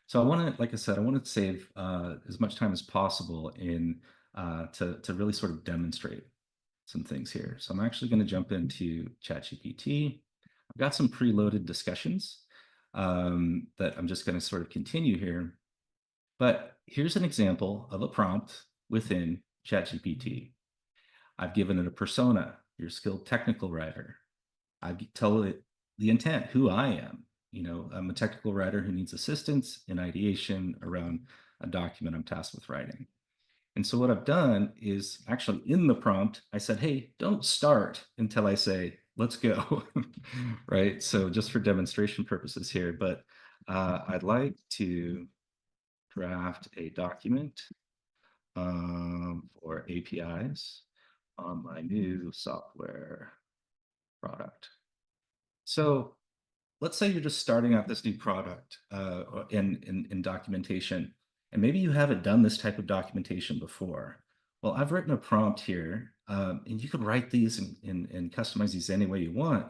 Speaker 6: So I want to, like I said, I want to save as much time as possible in to really sort of demonstrate some things here. So I'm actually going to jump into ChatGPT. I've got some preloaded discussions that I'm just going to sort of continue here. But here's an example of a prompt within ChatGPT. I've given it a persona, your skilled technical writer. I tell it the intent, who I am. You know, I'm a technical writer who needs assistance in ideation around a document I'm tasked with writing. And so what I've done is actually in the prompt, I said, hey, don't start until I say, let's go, right? So just for demonstration purposes here, but I'd like to draft a document for APIs on my new software product. So let's say you're just starting out this new product in documentation, and maybe you haven't done this type of documentation before. Well, I've written a prompt here, and you can write these and customize these any way you want.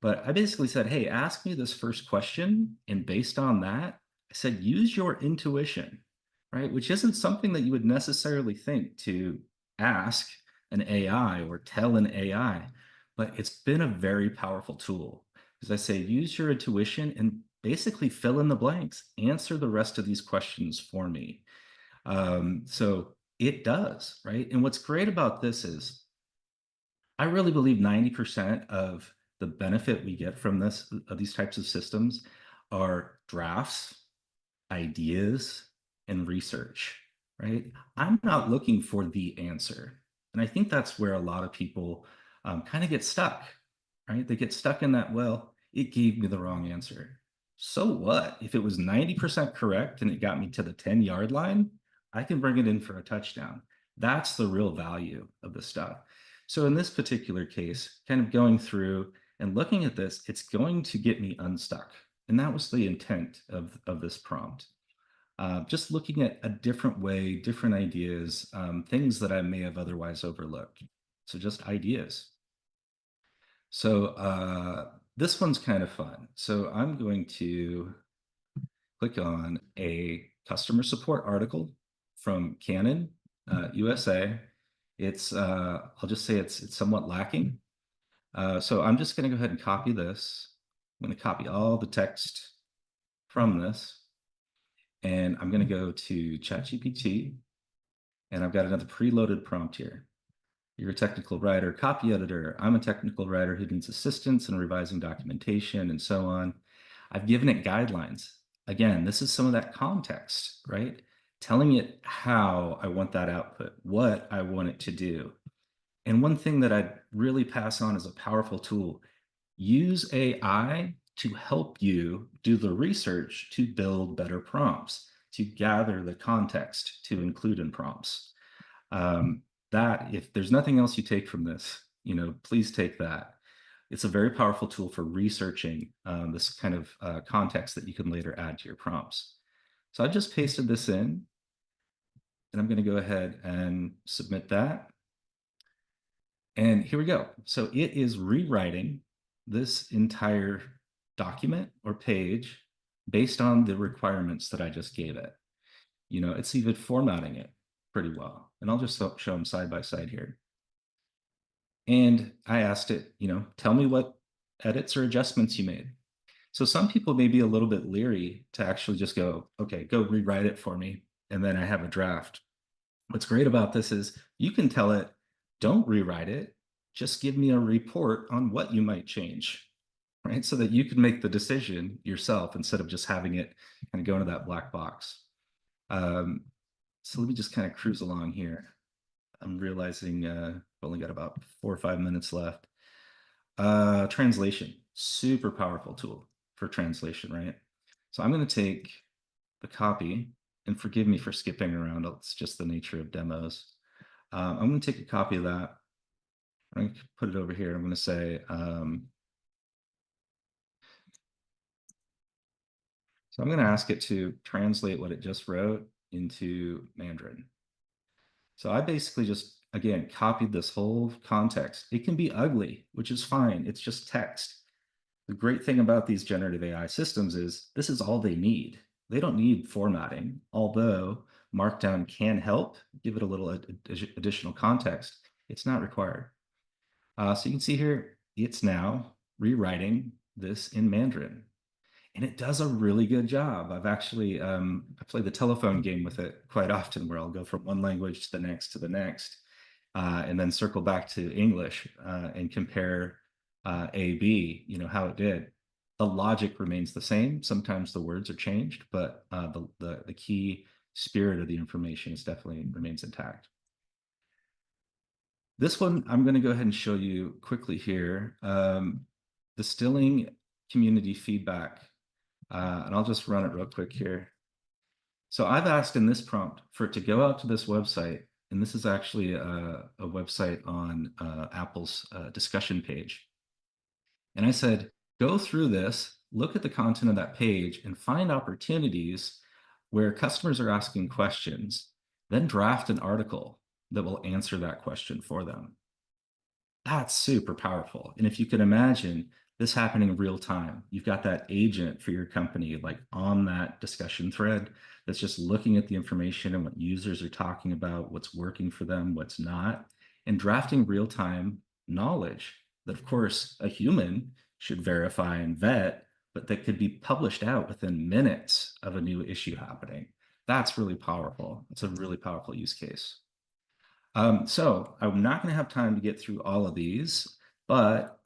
Speaker 6: But I basically said, hey, ask me this first question. And based on that, I said, use your intuition, right? Which isn't something that you would necessarily think to ask an AI or tell an AI, but it's been a very powerful tool. As I say, use your intuition and basically fill in the blanks, answer the rest of these questions for me. So it does, right? And what's great about this is I really believe 90% of the benefit we get from these types of systems are drafts, ideas, and research, right? I'm not looking for the answer. And I think that's where a lot of people kind of get stuck, right? They get stuck in that, well, it gave me the wrong answer. So what? If it was 90% correct and it got me to the 10-yard line, I can bring it in for a touchdown. That's the real value of the stuff. So in this particular case, kind of going through and looking at this, it's going to get me unstuck. And that was the intent of this prompt. Just looking at a different way, different ideas, things that I may have otherwise overlooked. So just ideas. So this one's kind of fun. So I'm going to click on a customer support article from Canon, USA. It's, I'll just say it's somewhat lacking. So I'm just going to go ahead and copy this. I'm going to copy all the text from this. And I'm going to go to ChatGPT. And I've got another preloaded prompt here. You're a technical writer, copy editor. I'm a technical writer who needs assistance in revising documentation and so on. I've given it guidelines. Again, this is some of that context, right? Telling it how I want that output, what I want it to do. And one thing that I'd really pass on as a powerful tool, use AI to help you do the research to build better prompts, to gather the context to include in prompts. That if there's nothing else you take from this, you know, please take that. It's a very powerful tool for researching this kind of context that you can later add to your prompts. So I've just pasted this in, and I'm going to go ahead and submit that. And here we go. So it is rewriting this entire document or page based on the requirements that I just gave it. You know, it's even formatting it pretty well. And I'll just show them side by side here. And I asked it, you know, tell me what edits or adjustments you made. So some people may be a little bit leery to actually just go, okay, go rewrite it for me. And then I have a draft. What's great about this is you can tell it, don't rewrite it. Just give me a report on what you might change, right? So that you can make the decision yourself instead of just having it kind of go into that black box. So let me just kind of cruise along here. I'm realizing I've only got about 4 or 5 minutes left. Translation, super powerful tool for translation, right? So I'm going to take the copy, and forgive me for skipping around. It's just the nature of demos. I'm going to take a copy of that. I'm going to put it over here. I'm going to say, so I'm going to ask it to translate what it just wrote into Mandarin. So I basically just, again, copied this whole context. It can be ugly, which is fine. It's just text. The great thing about these generative AI systems is this is all they need. They don't need formatting, although Markdown can help give it a little additional context. It's not required. So you can see here, it's now rewriting this in Mandarin. And it does a really good job. I've actually, I play the telephone game with it quite often, where I'll go from one language to the next, and then circle back to English and compare A, B, you know, how it did. The logic remains the same. Sometimes the words are changed, but the key spirit of the information is definitely remains intact. This one, I'm going to go ahead and show you quickly here. Distilling community feedback. And I'll just run it real quick here. So I've asked in this prompt for it to go out to this website, and this is actually a website on Apple's discussion page. And I said, go through this, look at the content of that page, and find opportunities where customers are asking questions, then draft an article that will answer that question for them. That's super powerful. And if you can imagine this happening in real time, you've got that agent for your company, like on that discussion thread, that's just looking at the information and what users are talking about, what's working for them, what's not, and drafting real-time knowledge that, of course, a human should verify and vet, but that could be published out within minutes of a new issue happening. That's really powerful. It's a really powerful use case. So I'm not going to have time to get through all of these, but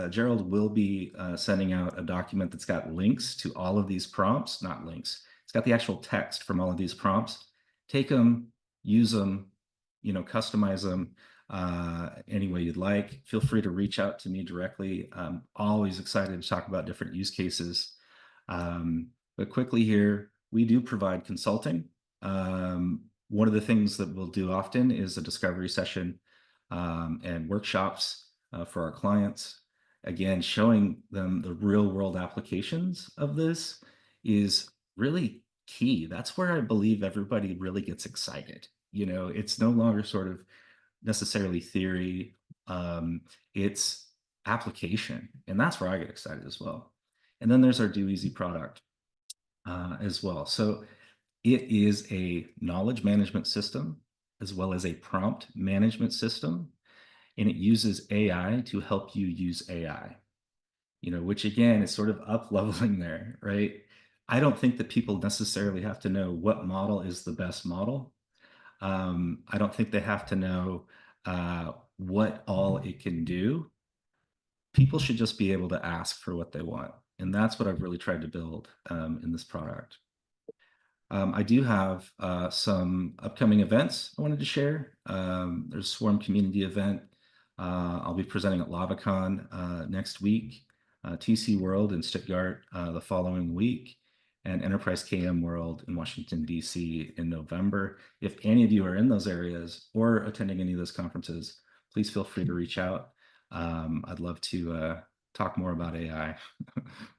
Speaker 6: Gerald will be sending out a document that's got links to all of these prompts, not links. It's got the actual text from all of these prompts. Take them, use them, you know, customize them any way you'd like. Feel free to reach out to me directly. I'm always excited to talk about different use cases. But quickly here, we do provide consulting. One of the things that we'll do often is a discovery session and workshops for our clients. Again, showing them the real world applications of this is really key. That's where I believe everybody really gets excited. You know, it's no longer sort of necessarily theory, it's application. And that's where I get excited as well. And then there's our Do Easy product as well. So it is a knowledge management system as well as a prompt management system, and it uses AI to help you use AI, you know, which again is sort of up leveling there, right? I don't think that people necessarily have to know what model is the best model. I don't think they have to know what all it can do. People should just be able to ask for what they want. And that's what I've really tried to build in this product. I do have some upcoming events I wanted to share. There's a Swarm community event. I'll be presenting at LavaCon next week, TC World in Stuttgart the following week, and Enterprise KM World in Washington, D.C. in November. If any of you are in those areas or attending any of those conferences, please feel free to reach out. I'd love to talk more about AI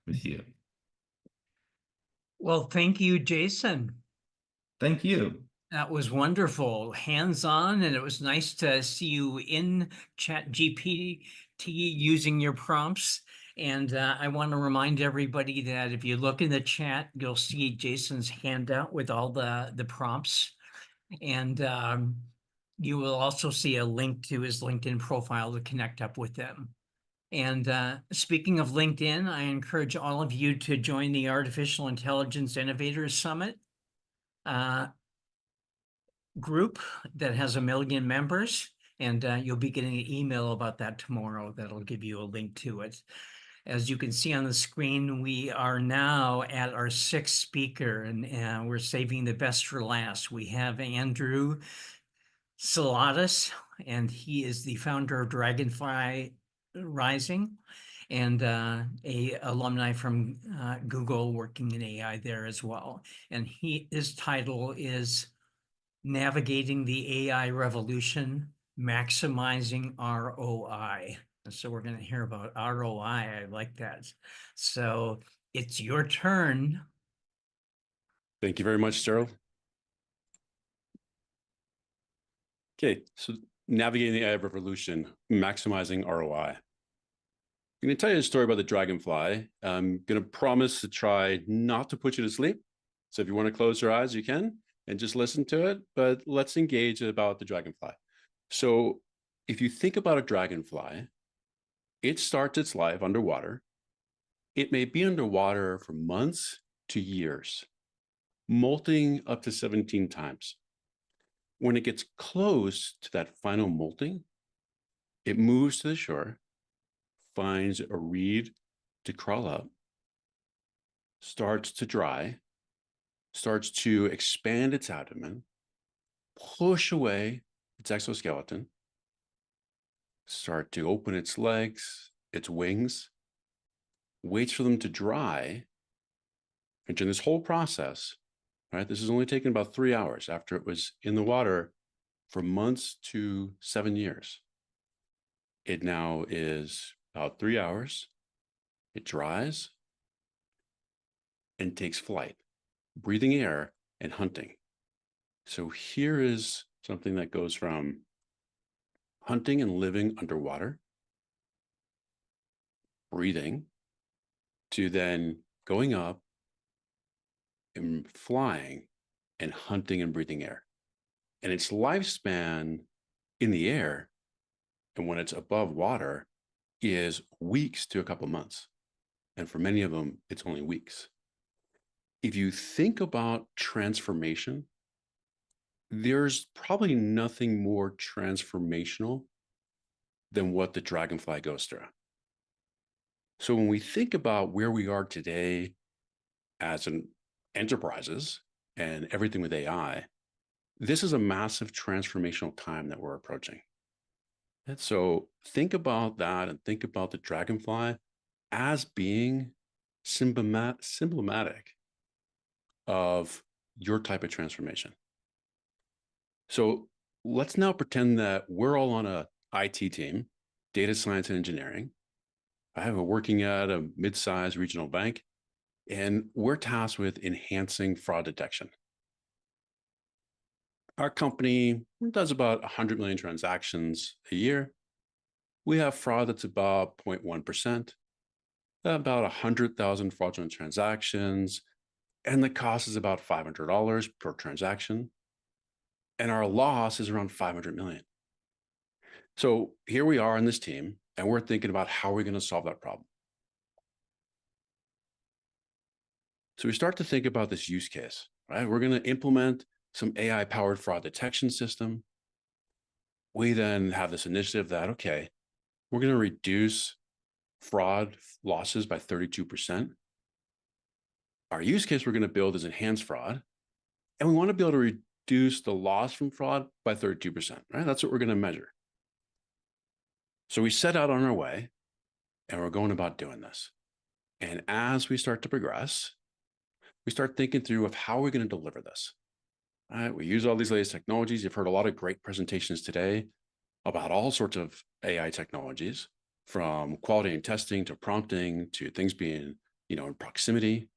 Speaker 6: with you.
Speaker 1: Well, thank you, Jason.
Speaker 6: Thank you.
Speaker 1: That was wonderful, hands-on, and it was nice to see you in ChatGPT using your prompts. And I want to remind everybody that if you look in the chat, you'll see Jason's handout with all the prompts. And you will also see a link to his LinkedIn profile to connect up with them. And speaking of LinkedIn, I encourage all of you to join the Artificial Intelligence Innovators Summit group that has 1 million members. And you'll be getting an email about that tomorrow that'll give you a link to it. As you can see on the screen, we are now at our sixth speaker, and we're saving the best for last. We have Andrew Salatas, and he is the founder of Dragonfly Rising and a alumni from Google working in AI there as well. And his title is Navigating the AI Revolution, Maximizing ROI. And so we're going to hear about ROI. I like that. So it's your turn.
Speaker 7: Thank you very much, Gerald. Okay, so navigating the AI revolution, maximizing ROI. I'm going to tell you a story about the dragonfly. I'm going to promise to try not to put you to sleep. So if you want to close your eyes, you can, and just listen to it, but let's engage about the dragonfly. So if you think about a dragonfly, it starts its life underwater. It may be underwater for months to years, molting up to 17 times. When it gets close to that final molting, it moves to the shore, finds a reed to crawl up, starts to dry, starts to expand its abdomen, push away its exoskeleton, start to open its legs, its wings, waits for them to dry. And during this whole process, right, this is only taken about 3 hours after it was in the water for months to 7 years. It now is about 3 hours. It dries and takes flight, breathing air and hunting. So here is something that goes from hunting and living underwater, breathing, to then going up and flying and hunting and breathing air. And its lifespan in the air, and when it's above water, is weeks to a couple of months. And for many of them, it's only weeks. If you think about transformation, there's probably nothing more transformational than what the dragonfly goes through. So when we think about where we are today as an enterprises and everything with AI, this is a massive transformational time that we're approaching. And so think about that and think about the dragonfly as being symptomatic of your type of transformation. So let's now pretend that we're all on a IT team, data science and engineering. I have a working at a mid-sized regional bank, and we're tasked with enhancing fraud detection. Our company does about 100 million transactions a year. We have fraud that's about 0.1%, about 100,000 fraudulent transactions, and the cost is about $500 per transaction. And our loss is around 500 million. So here we are in this team, and we're thinking about how we're going to solve that problem. So we start to think about this use case, right? We're going to implement some AI-powered fraud detection system. We then have this initiative that, okay, we're going to reduce fraud losses by 32%. Our use case we're going to build is enhanced fraud, and we want to be able to reduce the loss from fraud by 32%, right? That's what we're going to measure. So we set out on our way, and we're going about doing this. And as we start to progress, we start thinking through of how we're going to deliver this. All right, we use all these latest technologies. You've heard a lot of great presentations today about all sorts of AI technologies, from quality and testing to prompting to things being, in proximity.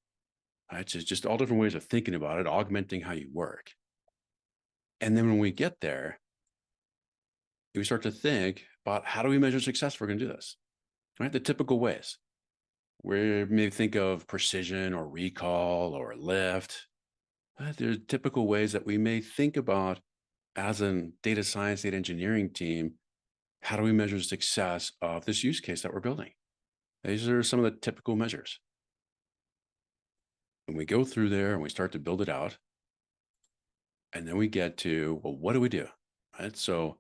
Speaker 7: Right? So it's just all different ways of thinking about it, augmenting how you work. And then when we get there, we start to think about how do we measure success if we're going to do this, right? The typical ways. We may think of precision or recall or lift. There are typical ways that we may think about as a data science, data engineering team. How do we measure the success of this use case that we're building? These are some of the typical measures. And we go through there and we start to build it out. And then we get to, well, what do we do? Right? So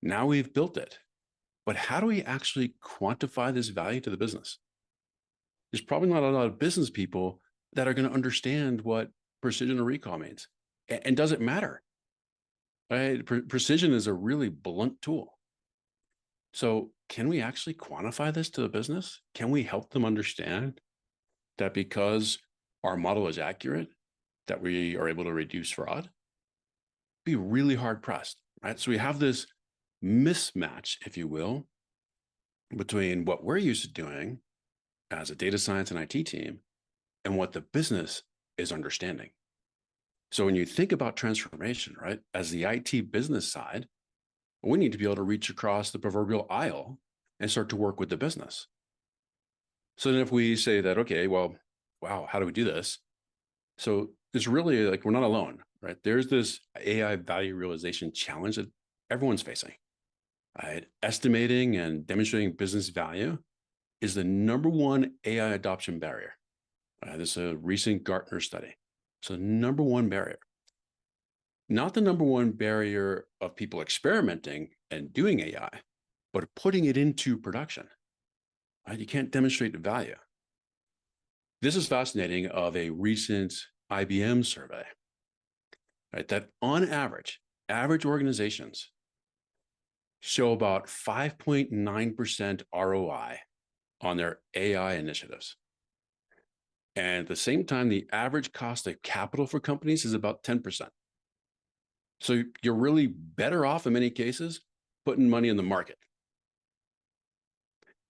Speaker 7: now we've built it, but how do we actually quantify this value to the business? there's probably not a lot of business people that are going to understand what precision or recall means. And does it matter? Right? Precision is a really blunt tool. So can we actually quantify this to the business? Can we help them understand that because our model is accurate, that we are able to reduce fraud? Be really hard pressed, right? So we have this mismatch, if you will, between what we're used to doing as a data science and IT team and what the business is understanding. So when you think about transformation, right, as the IT business side, we need to be able to reach across the proverbial aisle and start to work with the business. So then if we say that, okay, well, wow, how do we do this? So it's really like, we're not alone, right? There's this AI value realization challenge that everyone's facing. Right? Estimating and demonstrating business value is the #1 AI adoption barrier. This is a recent Gartner study. So #1 barrier. Not the #1 barrier of people experimenting and doing AI, but putting it into production. Right? You can't demonstrate the value. This is fascinating of a recent IBM survey, right? That on average organizations show about 5.9% ROI on their AI initiatives. And at the same time, the average cost of capital for companies is about 10%. So you're really better off in many cases putting money in the market.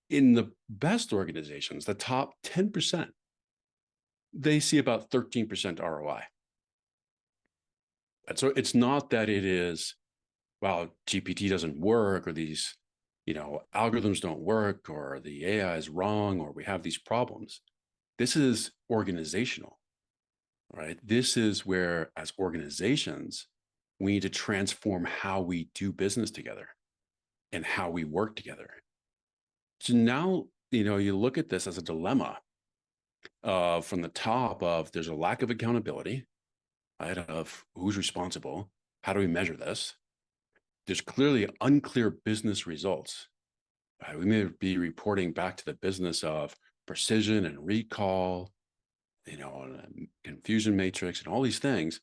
Speaker 7: In the best organizations, the top 10%, they see about 13% ROI. And so it's not that it is, well, GPT doesn't work, or these, algorithms don't work, or the AI is wrong, or we have these problems. This is organizational, right? This is where, as organizations, we need to transform how we do business together and how we work together. So now, you look at this as a dilemma from the top of, there's a lack of accountability, right, of who's responsible. How do we measure this? There's clearly unclear business results. We may be reporting back to the business of precision and recall, and confusion matrix and all these things,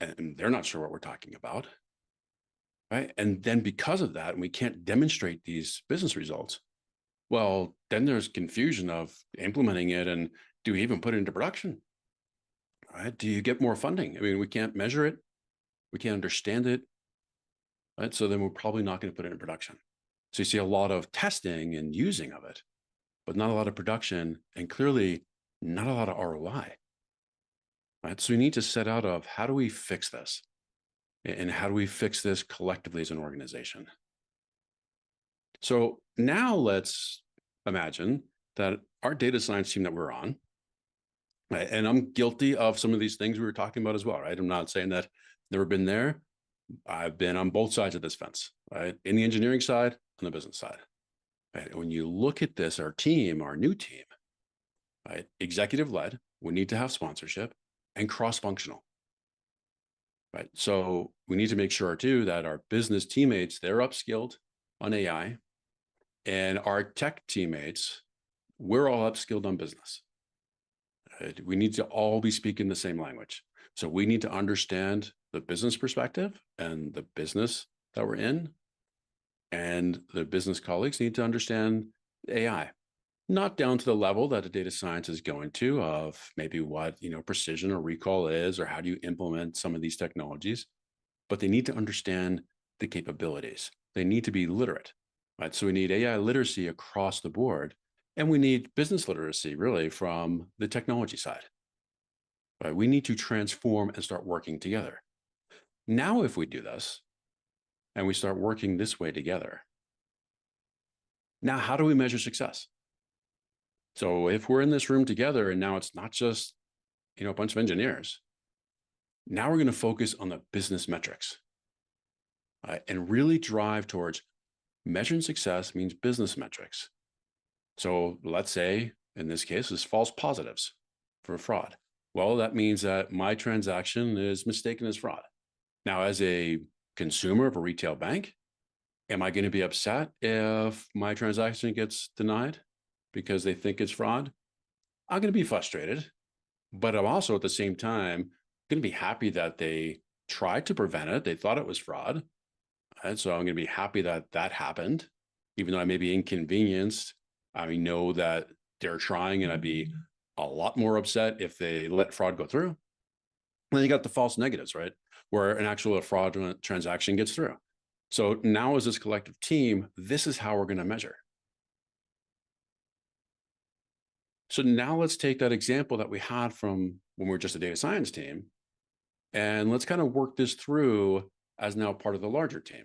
Speaker 7: and they're not sure what we're talking about, right? And then because of that, we can't demonstrate these business results. Well, then there's confusion of implementing it, and do we even put it into production? Right? Do you get more funding? I mean, we can't measure it, we can't understand it, right? So then we're probably not going to put it in production. So you see a lot of testing and using of it, but not a lot of production, and clearly not a lot of ROI. Right? So we need to set out of, how do we fix this? And how do we fix this collectively as an organization? So now let's imagine that our data science team that we're on, right, and I'm guilty of some of these things we were talking about as well, right? I'm not saying that I've never been there. I've been on both sides of this fence, right? In the engineering side, on the business side. Right? When you look at this, our team, our new team, right, executive led, we need to have sponsorship, and cross-functional. Right. So we need to make sure too that our business teammates, they're upskilled on AI, and our tech teammates, we're all upskilled on business. Right? We need to all be speaking the same language. So we need to understand the business perspective and the business that we're in, and the business colleagues need to understand AI. Not down to the level that a data science is going to of maybe what, precision or recall is, or how do you implement some of these technologies, but they need to understand the capabilities. They need to be literate, right? So we need AI literacy across the board, and we need business literacy really from the technology side, right? We need to transform and start working together. Now, if we do this and we start working this way together, now how do we measure success? So if we're in this room together, and now it's not just, a bunch of engineers, now we're going to focus on the business metrics, and really drive towards measuring success means business metrics. So let's say, in this case, is false positives for fraud. Well, that means that my transaction is mistaken as fraud. Now, as a consumer of a retail bank, am I going to be upset if my transaction gets denied because they think it's fraud? I'm going to be frustrated, but I'm also at the same time going to be happy that they tried to prevent it. They thought it was fraud. And so I'm going to be happy that that happened, even though I may be inconvenienced. I know that they're trying, and I'd be a lot more upset if they let fraud go through. And then you got the false negatives, right? Where an actual fraudulent transaction gets through. So now as this collective team, this is how we're going to measure. So now let's take that example that we had from when we were just a data science team, and let's kind of work this through as now part of the larger team,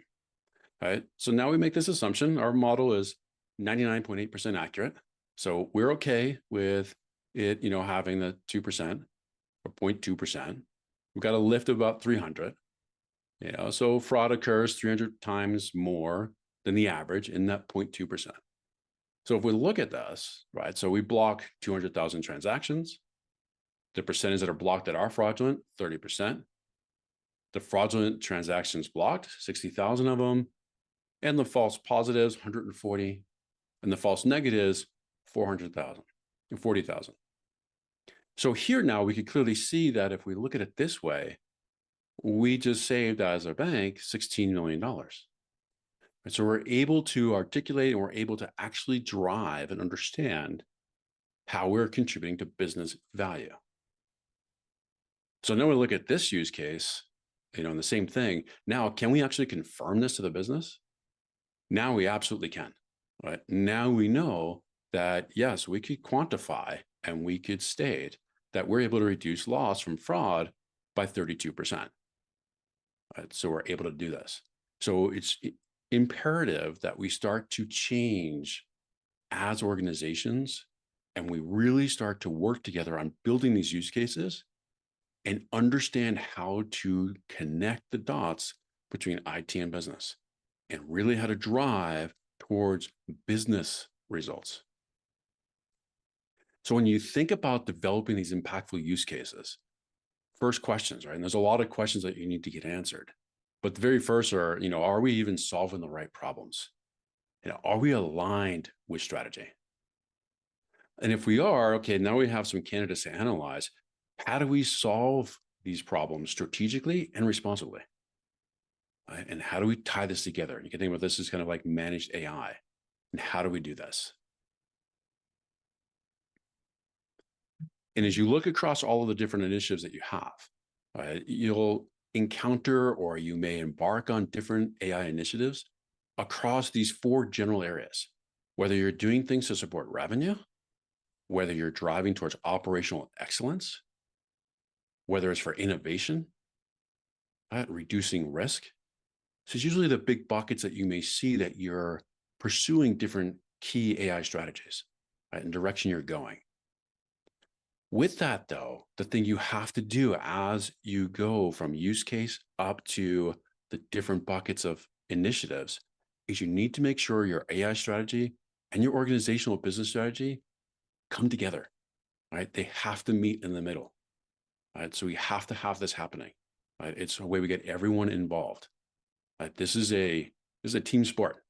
Speaker 7: right? So now we make this assumption. Our model is 99.8% accurate. So we're okay with it, having the 2% or 0.2%. We've got a lift of about 300. So fraud occurs 300 times more than the average in that 0.2%. So if we look at this, right, so we block 200,000 transactions. The percentage that are blocked that are fraudulent, 30%. The fraudulent transactions blocked, 60,000 of them. And the false positives, 140. And the false negatives, 400,000 and 40,000. So here now we could clearly see that if we look at it this way, we just saved as a bank $16 million. And so we're able to articulate and we're able to actually drive and understand how we're contributing to business value. So now we look at this use case, and the same thing. Now, can we actually confirm this to the business? Now we absolutely can, right? Now we know that, yes, we could quantify and we could state that we're able to reduce loss from fraud by 32%. Right? So we're able to do this. So it's imperative that we start to change as organizations, and we really start to work together on building these use cases and understand how to connect the dots between IT and business, and really how to drive towards business results. So when you think about developing these impactful use cases, first questions, right? And there's a lot of questions that you need to get answered. But the very first are we even solving the right problems? Are we aligned with strategy? And if we are, okay, now we have some candidates to analyze. How do we solve these problems strategically and responsibly? Right? And how do we tie this together? And you can think about this as kind of like managed AI. And how do we do this? And as you look across all of the different initiatives that you have, you'll encounter or you may embark on different AI initiatives across these 4 general areas, whether you're doing things to support revenue, whether you're driving towards operational excellence, whether it's for innovation, reducing risk. So it's usually the big buckets that you may see that you're pursuing different key AI strategies, right, and direction you're going. With that, though, the thing you have to do as you go from use case up to the different buckets of initiatives is you need to make sure your AI strategy and your organizational business strategy come together, right? They have to meet in the middle, right? So we have to have this happening, right? It's a way we get everyone involved. Right? This is a team sport.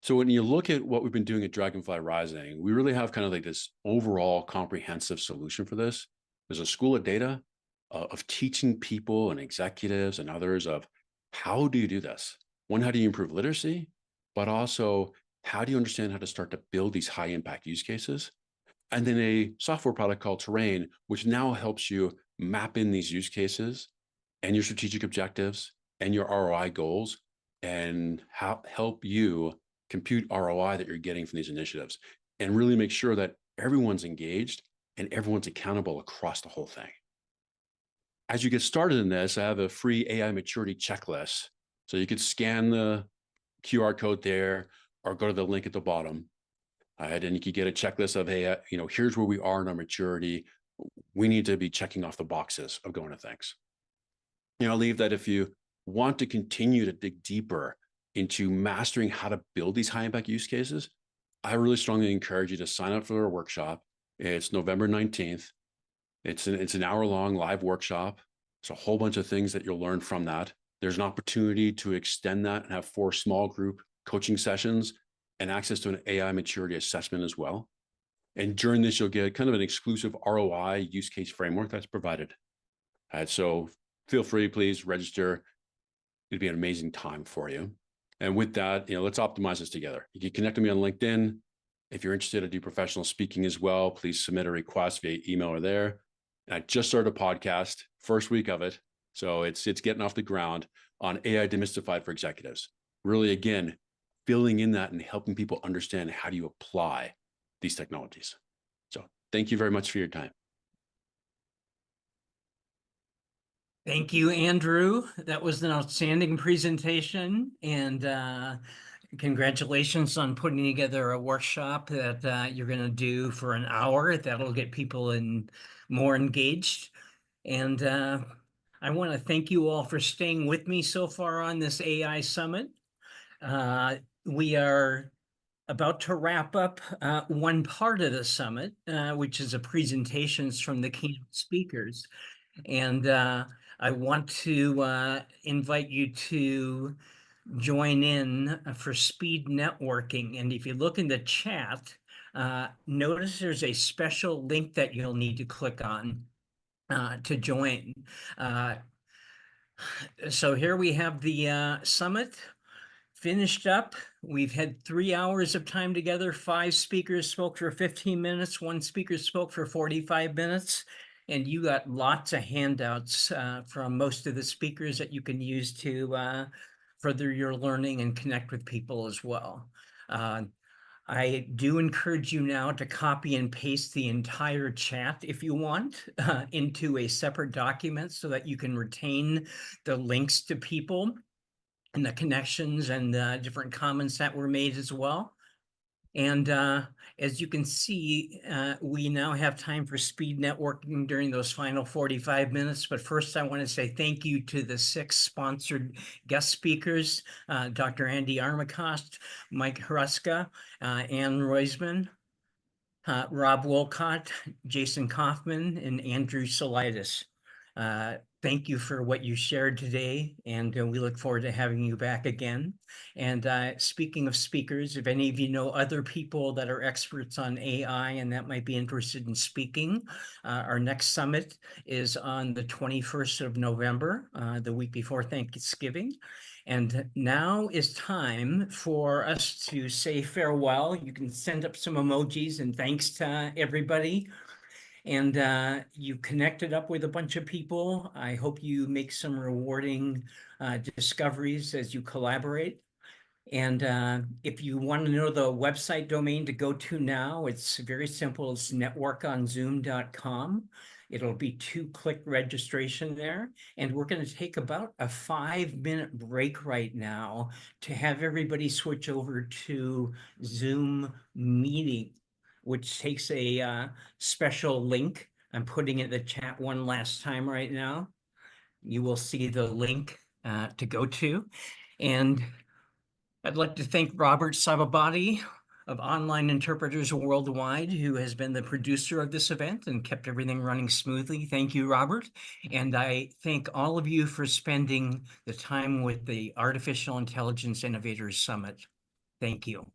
Speaker 7: So when you look at what we've been doing at Dragonfly Rising, we really have kind of like this overall comprehensive solution for this. There's a school of data of teaching people and executives and others of how do you do this? One, how do you improve literacy? But also, how do you understand how to start to build these high impact use cases? And then a software product called Terrain, which now helps you map in these use cases and your strategic objectives and your ROI goals and help you compute ROI that you're getting from these initiatives and really make sure that everyone's engaged and everyone's accountable across the whole thing. As you get started in this, I have a free AI maturity checklist. So you could scan the QR code there or go to the link at the bottom. And you could get a checklist of, hey, here's where we are in our maturity. We need to be checking off the boxes of going to things. I'll leave that if you want to continue to dig deeper into mastering how to build these high impact use cases, I really strongly encourage you to sign up for our workshop. It's November 19th. It's an hour-long live workshop. It's a whole bunch of things that you'll learn from that. There's an opportunity to extend that and have 4 small group coaching sessions and access to an AI maturity assessment as well. And during this, you'll get kind of an exclusive ROI use case framework that's provided. So feel free, please register. It'd be an amazing time for you. And with that, let's optimize this together. You can connect with me on LinkedIn. If you're interested to do professional speaking as well, please submit a request via email or there. And I just started a podcast, first week of it. So it's getting off the ground on AI Demystified for executives. Really, again, filling in that and helping people understand how do you apply these technologies. So thank you very much for your time.
Speaker 1: Thank you, Andrew. That was an outstanding presentation, and congratulations on putting together a workshop that you're going to do for an hour. That'll get people more engaged. And I want to thank you all for staying with me so far on this AI Summit. We are about to wrap up one part of the summit, which is a presentations from the keynote speakers. And I want to invite you to join in for speed networking. And if you look in the chat, notice there's a special link that you'll need to click on to join. So here we have the summit finished up. We've had 3 hours of time together. 5 speakers spoke for 15 minutes. 1 speaker spoke for 45 minutes. And you got lots of handouts from most of the speakers that you can use to further your learning and connect with people as well. I do encourage you now to copy and paste the entire chat if you want into a separate document so that you can retain the links to people and the connections and the different comments that were made as well. And as you can see, we now have time for speed networking during those final 45 minutes. But first, I want to say thank you to the 6 sponsored guest speakers, Dr. Andy Armacost, Mike Hruska, Ann Roisman, Rob Wolcott, Jason Kaufman, and Andrew Solitis. Thank you for what you shared today, and we look forward to having you back again. And speaking of speakers, if any of you know other people that are experts on AI and that might be interested in speaking, our next summit is on the 21st of November, the week before Thanksgiving. And now is time for us to say farewell. You can send up some emojis and thanks to everybody. And you connected up with a bunch of people. I hope you make some rewarding discoveries as you collaborate. And if you want to know the website domain to go to now, it's very simple. It's networkonzoom.com. It'll be 2-click registration there. And we're going to take about a 5-minute break right now to have everybody switch over to Zoom meeting, which takes a special link. I'm putting it in the chat one last time right now. You will see the link to go to. And I'd like to thank Robert Sababati of Online Interpreters Worldwide, who has been the producer of this event and kept everything running smoothly. Thank you, Robert. And I thank all of you for spending the time with the Artificial Intelligence Innovators Summit. Thank you.